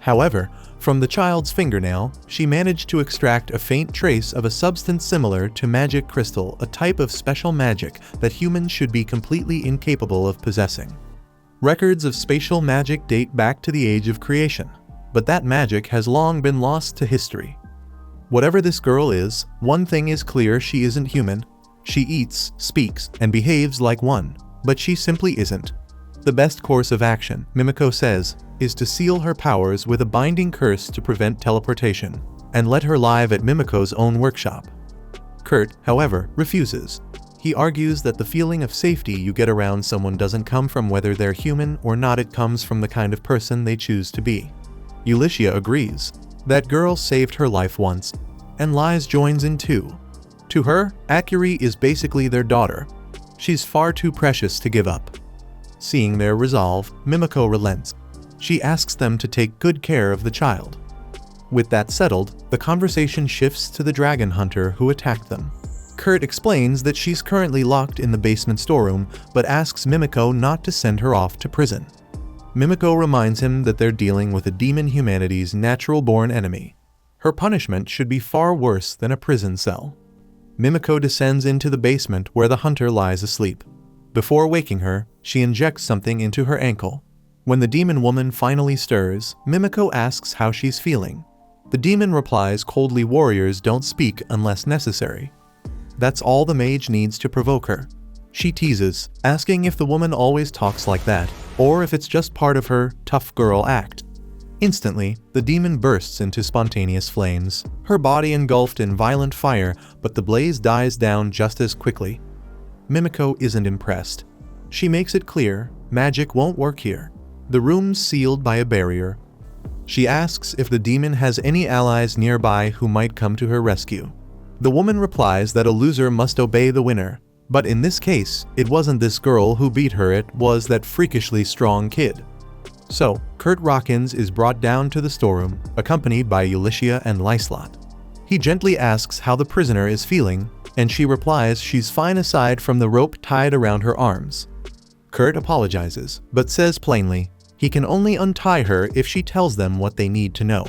However, from the child's fingernail, she managed to extract a faint trace of a substance similar to magic crystal, a type of special magic that humans should be completely incapable of possessing. Records of spatial magic date back to the age of creation, but that magic has long been lost to history. Whatever this girl is, one thing is clear: she isn't human. She eats, speaks, and behaves like one, but she simply isn't. The best course of action, Mimiko says, is to seal her powers with a binding curse to prevent teleportation, and let her live at Mimiko's own workshop. Kurt, however, refuses. He argues that the feeling of safety you get around someone doesn't come from whether they're human or not, it comes from the kind of person they choose to be. Ulysses agrees. That girl saved her life once, and Lies joins in too. To her, Auri is basically their daughter. She's far too precious to give up. Seeing their resolve, Mimiko relents. She asks them to take good care of the child. With that settled, the conversation shifts to the dragon hunter who attacked them. Kurt explains that she's currently locked in the basement storeroom, but asks Mimiko not to send her off to prison. Mimiko reminds him that they're dealing with a demon, humanity's natural-born enemy. Her punishment should be far worse than a prison cell. Mimiko descends into the basement where the hunter lies asleep. Before waking her, she injects something into her ankle. When the demon woman finally stirs, Mimiko asks how she's feeling. The demon replies coldly, "Warriors don't speak unless necessary." That's all the mage needs to provoke her. She teases, asking if the woman always talks like that, or if it's just part of her tough girl act. Instantly, the demon bursts into spontaneous flames, her body engulfed in violent fire, but the blaze dies down just as quickly. Mimiko isn't impressed. She makes it clear, magic won't work here. The room's sealed by a barrier. She asks if the demon has any allies nearby who might come to her rescue. The woman replies that a loser must obey the winner, but in this case, it wasn't this girl who beat her, it was that freakishly strong kid. So, Kurt Rockins is brought down to the storeroom, accompanied by Ulysses and Lyslot. He gently asks how the prisoner is feeling, and she replies she's fine aside from the rope tied around her arms. Kurt apologizes, but says plainly he can only untie her if she tells them what they need to know.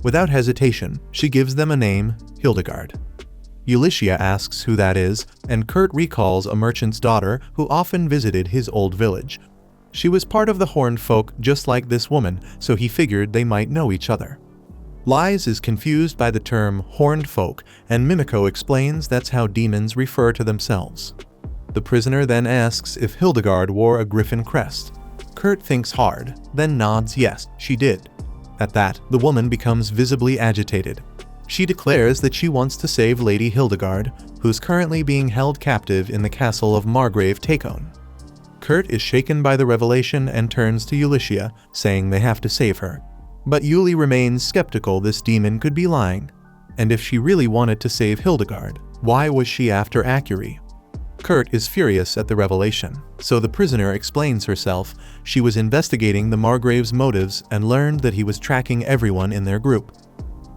Without hesitation, she gives them a name, Hildigard. Ulysses asks who that is, and Kurt recalls a merchant's daughter who often visited his old village. She was part of the horned folk just like this woman, so he figured they might know each other. Lies is confused by the term horned folk, and Mimiko explains that's how demons refer to themselves. The prisoner then asks if Hildigard wore a griffin crest. Kurt thinks hard, then nods yes, she did. At that, the woman becomes visibly agitated. She declares that she wants to save Lady Hildigard, who's currently being held captive in the castle of Margrave Takon. Kurt is shaken by the revelation and turns to Ulysses, saying they have to save her. But Yuli remains skeptical this demon could be lying. And if she really wanted to save Hildigard, why was she after Auri? Kurt is furious at the revelation, so the prisoner explains herself. She was investigating the Margrave's motives and learned that he was tracking everyone in their group.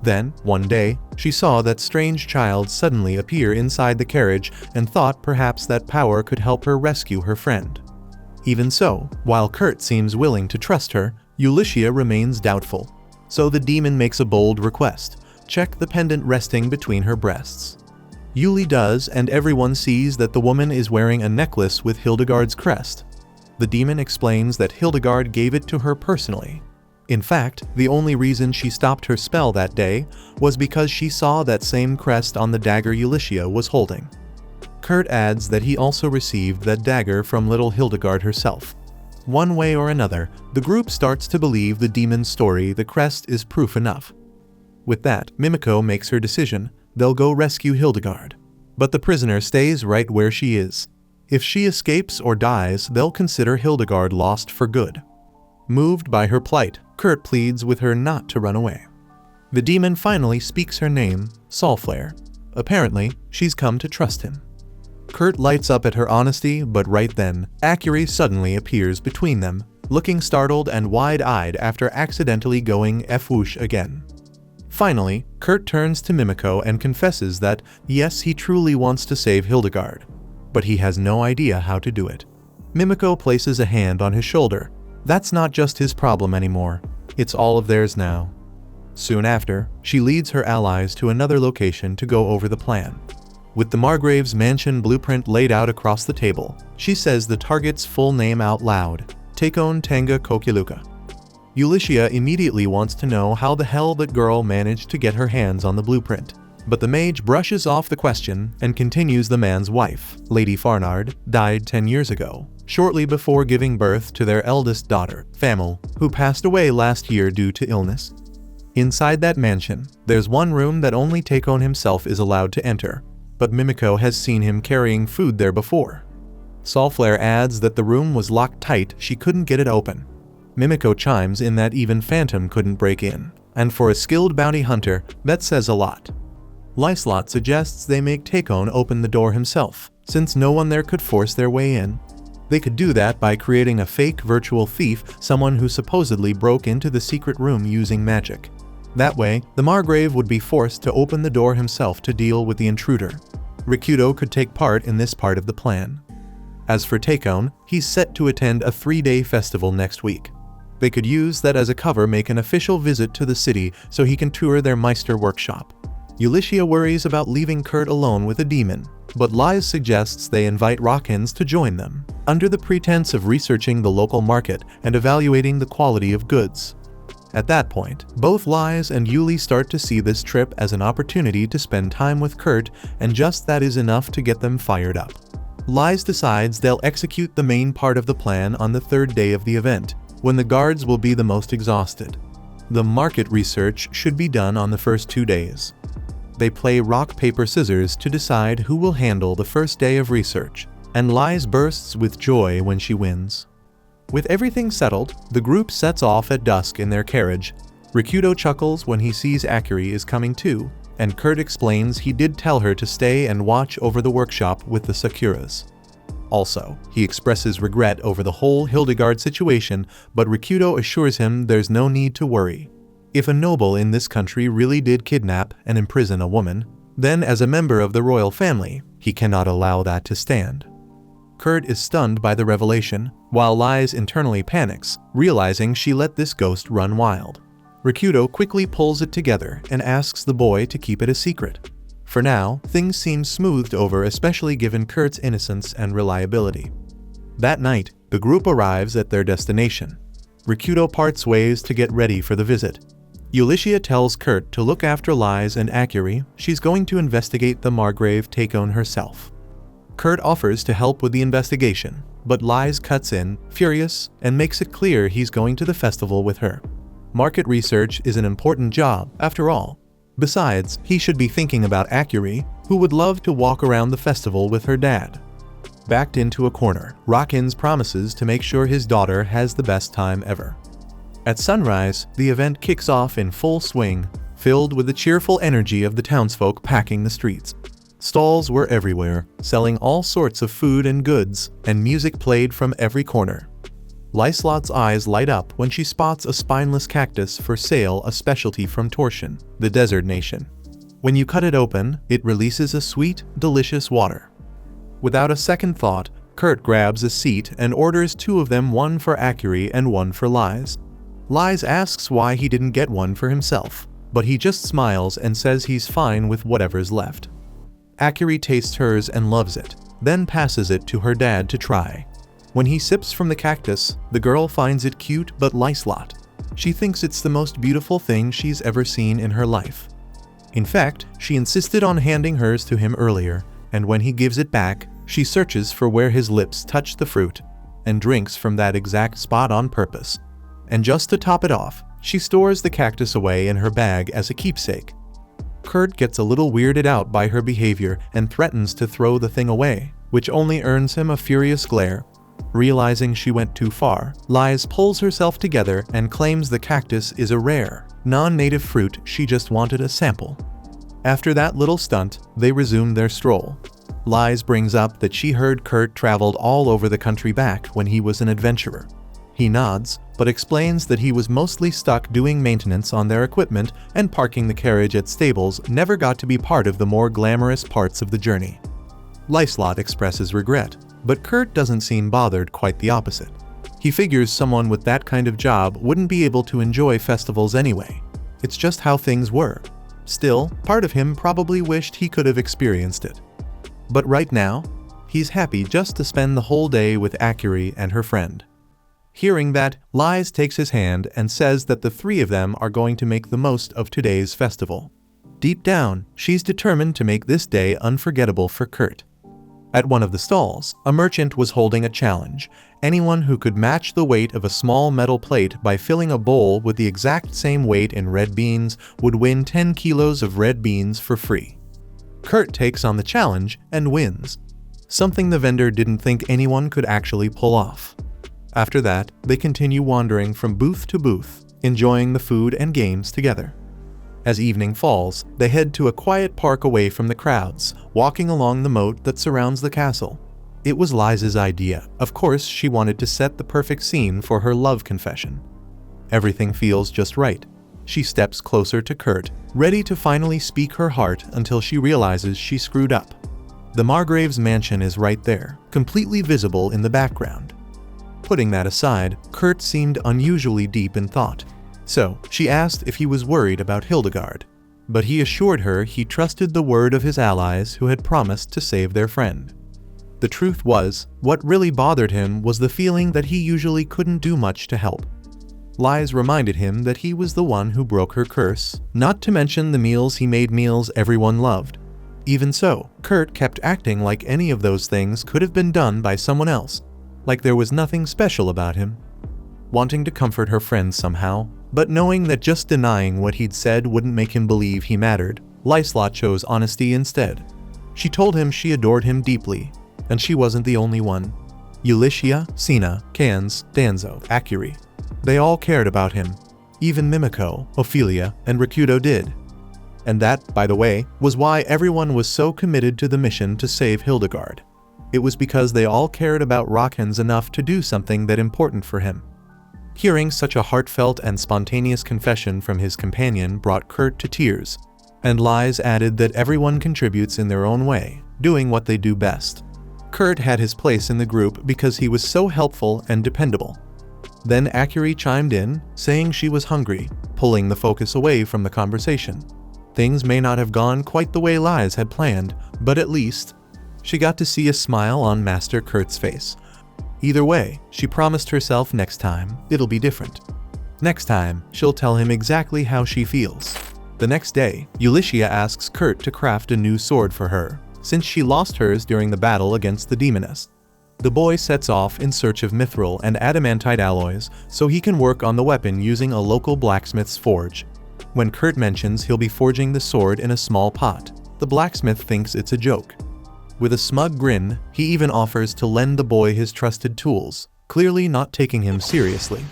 Then, one day, she saw that strange child suddenly appear inside the carriage and thought perhaps that power could help her rescue her friend. Even so, while Kurt seems willing to trust her, Ulysses remains doubtful. So the demon makes a bold request: check the pendant resting between her breasts. Yuli does, and everyone sees that the woman is wearing a necklace with Hildigard's crest. The demon explains that Hildigard gave it to her personally. In fact, the only reason she stopped her spell that day was because she saw that same crest on the dagger Ulysses was holding. Kurt adds that he also received that dagger from little Hildigard herself. One way or another, the group starts to believe the demon's story. The crest is proof enough. With that, Mimiko makes her decision. They'll go rescue Hildigard. But the prisoner stays right where she is. If she escapes or dies, they'll consider Hildigard lost for good. Moved by her plight, Kurt pleads with her not to run away. The demon finally speaks her name, Soulflare. Apparently, she's come to trust him. Kurt lights up at her honesty, but right then, Auri suddenly appears between them, looking startled and wide-eyed after accidentally going F-whoosh again. Finally, Kurt turns to Mimiko and confesses that, yes, he truly wants to save Hildigard, but he has no idea how to do it. Mimiko places a hand on his shoulder. That's not just his problem anymore. It's all of theirs now. Soon after, she leads her allies to another location to go over the plan. With the Margrave's mansion blueprint laid out across the table, she says the target's full name out loud, Takon Tanga Kokiluka. Ulysses immediately wants to know how the hell that girl managed to get her hands on the blueprint. But the mage brushes off the question and continues the man's wife, Lady Farnard, died 10 years ago, shortly before giving birth to their eldest daughter, Famil, who passed away last year due to illness. Inside that mansion, there's one room that only Takon himself is allowed to enter, but Mimiko has seen him carrying food there before. Solflare adds that the room was locked tight, she couldn't get it open. Mimiko chimes in that even Phantom couldn't break in, and for a skilled bounty hunter, that says a lot. Lyslot suggests they make Takon open the door himself, since no one there could force their way in. They could do that by creating a fake virtual thief, someone who supposedly broke into the secret room using magic. That way, the Margrave would be forced to open the door himself to deal with the intruder. Rikudo could take part in this part of the plan. As for Takon, he's set to attend a 3-day festival next week. They could use that as a cover, make an official visit to the city so he can tour their Meister workshop. Ulysses worries about leaving Kurt alone with a demon, but Lies suggests they invite Rockins to join them, under the pretense of researching the local market and evaluating the quality of goods. At that point, both Lies and Yuli start to see this trip as an opportunity to spend time with Kurt, and just that is enough to get them fired up. Lies decides they'll execute the main part of the plan on the 3rd day of the event, when the guards will be the most exhausted. The market research should be done on the first 2 days. They play rock, paper, scissors to decide who will handle the first day of research, and Lies bursts with joy when she wins. With everything settled, the group sets off at dusk in their carriage. Rikudo chuckles when he sees Akiri is coming too, and Kurt explains he did tell her to stay and watch over the workshop with the Sakuras. Also, he expresses regret over the whole Hildigard situation, but Rikudo assures him there's no need to worry. If a noble in this country really did kidnap and imprison a woman, then as a member of the royal family, he cannot allow that to stand. Kurt is stunned by the revelation, while Lies internally panics, realizing she let this ghost run wild. Rikudo quickly pulls it together and asks the boy to keep it a secret. For now, things seem smoothed over, especially given Kurt's innocence and reliability. That night, the group arrives at their destination. Rikudo parts ways to get ready for the visit. Ulysses tells Kurt to look after Lies and Akiri, she's going to investigate the Margrave Takon herself. Kurt offers to help with the investigation, but Lies cuts in, furious, and makes it clear he's going to the festival with her. Market research is an important job, after all. Besides, he should be thinking about Akiri, who would love to walk around the festival with her dad. Backed into a corner, Rockins promises to make sure his daughter has the best time ever. At sunrise, the event kicks off in full swing, filled with the cheerful energy of the townsfolk packing the streets. Stalls were everywhere, selling all sorts of food and goods, and music played from every corner. Lyslot's eyes light up when she spots a spineless cactus for sale, a specialty from Torsion, the desert nation. When you cut it open, it releases a sweet, delicious water. Without a second thought, Kurt grabs a seat and orders 2 of them, one for Akiri and one for Lies. Lies asks why he didn't get one for himself, but he just smiles and says he's fine with whatever's left. Akiri tastes hers and loves it, then passes it to her dad to try. When he sips from the cactus, the girl finds it cute but Lyslot. She thinks it's the most beautiful thing she's ever seen in her life. In fact, she insisted on handing hers to him earlier, and when he gives it back, she searches for where his lips touch the fruit, and drinks from that exact spot on purpose. And just to top it off, she stores the cactus away in her bag as a keepsake. Kurt gets a little weirded out by her behavior and threatens to throw the thing away, which only earns him a furious glare. Realizing she went too far, Lies pulls herself together and claims the cactus is a rare, non-native fruit, she just wanted a sample. After that little stunt, they resume their stroll. Lies brings up that she heard Kurt traveled all over the country back when he was an adventurer. He nods, but explains that he was mostly stuck doing maintenance on their equipment, and parking the carriage at stables never got to be part of the more glamorous parts of the journey. Lyslot expresses regret, but Kurt doesn't seem bothered, quite the opposite. He figures someone with that kind of job wouldn't be able to enjoy festivals anyway. It's just how things were. Still, part of him probably wished he could have experienced it. But right now, he's happy just to spend the whole day with Auri and her friend. Hearing that, Lys takes his hand and says that the three of them are going to make the most of today's festival. Deep down, she's determined to make this day unforgettable for Kurt. At one of the stalls, a merchant was holding a challenge. Anyone who could match the weight of a small metal plate by filling a bowl with the exact same weight in red beans would win 10 kilos of red beans for free. Kurt takes on the challenge and wins, something the vendor didn't think anyone could actually pull off. After that, they continue wandering from booth to booth, enjoying the food and games together. As evening falls, they head to a quiet park away from the crowds, walking along the moat that surrounds the castle. It was Lys's idea. Of course, she wanted to set the perfect scene for her love confession. Everything feels just right. She steps closer to Kurt, ready to finally speak her heart until she realizes she screwed up. The Margrave's mansion is right there, completely visible in the background. Putting that aside, Kurt seemed unusually deep in thought. So, she asked if he was worried about Hildigard. But he assured her he trusted the word of his allies who had promised to save their friend. The truth was, what really bothered him was the feeling that he usually couldn't do much to help. Lys reminded him that he was the one who broke her curse, not to mention the meals he made, meals everyone loved. Even so, Kurt kept acting like any of those things could have been done by someone else, like there was nothing special about him. Wanting to comfort her friend somehow, but knowing that just denying what he'd said wouldn't make him believe he mattered, Lyslot chose honesty instead. She told him she adored him deeply, and she wasn't the only one. Ulycia, Sina, Kans, Danzo, Auri. They all cared about him. Even Mimiko, Ophelia, and Rikudo did. And that, by the way, was why everyone was so committed to the mission to save Hildigard. It was because they all cared about Rockhands enough to do something that important for him. Hearing such a heartfelt and spontaneous confession from his companion brought Kurt to tears, and Lys added that everyone contributes in their own way, doing what they do best. Kurt had his place in the group because he was so helpful and dependable. Then Auri chimed in, saying she was hungry, pulling the focus away from the conversation. Things may not have gone quite the way Lys had planned, but at least she got to see a smile on Master Kurt's face. Either way, she promised herself next time it'll be different. Next time, she'll tell him exactly how she feels. The next day, Ulycia asks Kurt to craft a new sword for her, since she lost hers during the battle against the demoness. The boy sets off in search of mithril and adamantite alloys so he can work on the weapon using a local blacksmith's forge. When Kurt mentions he'll be forging the sword in a small pot, the blacksmith thinks it's a joke. With a smug grin, he even offers to lend the boy his trusted tools, clearly not taking him seriously.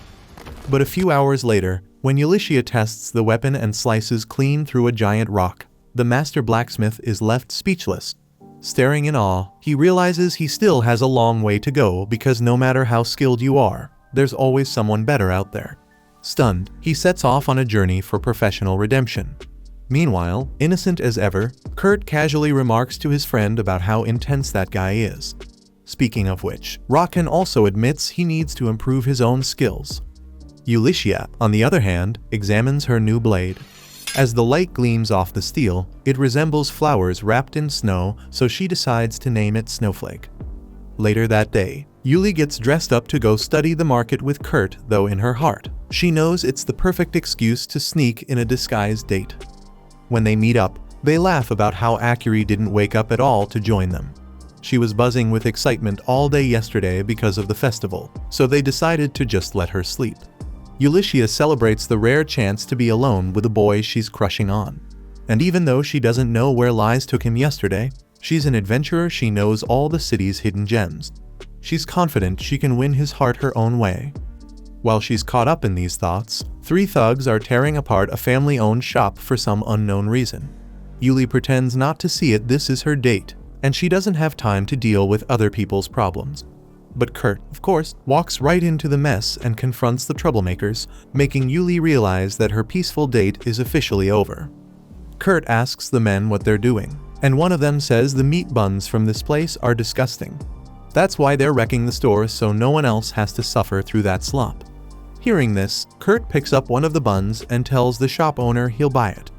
But a few hours later, when Ulycia tests the weapon and slices clean through a giant rock, the master blacksmith is left speechless. Staring in awe, he realizes he still has a long way to go because no matter how skilled you are, there's always someone better out there. Stunned, he sets off on a journey for professional redemption. Meanwhile, innocent as ever, Kurt casually remarks to his friend about how intense that guy is. Speaking of which, Rockhan also admits he needs to improve his own skills. Ulycia, on the other hand, examines her new blade. As the light gleams off the steel, it resembles flowers wrapped in snow, so she decides to name it Snowflake. Later that day, Yuli gets dressed up to go study the market with Kurt, though in her heart, she knows it's the perfect excuse to sneak in a disguised date. When they meet up, they laugh about how Auri didn't wake up at all to join them. She was buzzing with excitement all day yesterday because of the festival, so they decided to just let her sleep. Ulycia celebrates the rare chance to be alone with a boy she's crushing on. And even though she doesn't know where Lys took him yesterday, she's an adventurer. She knows all the city's hidden gems. She's confident she can win his heart her own way. While she's caught up in these thoughts, three thugs are tearing apart a family-owned shop for some unknown reason. Yuli pretends not to see it. This is her date, and she doesn't have time to deal with other people's problems. But Kurt, of course, walks right into the mess and confronts the troublemakers, making Yuli realize that her peaceful date is officially over. Kurt asks the men what they're doing, and one of them says the meat buns from this place are disgusting. That's why they're wrecking the store so no one else has to suffer through that slop. Hearing this, Kurt picks up one of the buns and tells the shop owner he'll buy it.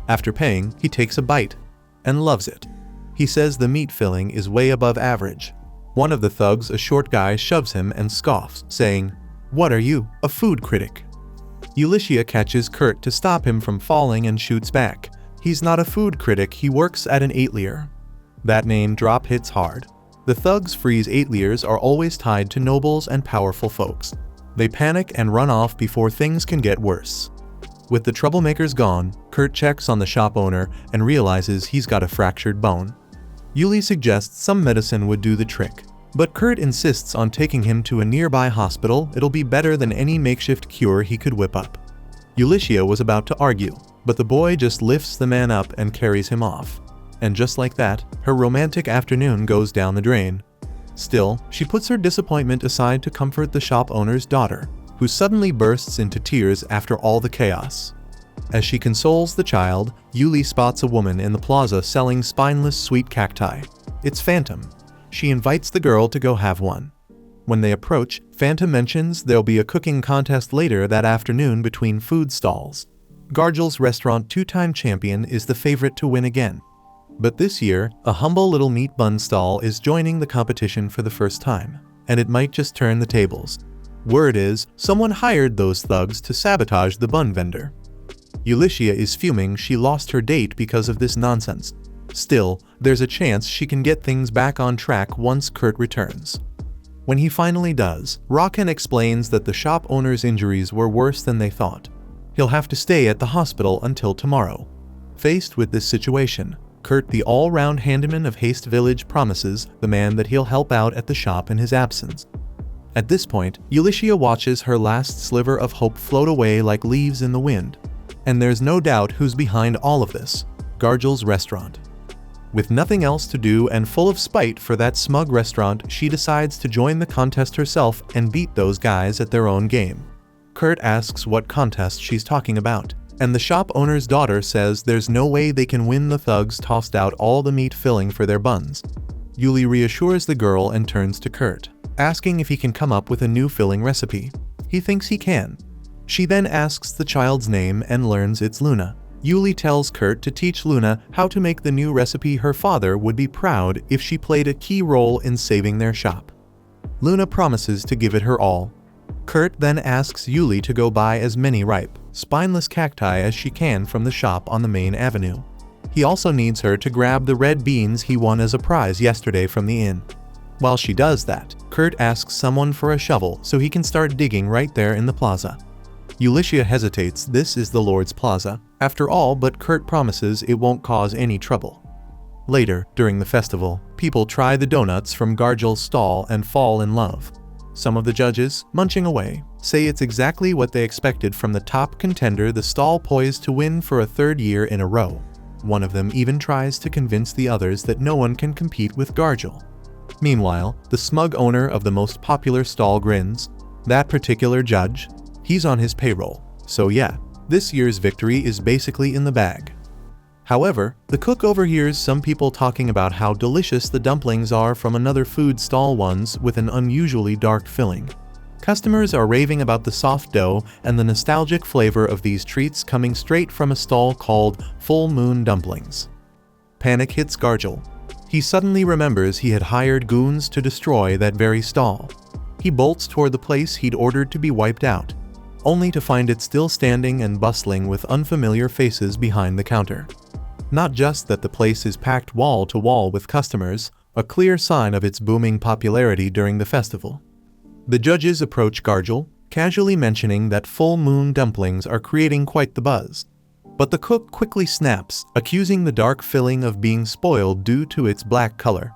After paying, he takes a bite and loves it. He says the meat filling is way above average. One of the thugs, a short guy, shoves him and scoffs, saying, "What are you, a food critic?" Ulysses catches Kurt to stop him from falling and shoots back. He's not a food critic, he works at an atelier. That name drop hits hard. The thugs freeze ateliers are always tied to nobles and powerful folks. They panic and run off before things can get worse. With the troublemakers gone, Kurt checks on the shop owner and realizes he's got a fractured bone. Yuli suggests some medicine would do the trick, but Kurt insists on taking him to a nearby hospital. It'll be better than any makeshift cure he could whip up. Ulysses was about to argue, but the boy just lifts the man up and carries him off. And just like that, her romantic afternoon goes down the drain. Still, she puts her disappointment aside to comfort the shop owner's daughter, who suddenly bursts into tears after all the chaos. As she consoles the child, Yuli spots a woman in the plaza selling spineless sweet cacti. It's Phantom. She invites the girl to go have one. When they approach, Phantom mentions there'll be a cooking contest later that afternoon between food stalls. Gargel's restaurant two-time champion is the favorite to win again. But this year, a humble little meat bun stall is joining the competition for the first time, and it might just turn the tables. Word is, someone hired those thugs to sabotage the bun vendor. Ulysses is fuming she lost her date because of this nonsense. Still, there's a chance she can get things back on track once Kurt returns. When he finally does, Rakan explains that the shop owner's injuries were worse than they thought. He'll have to stay at the hospital until tomorrow. Faced with this situation, Kurt, the all-round handyman of Haste Village, promises the man that he'll help out at the shop in his absence. At this point, Ulysses watches her last sliver of hope float away like leaves in the wind. And there's no doubt who's behind all of this: Gargel's restaurant. With nothing else to do and full of spite for that smug restaurant, she decides to join the contest herself and beat those guys at their own game. Kurt asks what contest she's talking about, and the shop owner's daughter says there's no way they can win. The thugs tossed out all the meat filling for their buns. Yuli reassures the girl and turns to Kurt, asking if he can come up with a new filling recipe. He thinks he can. She then asks the child's name and learns it's Luna. Yuli tells Kurt to teach Luna how to make the new recipe. Her father would be proud if she played a key role in saving their shop. Luna promises to give it her all. Kurt then asks Yuli to go buy as many ripe, spineless cacti as she can from the shop on the main avenue. He also needs her to grab the red beans he won as a prize yesterday from the inn. While she does that, Kurt asks someone for a shovel so he can start digging right there in the plaza. Ulysses hesitates. This is the Lord's Plaza, after all, but Kurt promises it won't cause any trouble. Later, during the festival, people try the donuts from Gargel's stall and fall in love. Some of the judges, munching away, say it's exactly what they expected from the top contender, the stall poised to win for a third year in a row. One of them even tries to convince the others that no one can compete with Gargel. Meanwhile, the smug owner of the most popular stall grins. That particular judge? He's on his payroll, so yeah, this year's victory is basically in the bag. However, the cook overhears some people talking about how delicious the dumplings are from another food stall, ones with an unusually dark filling. Customers are raving about the soft dough and the nostalgic flavor of these treats coming straight from a stall called Full Moon Dumplings. Panic hits Gargel. He suddenly remembers he had hired goons to destroy that very stall. He bolts toward the place he'd ordered to be wiped out, only to find it still standing and bustling with unfamiliar faces behind the counter. Not just that the place is packed wall to wall with customers, a clear sign of its booming popularity during the festival. The judges approach Gargel, casually mentioning that Full Moon Dumplings are creating quite the buzz. But the cook quickly snaps, accusing the dark filling of being spoiled due to its black color.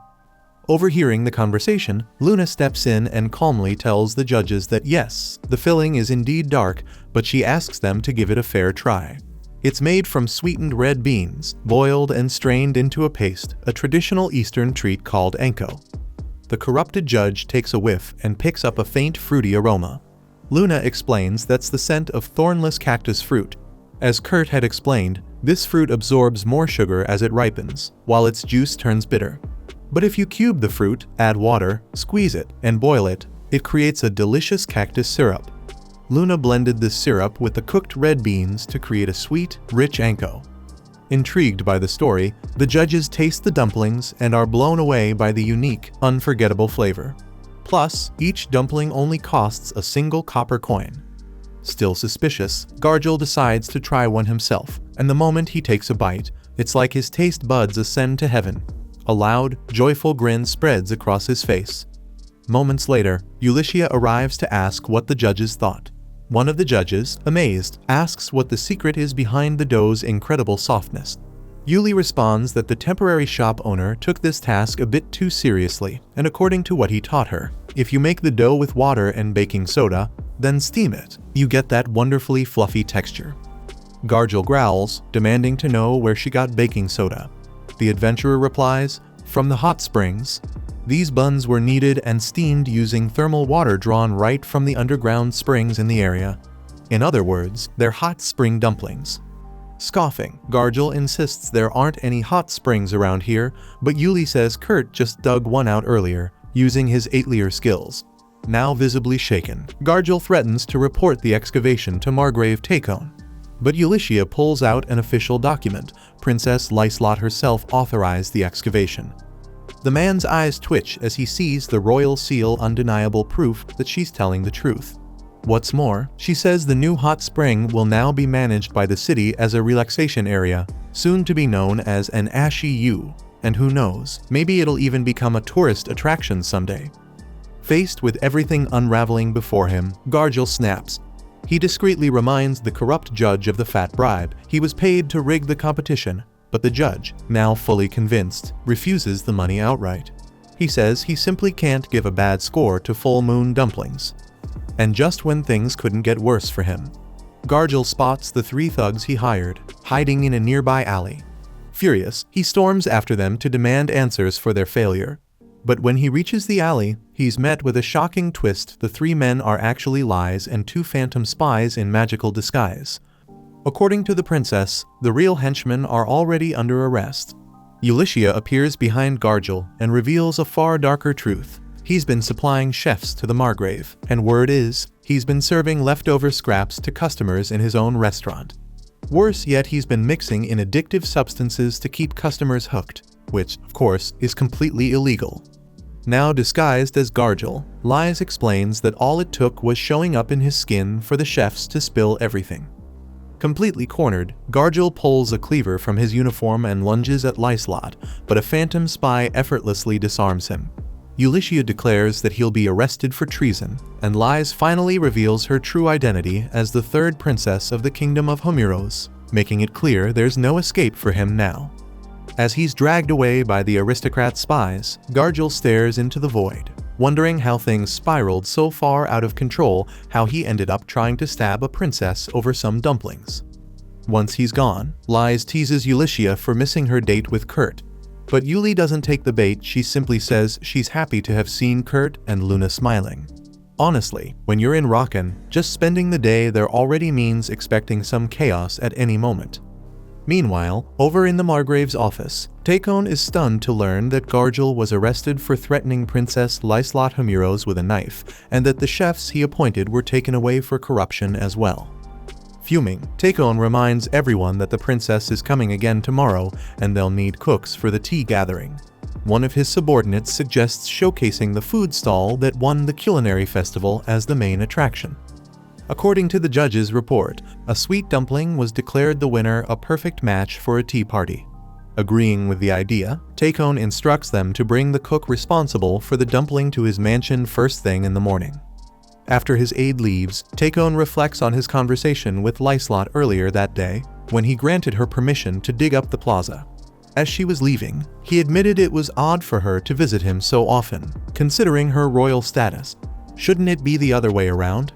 Overhearing the conversation, Luna steps in and calmly tells the judges that yes, the filling is indeed dark, but she asks them to give it a fair try. It's made from sweetened red beans, boiled and strained into a paste, a traditional Eastern treat called anko. The corrupted judge takes a whiff and picks up a faint fruity aroma. Luna explains that's the scent of thornless cactus fruit. As Kurt had explained, this fruit absorbs more sugar as it ripens, while its juice turns bitter. But if you cube the fruit, add water, squeeze it, and boil it, it creates a delicious cactus syrup. Luna blended this syrup with the cooked red beans to create a sweet, rich anko. Intrigued by the story, the judges taste the dumplings and are blown away by the unique, unforgettable flavor. Plus, each dumpling only costs a single copper coin. Still suspicious, Gargil decides to try one himself, and the moment he takes a bite, it's like his taste buds ascend to heaven. A loud, joyful grin spreads across his face. Moments later, Ulysses arrives to ask what the judges thought. One of the judges, amazed, asks what the secret is behind the dough's incredible softness. Yuli responds that the temporary shop owner took this task a bit too seriously, and according to what he taught her, if you make the dough with water and baking soda, then steam it, you get that wonderfully fluffy texture. Gargil growls, demanding to know where she got baking soda. The adventurer replies, "From the hot springs." These buns were kneaded and steamed using thermal water drawn right from the underground springs in the area. In other words, they're hot spring dumplings. Scoffing, Gargil insists there aren't any hot springs around here, but Yuli says Kurt just dug one out earlier, using his 8-layer skills. Now visibly shaken, Gargil threatens to report the excavation to Margrave Takon. But Ulysses pulls out an official document. Princess Lyslot herself authorized the excavation. The man's eyes twitch as he sees the royal seal, undeniable proof that she's telling the truth. What's more, she says the new hot spring will now be managed by the city as a relaxation area, soon to be known as an Ashy U, and who knows, maybe it'll even become a tourist attraction someday. Faced with everything unraveling before him, Gargil snaps. He discreetly reminds the corrupt judge of the fat bribe he was paid to rig the competition. But the judge, now fully convinced, refuses the money outright. He says he simply can't give a bad score to full moon dumplings. And just when things couldn't get worse for him, Gargil spots the 3 thugs he hired, hiding in a nearby alley. Furious, he storms after them to demand answers for their failure. But when he reaches the alley, he's met with a shocking twist. The 3 men are actually lies and 2 phantom spies in magical disguise. According to the princess, the real henchmen are already under arrest. Ulysses appears behind Gargil and reveals a far darker truth. He's been supplying chefs to the Margrave, and word is, he's been serving leftover scraps to customers in his own restaurant. Worse yet, he's been mixing in addictive substances to keep customers hooked, which, of course, is completely illegal. Now disguised as Gargil, Lies explains that all it took was showing up in his skin for the chefs to spill everything. Completely cornered, Gargil pulls a cleaver from his uniform and lunges at Lyslot, but a phantom spy effortlessly disarms him. Ulysses declares that he'll be arrested for treason, and Lies finally reveals her true identity as the 3rd princess of the Kingdom of Homiros, making it clear there's no escape for him now. As he's dragged away by the aristocrat spies, Gargil stares into the void, wondering how things spiraled so far out of control, how he ended up trying to stab a princess over some dumplings. Once he's gone, Lies teases Ulysses for missing her date with Kurt. But Yuli doesn't take the bait. She simply says she's happy to have seen Kurt and Luna smiling. Honestly, when you're in Rockin', just spending the day there already means expecting some chaos at any moment. Meanwhile, over in the Margrave's office, Takon is stunned to learn that Gargil was arrested for threatening Princess Lyslot Homiros with a knife, and that the chefs he appointed were taken away for corruption as well. Fuming, Takon reminds everyone that the princess is coming again tomorrow, and they'll need cooks for the tea gathering. One of his subordinates suggests showcasing the food stall that won the culinary festival as the main attraction. According to the judge's report, a sweet dumpling was declared the winner, a perfect match for a tea party. Agreeing with the idea, Takon instructs them to bring the cook responsible for the dumpling to his mansion first thing in the morning. After his aide leaves, Takon reflects on his conversation with Lyslot earlier that day, when he granted her permission to dig up the plaza. As she was leaving, he admitted it was odd for her to visit him so often, considering her royal status. Shouldn't it be the other way around?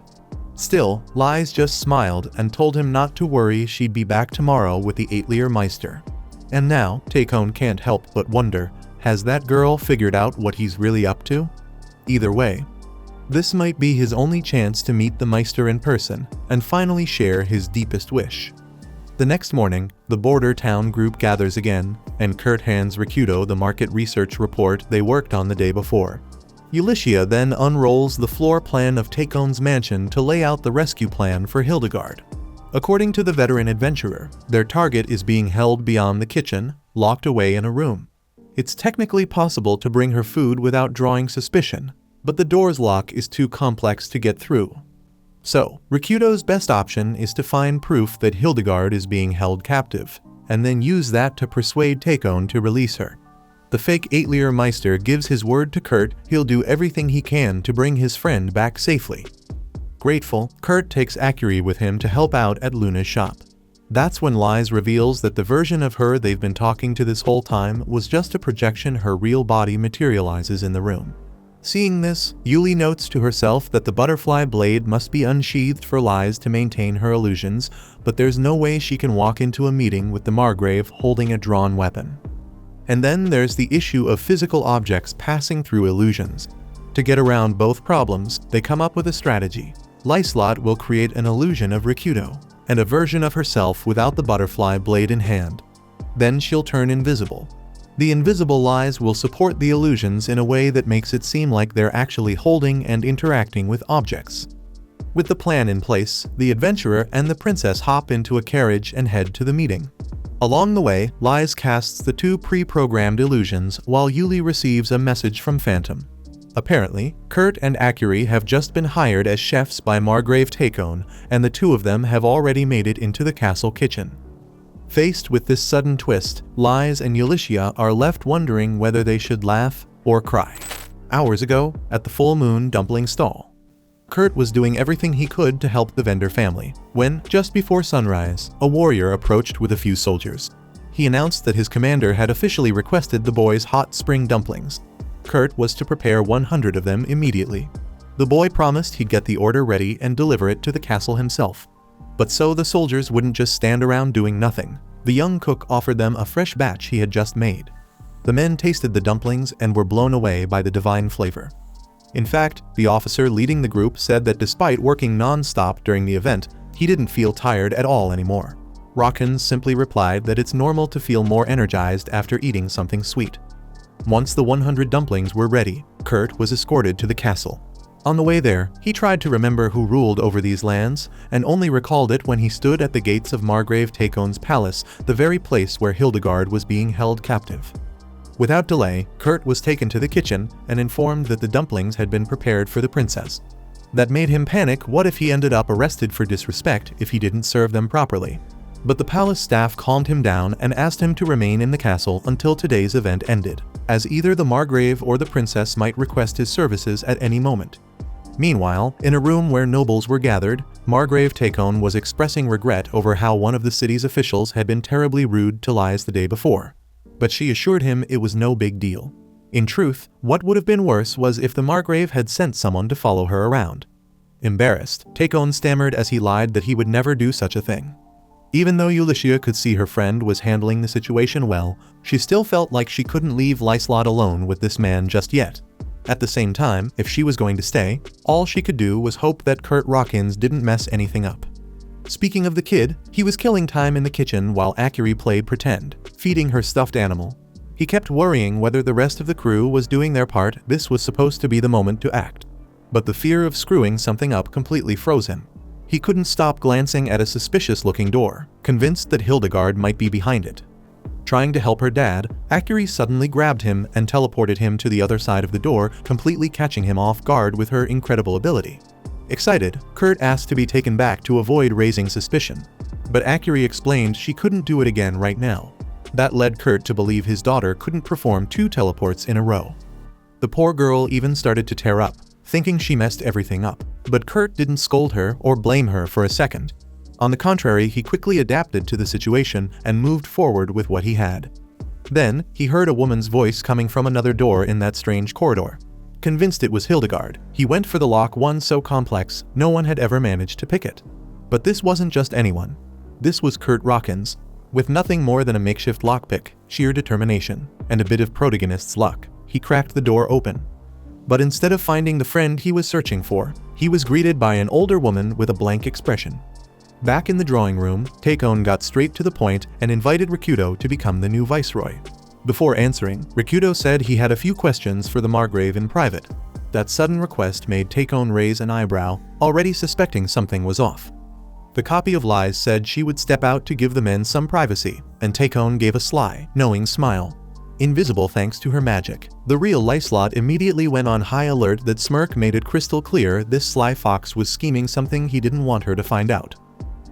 Still, Lies just smiled and told him not to worry, she'd be back tomorrow with the 8-layer Meister. And now, Takon can't help but wonder, Has that girl figured out what he's really up to? Either way, this might be his only chance to meet the Meister in person and finally share his deepest wish. The next morning, the border town group gathers again, and Kerr hands Rikudo the market research report they worked on the day before. Ulysses then unrolls the floor plan of Takon's mansion to lay out the rescue plan for Hildigard. According to the veteran adventurer, their target is being held beyond the kitchen, locked away in a room. It's technically possible to bring her food without drawing suspicion, but the door's lock is too complex to get through. So, Rikudo's best option is to find proof that Hildigard is being held captive, and then use that to persuade Takon to release her. The fake 8-Leer Meister gives his word to Kerr he'll do everything he can to bring his friend back safely. Grateful, Kerr takes Auri with him to help out at Luna's shop. That's when Lies reveals that the version of her they've been talking to this whole time was just a projection. Her real body materializes in the room. Seeing this, Yuli notes to herself that the butterfly blade must be unsheathed for Lies to maintain her illusions, but there's no way she can walk into a meeting with the Margrave holding a drawn weapon. And then there's the issue of physical objects passing through illusions. To get around both problems, they come up with a strategy. Lyslot will create an illusion of Rikudo, and a version of herself without the butterfly blade in hand. Then she'll turn invisible. The invisible Lies will support the illusions in a way that makes it seem like they're actually holding and interacting with objects. With the plan in place, the adventurer and the princess hop into a carriage and head to the meeting. Along the way, Lies casts the 2 pre-programmed illusions while Yuli receives a message from Phantom. Apparently, Kerr and Auri have just been hired as chefs by Margrave Takon, and the 2 of them have already made it into the castle kitchen. Faced with this sudden twist, Lies and Ulysses are left wondering whether they should laugh or cry. Hours ago, at the full moon dumpling stall, Kerr was doing everything he could to help the vendor family, when, just before sunrise, a warrior approached with a few soldiers. He announced that his commander had officially requested the boys' hot spring dumplings. Kerr was to prepare 100 of them immediately. The boy promised he'd get the order ready and deliver it to the castle himself. But so the soldiers wouldn't just stand around doing nothing. The young cook offered them a fresh batch he had just made. The men tasted the dumplings and were blown away by the divine flavor. In fact, the officer leading the group said that despite working non-stop during the event, he didn't feel tired at all anymore. Rockins simply replied that it's normal to feel more energized after eating something sweet. Once the 100 dumplings were ready, Kerr was escorted to the castle. On the way there, he tried to remember who ruled over these lands, and only recalled it when he stood at the gates of Margrave Takon's palace, the very place where Hildigard was being held captive. Without delay, Kerr was taken to the kitchen and informed that the dumplings had been prepared for the princess. That made him panic. What if he ended up arrested for disrespect if he didn't serve them properly? But the palace staff calmed him down and asked him to remain in the castle until today's event ended, as either the Margrave or the princess might request his services at any moment. Meanwhile, in a room where nobles were gathered, Margrave Takon was expressing regret over how one of the city's officials had been terribly rude to Lies the day before. But she assured him it was no big deal. In truth, what would have been worse was if the Margrave had sent someone to follow her around. Embarrassed, Takon stammered as he lied that he would never do such a thing. Even though Ulysses could see her friend was handling the situation well, she still felt like she couldn't leave Lyslot alone with this man just yet. At the same time, if she was going to stay, all she could do was hope that Kerr Rockins didn't mess anything up. Speaking of the kid, he was killing time in the kitchen while Auri played pretend, feeding her stuffed animal. He kept worrying whether the rest of the crew was doing their part. This was supposed to be the moment to act. But the fear of screwing something up completely froze him. He couldn't stop glancing at a suspicious-looking door, convinced that Hildigard might be behind it. Trying to help her dad, Auri suddenly grabbed him and teleported him to the other side of the door, completely catching him off guard with her incredible ability. Excited, Kerr asked to be taken back to avoid raising suspicion. But Auri explained she couldn't do it again right now. That led Kerr to believe his daughter couldn't perform 2 teleports in a row. The poor girl even started to tear up, thinking she messed everything up. But Kerr didn't scold her or blame her for a second. On the contrary, he quickly adapted to the situation and moved forward with what he had. Then, he heard a woman's voice coming from another door in that strange corridor. Convinced it was Hildigard, he went for the lock, one so complex, no one had ever managed to pick it. But this wasn't just anyone. This was Kerr Rockins. With nothing more than a makeshift lockpick, sheer determination, and a bit of protagonist's luck, he cracked the door open. But instead of finding the friend he was searching for, he was greeted by an older woman with a blank expression. Back in the drawing room, Takon got straight to the point and invited Rikudo to become the new viceroy. Before answering, Rikudo said he had a few questions for the Margrave in private. That sudden request made Takon raise an eyebrow, already suspecting something was off. The copy of Lies said she would step out to give the men some privacy, and Takon gave a sly, knowing smile. Invisible thanks to her magic, the real Lyslot immediately went on high alert. That smirk made it crystal clear this sly fox was scheming something he didn't want her to find out.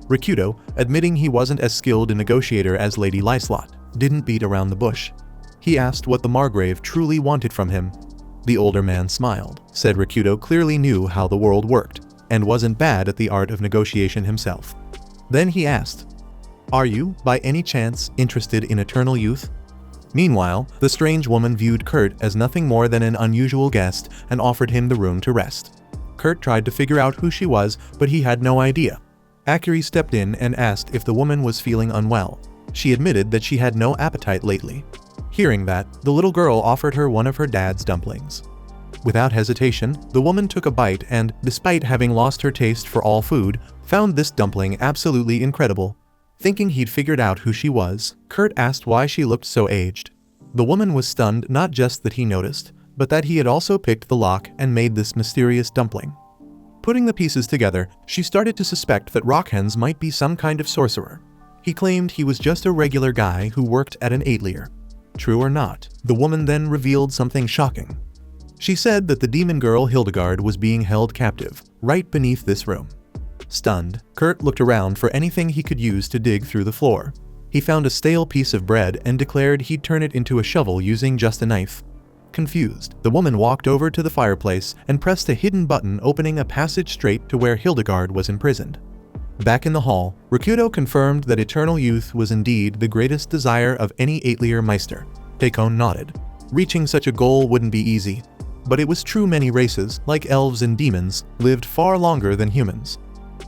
Rikudo, admitting he wasn't as skilled a negotiator as Lady Lyslot, didn't beat around the bush. He asked what the Margrave truly wanted from him. The older man smiled, said Rikudo clearly knew how the world worked, and wasn't bad at the art of negotiation himself. Then he asked, "Are you, by any chance, interested in eternal youth?" Meanwhile, the strange woman viewed Kurt as nothing more than an unusual guest and offered him the room to rest. Kurt tried to figure out who she was, but he had no idea. Auri stepped in and asked if the woman was feeling unwell. She admitted that she had no appetite lately. Hearing that, the little girl offered her one of her dad's dumplings. Without hesitation, the woman took a bite and, despite having lost her taste for all food, found this dumpling absolutely incredible. Thinking he'd figured out who she was, Kurt asked why she looked so aged. The woman was stunned, not just that he noticed, but that he had also picked the lock and made this mysterious dumpling. Putting the pieces together, she started to suspect that Rockhens might be some kind of sorcerer. He claimed he was just a regular guy who worked at an atelier. True or not, the woman then revealed something shocking. She said that the demon girl Hildigard was being held captive, right beneath this room. Stunned, Kurt looked around for anything he could use to dig through the floor. He found a stale piece of bread and declared he'd turn it into a shovel using just a knife. Confused, the woman walked over to the fireplace and pressed a hidden button, opening a passage straight to where Hildigard was imprisoned. Back in the hall, Rikudo confirmed that eternal youth was indeed the greatest desire of any Atelier Meister. Takon nodded. Reaching such a goal wouldn't be easy. But it was true many races, like elves and demons, lived far longer than humans.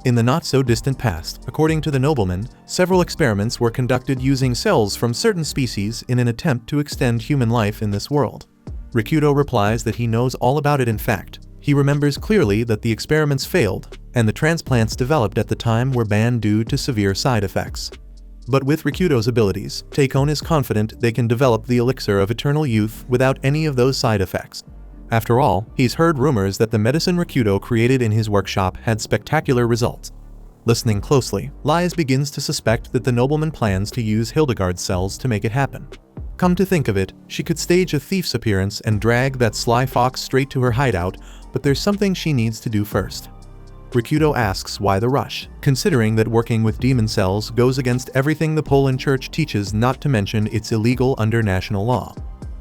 In the not-so-distant past, according to the nobleman, several experiments were conducted using cells from certain species in an attempt to extend human life in this world. Rikudo replies that he knows all about it. In fact, he remembers clearly that the experiments failed, and the transplants developed at the time were banned due to severe side effects. But with Rikudo's abilities, Takon is confident they can develop the elixir of eternal youth without any of those side effects. After all, he's heard rumors that the medicine Rikudo created in his workshop had spectacular results. Listening closely, Lies begins to suspect that the nobleman plans to use Hildigard's cells to make it happen. Come to think of it, she could stage a thief's appearance and drag that sly fox straight to her hideout, but there's something she needs to do first. Rikudo asks why the rush, considering that working with demon cells goes against everything the Poland Church teaches, not to mention it's illegal under national law.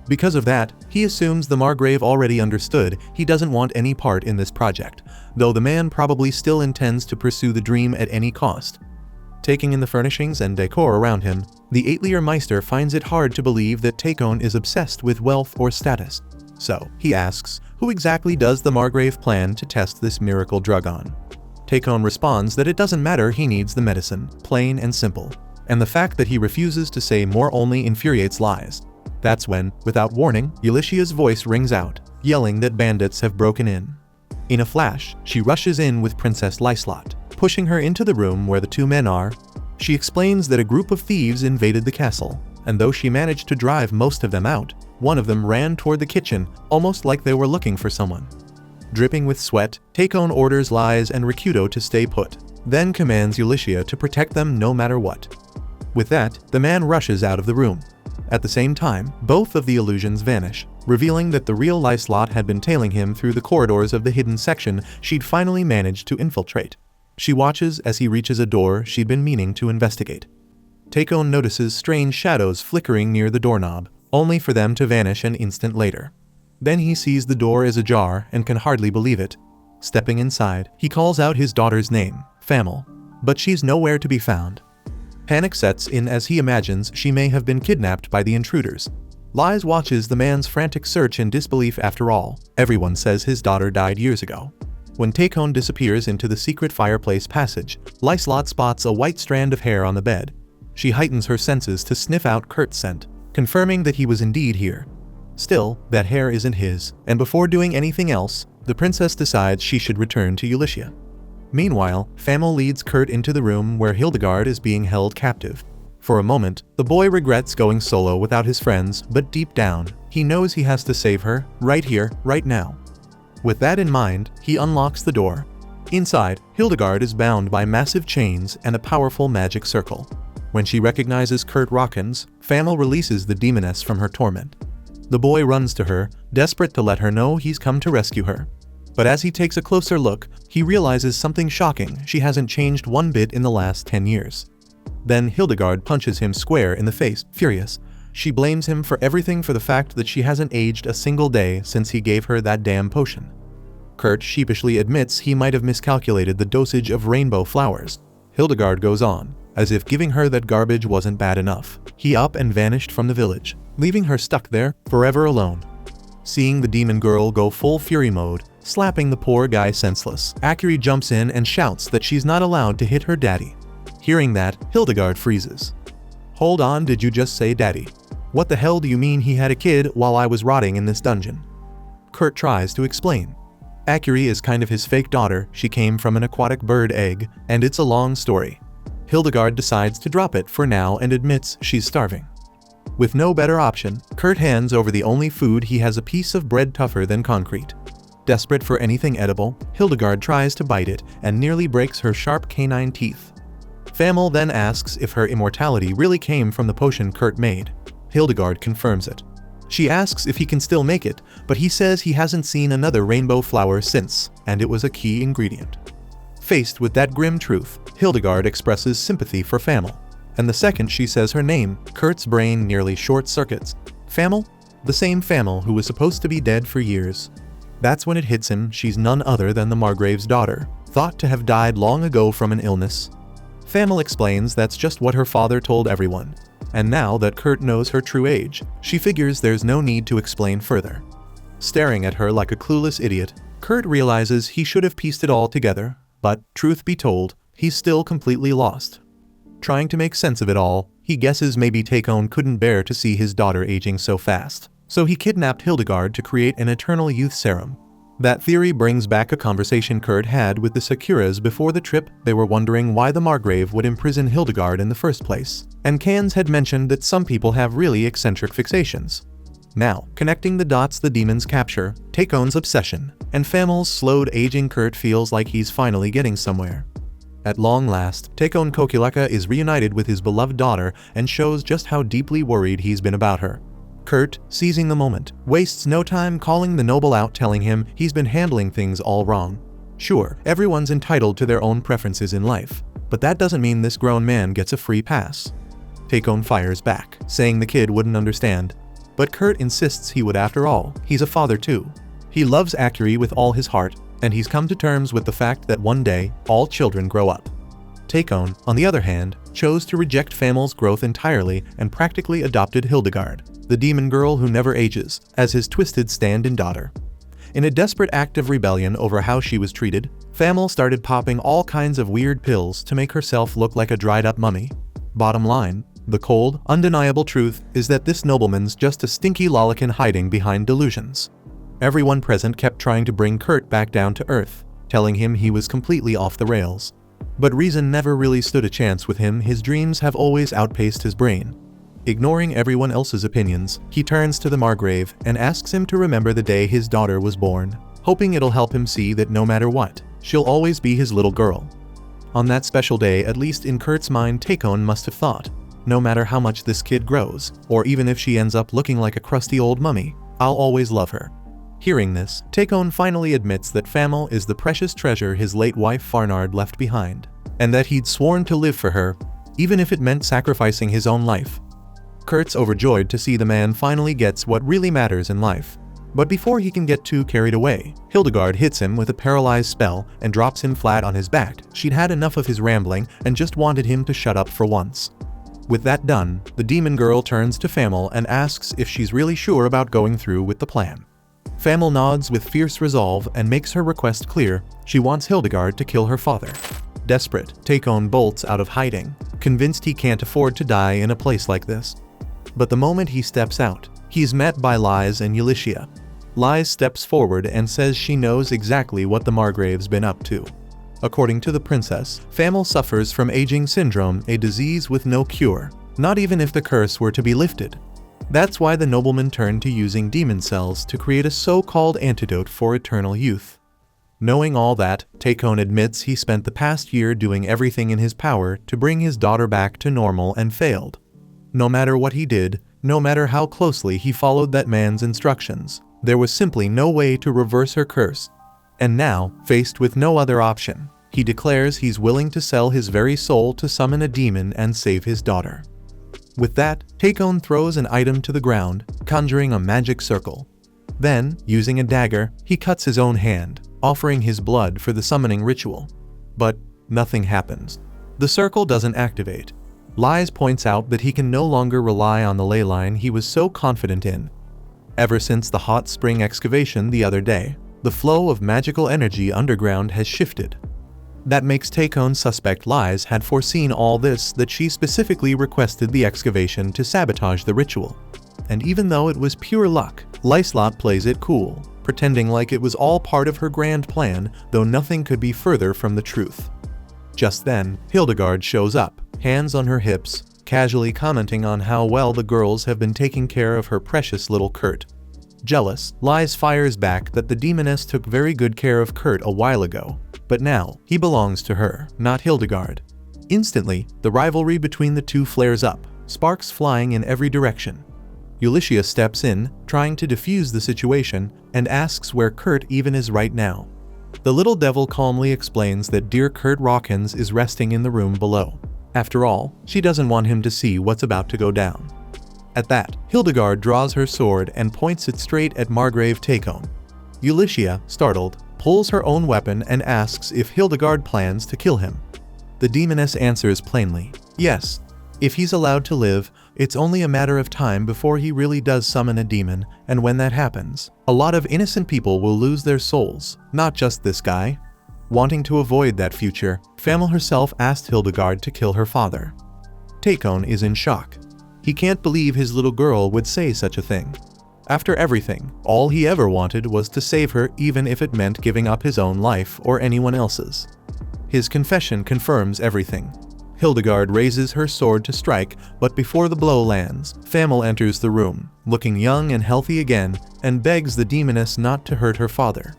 Because of that, he assumes the Margrave already understood he doesn't want any part in this project, though the man probably still intends to pursue the dream at any cost. Taking in the furnishings and decor around him, the Atelier Meister finds it hard to believe that Takon is obsessed with wealth or status. So, he asks, who exactly does the Margrave plan to test this miracle drug on? Takon responds that it doesn't matter, he needs the medicine, plain and simple. And the fact that he refuses to say more only infuriates Lies. That's when, without warning, Ulyshia's voice rings out, yelling that bandits have broken in. In a flash, she rushes in with Princess Lyslot, pushing her into the room where the two men are. She explains that a group of thieves invaded the castle, and though she managed to drive most of them out, one of them ran toward the kitchen, almost like they were looking for someone. Dripping with sweat, Takon orders Lies and Rikudo to stay put, then commands Ulyshia to protect them no matter what. With that, the man rushes out of the room. At the same time, both of the illusions vanish, revealing that the real Lyslot had been tailing him through the corridors of the hidden section she'd finally managed to infiltrate. She watches as he reaches a door she'd been meaning to investigate. Takon notices strange shadows flickering near the doorknob, only for them to vanish an instant later. Then he sees the door is ajar and can hardly believe it. Stepping inside, he calls out his daughter's name, Famil, but she's nowhere to be found. Panic sets in as he imagines she may have been kidnapped by the intruders. Lies watches the man's frantic search in disbelief. After all, everyone says his daughter died years ago. When Takon disappears into the secret fireplace passage, Lyslot spots a white strand of hair on the bed. She heightens her senses to sniff out Kerr's scent, confirming that he was indeed here. Still, that hair isn't his, and before doing anything else, the princess decides she should return to Ulyssia. Meanwhile, Famil leads Kerr into the room where Hildigard is being held captive. For a moment, the boy regrets going solo without his friends, but deep down, he knows he has to save her, right here, right now. With that in mind, he unlocks the door. Inside, Hildigard is bound by massive chains and a powerful magic circle. When she recognizes Kerr Rockins, Famil releases the demoness from her torment. The boy runs to her, desperate to let her know he's come to rescue her. But as he takes a closer look, he realizes something shocking: she hasn't changed one bit in the last 10 years. Then Hildigard punches him square in the face, furious. She blames him for everything for the fact that she hasn't aged a single day since he gave her that damn potion. Kerr sheepishly admits he might have miscalculated the dosage of rainbow flowers. Hildigard goes on, as if giving her that garbage wasn't bad enough. He up and vanished from the village, leaving her stuck there, forever alone. Seeing the demon girl go full fury mode, slapping the poor guy senseless, Auri jumps in and shouts that she's not allowed to hit her daddy. Hearing that, Hildigard freezes. Hold on, did you just say daddy? What the hell do you mean he had a kid while I was rotting in this dungeon? Kerr tries to explain. Auri is kind of his fake daughter, she came from an aquatic bird egg, and it's a long story. Hildigard decides to drop it for now and admits she's starving. With no better option, Kerr hands over the only food he has, a piece of bread tougher than concrete. Desperate for anything edible, Hildigard tries to bite it and nearly breaks her sharp canine teeth. Famil then asks if her immortality really came from the potion Kerr made. Hildigard confirms it. She asks if he can still make it, but he says he hasn't seen another rainbow flower since, and it was a key ingredient. Faced with that grim truth, Hildigard expresses sympathy for Famil. And the second she says her name, Kerr's brain nearly short-circuits. Famil? The same Famil who was supposed to be dead for years. That's when it hits him she's none other than the Margrave's daughter, thought to have died long ago from an illness. Famil explains that's just what her father told everyone. And now that Kerr knows her true age, she figures there's no need to explain further. Staring at her like a clueless idiot, Kerr realizes he should have pieced it all together, but, truth be told, he's still completely lost. Trying to make sense of it all, he guesses maybe Takon couldn't bear to see his daughter aging so fast, so he kidnapped Hildigard to create an eternal youth serum. That theory brings back a conversation Kerr had with the Sakuras before the trip. They were wondering why the Margrave would imprison Hildigard in the first place, and Cans had mentioned that some people have really eccentric fixations. Now, connecting the dots, the demon's capture, Takon's obsession, and Famil's slowed aging, Kerr feels like he's finally getting somewhere. At long last, Takon Kokileka is reunited with his beloved daughter and shows just how deeply worried he's been about her. Kerr, seizing the moment, wastes no time calling the noble out, telling him he's been handling things all wrong. Sure, everyone's entitled to their own preferences in life, but that doesn't mean this grown man gets a free pass. Takon fires back, saying the kid wouldn't understand. But Kerr insists he would after all, he's a father too. He loves Auri with all his heart, and he's come to terms with the fact that one day, all children grow up. Takon, on the other hand, chose to reject Famil's growth entirely and practically adopted Hildigard, the demon girl who never ages, as his twisted stand-in daughter. In a desperate act of rebellion over how she was treated, Famil started popping all kinds of weird pills to make herself look like a dried-up mummy. Bottom line, the cold, undeniable truth is that this nobleman's just a stinky lolickin hiding behind delusions. Everyone present kept trying to bring Kerr back down to earth, telling him he was completely off the rails. But reason never really stood a chance with him. His dreams have always outpaced his brain. Ignoring everyone else's opinions, he turns to the Margrave and asks him to remember the day his daughter was born, hoping it'll help him see that no matter what, she'll always be his little girl. On that special day, at least in Kerr's mind, Takon must have thought, no matter how much this kid grows, or even if she ends up looking like a crusty old mummy, I'll always love her. Hearing this, Takon finally admits that Famil is the precious treasure his late wife Farnard left behind, and that he'd sworn to live for her, even if it meant sacrificing his own life. Kerr's overjoyed to see the man finally gets what really matters in life. But before he can get too carried away, Hildigard hits him with a paralyzed spell and drops him flat on his back. She'd had enough of his rambling and just wanted him to shut up for once. With that done, the demon girl turns to Famil and asks if she's really sure about going through with the plan. Famil nods with fierce resolve and makes her request clear: she wants Hildigard to kill her father. Desperate, Takon bolts out of hiding, convinced he can't afford to die in a place like this. But the moment he steps out, he's met by Lies and Ulyssia. Lies steps forward and says she knows exactly what the Margrave's been up to. According to the princess, Famil suffers from aging syndrome, a disease with no cure, not even if the curse were to be lifted. That's why the nobleman turned to using demon cells to create a so-called antidote for eternal youth. Knowing all that, Takon admits he spent the past year doing everything in his power to bring his daughter back to normal and failed. No matter what he did, no matter how closely he followed that man's instructions, there was simply no way to reverse her curse. And now, faced with no other option, he declares he's willing to sell his very soul to summon a demon and save his daughter. With that, Takon throws an item to the ground, conjuring a magic circle. Then, using a dagger, he cuts his own hand, offering his blood for the summoning ritual. But nothing happens. The circle doesn't activate. Lies points out that he can no longer rely on the ley line he was so confident in. Ever since the hot spring excavation the other day, the flow of magical energy underground has shifted. That makes Takon suspect Lies had foreseen all this, that she specifically requested the excavation to sabotage the ritual. And even though it was pure luck, Lyslot plays it cool, pretending like it was all part of her grand plan, though nothing could be further from the truth. Just then, Hildigard shows up, hands on her hips, casually commenting on how well the girls have been taking care of her precious little Kurt. Jealous, Lies fires back that the demoness took very good care of Kurt a while ago, but now he belongs to her, not Hildigard. Instantly, the rivalry between the two flares up, sparks flying in every direction. Ulyssia steps in, trying to defuse the situation, and asks where Kurt even is right now. The little devil calmly explains that dear Kurt Rawkins is resting in the room below. After all, she doesn't want him to see what's about to go down. At that, Hildigard draws her sword and points it straight at Margrave Takon. Ulyssia, startled, pulls her own weapon and asks if Hildigard plans to kill him. The demoness answers plainly, yes. If he's allowed to live, it's only a matter of time before he really does summon a demon, and when that happens, a lot of innocent people will lose their souls, not just this guy. Wanting to avoid that future, Famil herself asked Hildigard to kill her father. Takon is in shock. He can't believe his little girl would say such a thing. After everything, all he ever wanted was to save her, even if it meant giving up his own life or anyone else's. His confession confirms everything. Hildigard raises her sword to strike, but before the blow lands, Famil enters the room, looking young and healthy again, and begs the demoness not to hurt her father.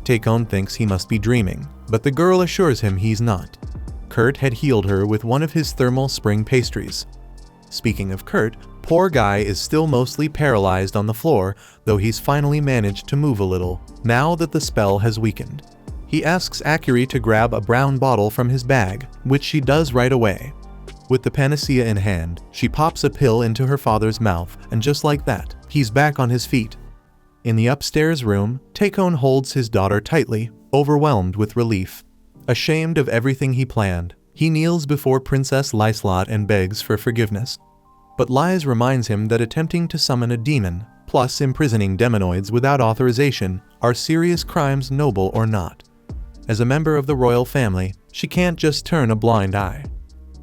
Takon thinks he must be dreaming, but the girl assures him he's not. Kurt had healed her with one of his thermal spring pastries. Speaking of Kurt, poor guy is still mostly paralyzed on the floor, though he's finally managed to move a little, now that the spell has weakened. He asks Auri to grab a brown bottle from his bag, which she does right away. With the panacea in hand, she pops a pill into her father's mouth, and just like that, he's back on his feet. In the upstairs room, Takon holds his daughter tightly, overwhelmed with relief. Ashamed of everything he planned, he kneels before Princess Lyslot and begs for forgiveness. But Lies reminds him that attempting to summon a demon, plus imprisoning demonoids without authorization, are serious crimes, noble or not. As a member of the royal family, she can't just turn a blind eye.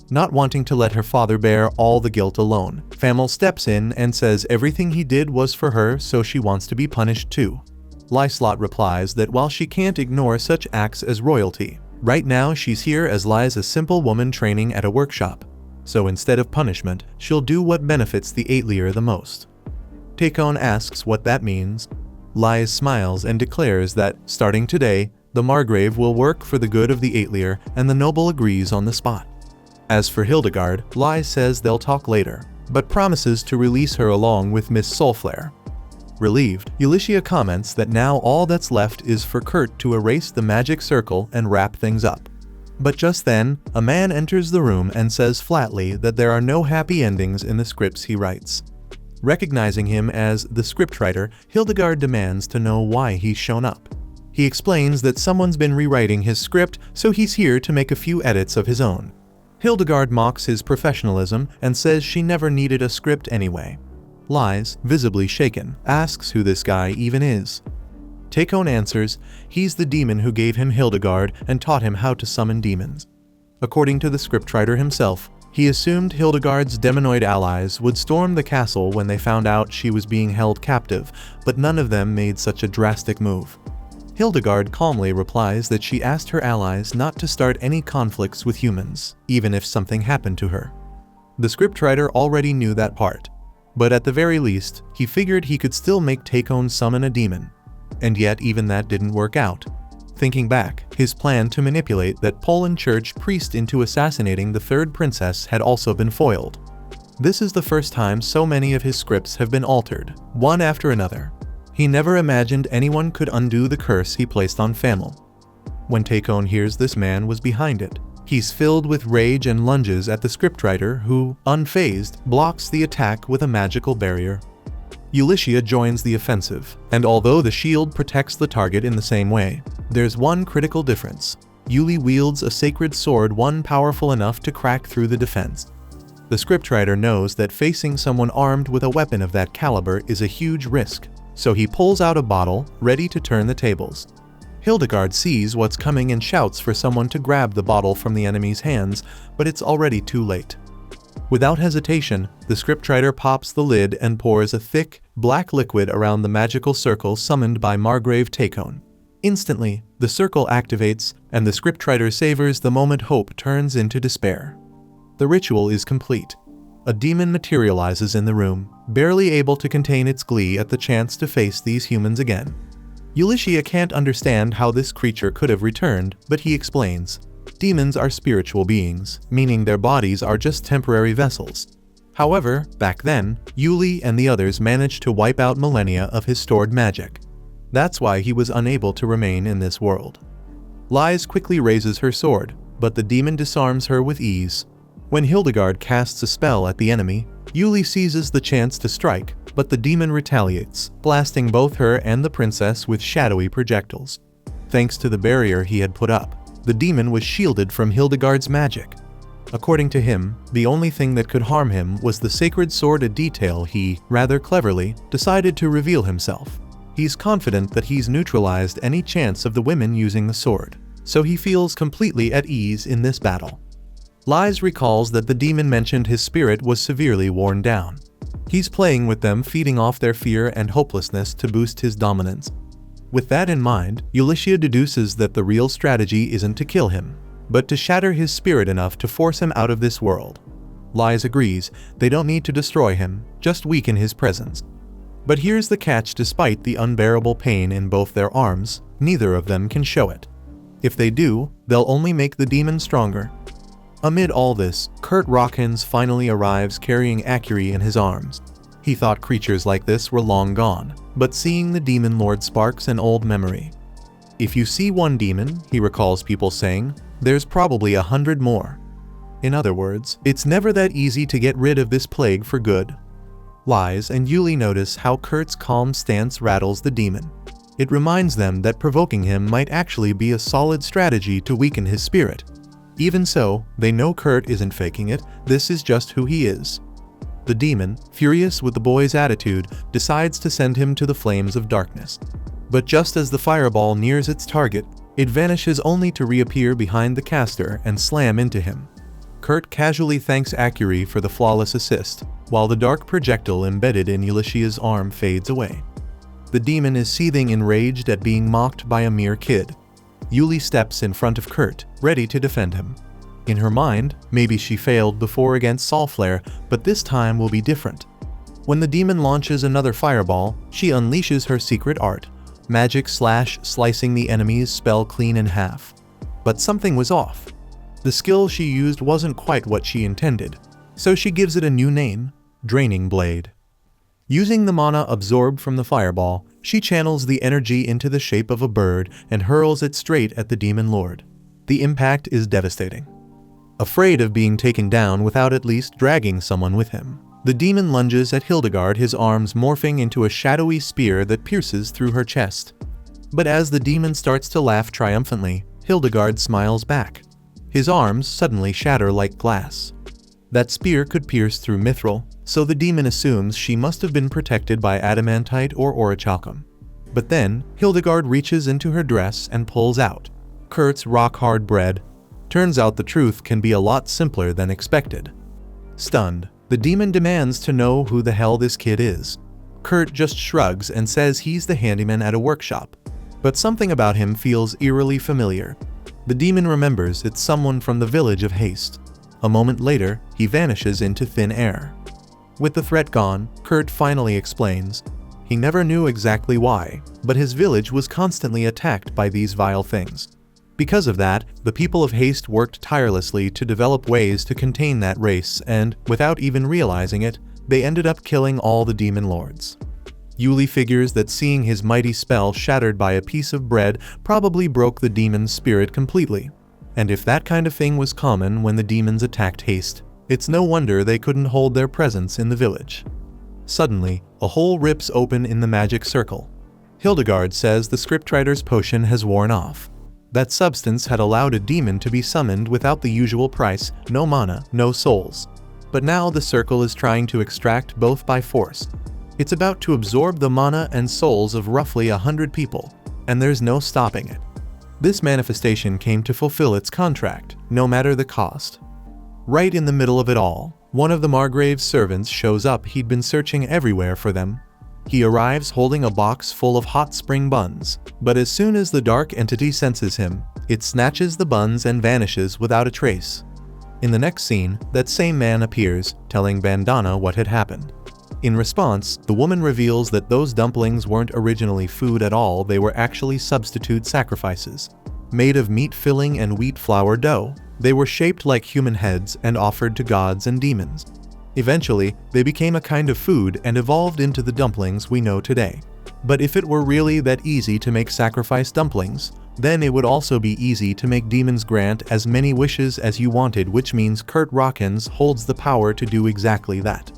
Not wanting to let her father bear all the guilt alone, Famil steps in and says everything he did was for her, so she wants to be punished too. Lyslot replies that while she can't ignore such acts as royalty, right now she's here as Lies, a simple woman training at a workshop. So instead of punishment, she'll do what benefits the Aitlier the most. Takon asks what that means. Lies smiles and declares that, starting today, the Margrave will work for the good of the Aitlier, and the noble agrees on the spot. As for Hildigard, Lies says they'll talk later, but promises to release her along with Miss Soulflare. Relieved, Ulyssia comments that now all that's left is for Kurt to erase the magic circle and wrap things up. But just then, a man enters the room and says flatly that there are no happy endings in the scripts he writes. Recognizing him as the scriptwriter, Hildigard demands to know why he's shown up. He explains that someone's been rewriting his script, so he's here to make a few edits of his own. Hildigard mocks his professionalism and says she never needed a script anyway. Lies, visibly shaken, asks who this guy even is. Takon answers, he's the demon who gave him Hildigard and taught him how to summon demons. According to the scriptwriter himself, he assumed Hildigard's demonoid allies would storm the castle when they found out she was being held captive, but none of them made such a drastic move. Hildigard calmly replies that she asked her allies not to start any conflicts with humans, even if something happened to her. The scriptwriter already knew that part, but at the very least, he figured he could still make Takon summon a demon. And yet even that didn't work out. Thinking back, his plan to manipulate that Poland church priest into assassinating the third princess had also been foiled. This is the first time so many of his scripts have been altered, one after another. He never imagined anyone could undo the curse he placed on Famil. When Takon hears this man was behind it, he's filled with rage and lunges at the scriptwriter who, unfazed, blocks the attack with a magical barrier. Ulyssia joins the offensive, and although the shield protects the target in the same way, there's one critical difference. Yuli wields a sacred sword, one powerful enough to crack through the defense. The scriptwriter knows that facing someone armed with a weapon of that caliber is a huge risk, so he pulls out a bottle, ready to turn the tables. Hildigard sees what's coming and shouts for someone to grab the bottle from the enemy's hands, but it's already too late. Without hesitation, the scriptwriter pops the lid and pours a thick, black liquid around the magical circle summoned by Margrave Takon. Instantly, the circle activates, and the scriptwriter savors the moment hope turns into despair. The ritual is complete. A demon materializes in the room, barely able to contain its glee at the chance to face these humans again. Ulyssia can't understand how this creature could have returned, but he explains. Demons are spiritual beings, meaning their bodies are just temporary vessels. However, back then, Yuli and the others managed to wipe out millennia of his stored magic. That's why he was unable to remain in this world. Lies quickly raises her sword, but the demon disarms her with ease. When Hildigard casts a spell at the enemy, Yuli seizes the chance to strike, but the demon retaliates, blasting both her and the princess with shadowy projectiles. Thanks to the barrier he had put up, the demon was shielded from Hildigard's magic. According to him, the only thing that could harm him was the sacred sword, a detail he, rather cleverly, decided to reveal himself. He's confident that he's neutralized any chance of the women using the sword, so he feels completely at ease in this battle. Lies recalls that the demon mentioned his spirit was severely worn down. He's playing with them, feeding off their fear and hopelessness to boost his dominance. With that in mind, Ulyssia deduces that the real strategy isn't to kill him, but to shatter his spirit enough to force him out of this world. Lies agrees, they don't need to destroy him, just weaken his presence. But here's the catch: despite the unbearable pain in both their arms, neither of them can show it. If they do, they'll only make the demon stronger. Amid all this, Kurt Rockins finally arrives carrying Auri in his arms. He thought creatures like this were long gone, but seeing the demon lord sparks an old memory. If you see one demon, he recalls people saying, there's probably 100 more. In other words, it's never that easy to get rid of this plague for good. Lies and Yuli notice how Kurt's calm stance rattles the demon. It reminds them that provoking him might actually be a solid strategy to weaken his spirit. Even so, they know Kurt isn't faking it, this is just who he is. The demon, furious with the boy's attitude, decides to send him to the flames of darkness. But just as the fireball nears its target, it vanishes only to reappear behind the caster and slam into him. Kurt casually thanks Auri for the flawless assist, while the dark projectile embedded in Ulyssia's arm fades away. The demon is seething, enraged at being mocked by a mere kid. Yuli steps in front of Kurt, ready to defend him. In her mind, maybe she failed before against Solflare, but this time will be different. When the demon launches another fireball, she unleashes her secret art, magic slash slicing the enemy's spell clean in half. But something was off. The skill she used wasn't quite what she intended, so she gives it a new name, Draining Blade. Using the mana absorbed from the fireball, she channels the energy into the shape of a bird and hurls it straight at the demon lord. The impact is devastating. Afraid of being taken down without at least dragging someone with him, the demon lunges at Hildigard, his arms morphing into a shadowy spear that pierces through her chest. But as the demon starts to laugh triumphantly, Hildigard smiles back. His arms suddenly shatter like glass. That spear could pierce through mithril, so the demon assumes she must have been protected by adamantite or orichalcum. But then, Hildigard reaches into her dress and pulls out Kurt's rock-hard bread, Turns out the truth can be a lot simpler than expected. Stunned, the demon demands to know who the hell this kid is. Kurt just shrugs and says he's the handyman at a workshop. But something about him feels eerily familiar. The demon remembers it's someone from the village of Haste. A moment later, he vanishes into thin air. With the threat gone, Kurt finally explains. He never knew exactly why, but his village was constantly attacked by these vile things. Because of that, the people of Haste worked tirelessly to develop ways to contain that race and, without even realizing it, they ended up killing all the demon lords. Yuli figures that seeing his mighty spell shattered by a piece of bread probably broke the demon's spirit completely. And if that kind of thing was common when the demons attacked Haste, it's no wonder they couldn't hold their presence in the village. Suddenly, a hole rips open in the magic circle. Hildigard says the scriptwriter's potion has worn off. That substance had allowed a demon to be summoned without the usual price, no mana, no souls. But now the circle is trying to extract both by force. It's about to absorb the mana and souls of roughly 100 people, and there's no stopping it. This manifestation came to fulfill its contract, no matter the cost. Right in the middle of it all, one of the Margrave's servants shows up. He'd been searching everywhere for them. He arrives holding a box full of hot spring buns, but as soon as the dark entity senses him, it snatches the buns and vanishes without a trace. In the next scene, that same man appears, telling Bandana what had happened. In response, the woman reveals that those dumplings weren't originally food at all, they were actually substitute sacrifices. Made of meat filling and wheat flour dough, they were shaped like human heads and offered to gods and demons. Eventually, they became a kind of food and evolved into the dumplings we know today. But if it were really that easy to make sacrifice dumplings, then it would also be easy to make demons grant as many wishes as you wanted, which means Kurt Rockens holds the power to do exactly that.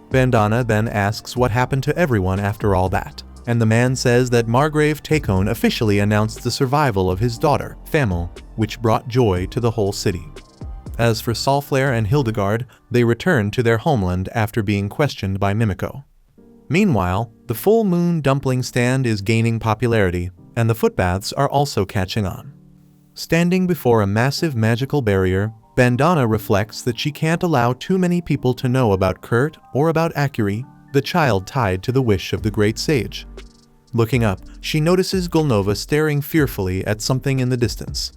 Bandana then asks what happened to everyone after all that, and the man says that Margrave Takon officially announced the survival of his daughter, Famil, which brought joy to the whole city. As for Solflare and Hildigard, they return to their homeland after being questioned by Mimiko. Meanwhile, the full moon dumpling stand is gaining popularity, and the footbaths are also catching on. Standing before a massive magical barrier, Bandana reflects that she can't allow too many people to know about Kurt or about Akuri, the child tied to the wish of the great sage. Looking up, she notices Gulnova staring fearfully at something in the distance.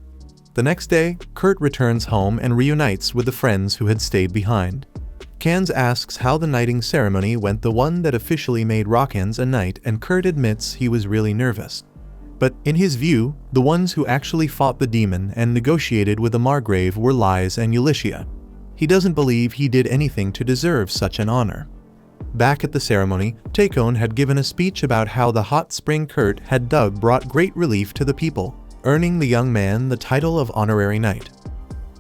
The next day, Kurt returns home and reunites with the friends who had stayed behind. Kans asks how the knighting ceremony went, the one that officially made Rockens a knight, and Kurt admits he was really nervous. But in his view, the ones who actually fought the demon and negotiated with the Margrave were Lies and Ulyssia. He doesn't believe he did anything to deserve such an honor. Back at the ceremony, Takon had given a speech about how the hot spring Kurt had dug brought great relief to the people, earning the young man the title of honorary knight.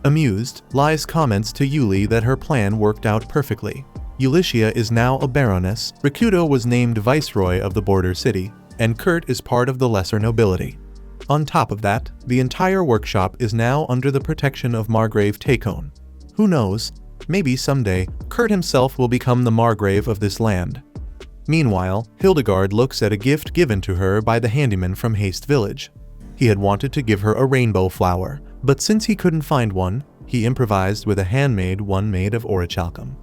Amused, Lies comments to Yuli that her plan worked out perfectly. Ulyssia is now a baroness, Rikudo was named viceroy of the border city, and Kurt is part of the lesser nobility. On top of that, the entire workshop is now under the protection of Margrave Takon. Who knows, maybe someday, Kurt himself will become the Margrave of this land. Meanwhile, Hildigard looks at a gift given to her by the handyman from Haste Village. He had wanted to give her a rainbow flower, but since he couldn't find one, he improvised with a handmade one made of orichalcum.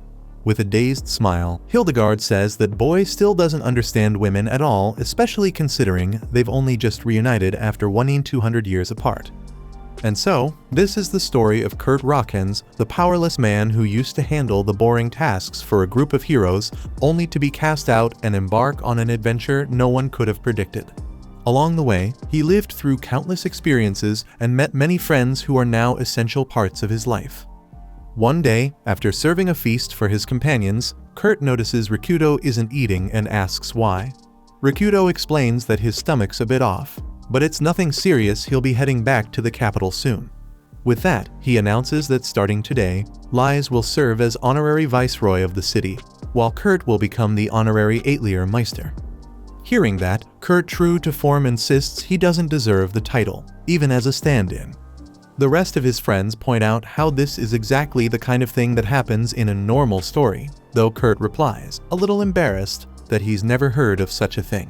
With a dazed smile, Hildigard says that boy still doesn't understand women at all, especially considering they've only just reunited after 200 years apart. And so, this is the story of Kurt Rockens, the powerless man who used to handle the boring tasks for a group of heroes, only to be cast out and embark on an adventure no one could have predicted. Along the way, he lived through countless experiences and met many friends who are now essential parts of his life. One day, after serving a feast for his companions, Kurt notices Rikudo isn't eating and asks why. Rikudo explains that his stomach's a bit off, but it's nothing serious, he'll be heading back to the capital soon. With that, he announces that starting today, Lies will serve as honorary viceroy of the city, while Kurt will become the honorary Aetlier Meister. Hearing that, Kurt, true to form, insists he doesn't deserve the title, even as a stand-in. The rest of his friends point out how this is exactly the kind of thing that happens in a normal story, though Kurt replies, a little embarrassed, that he's never heard of such a thing.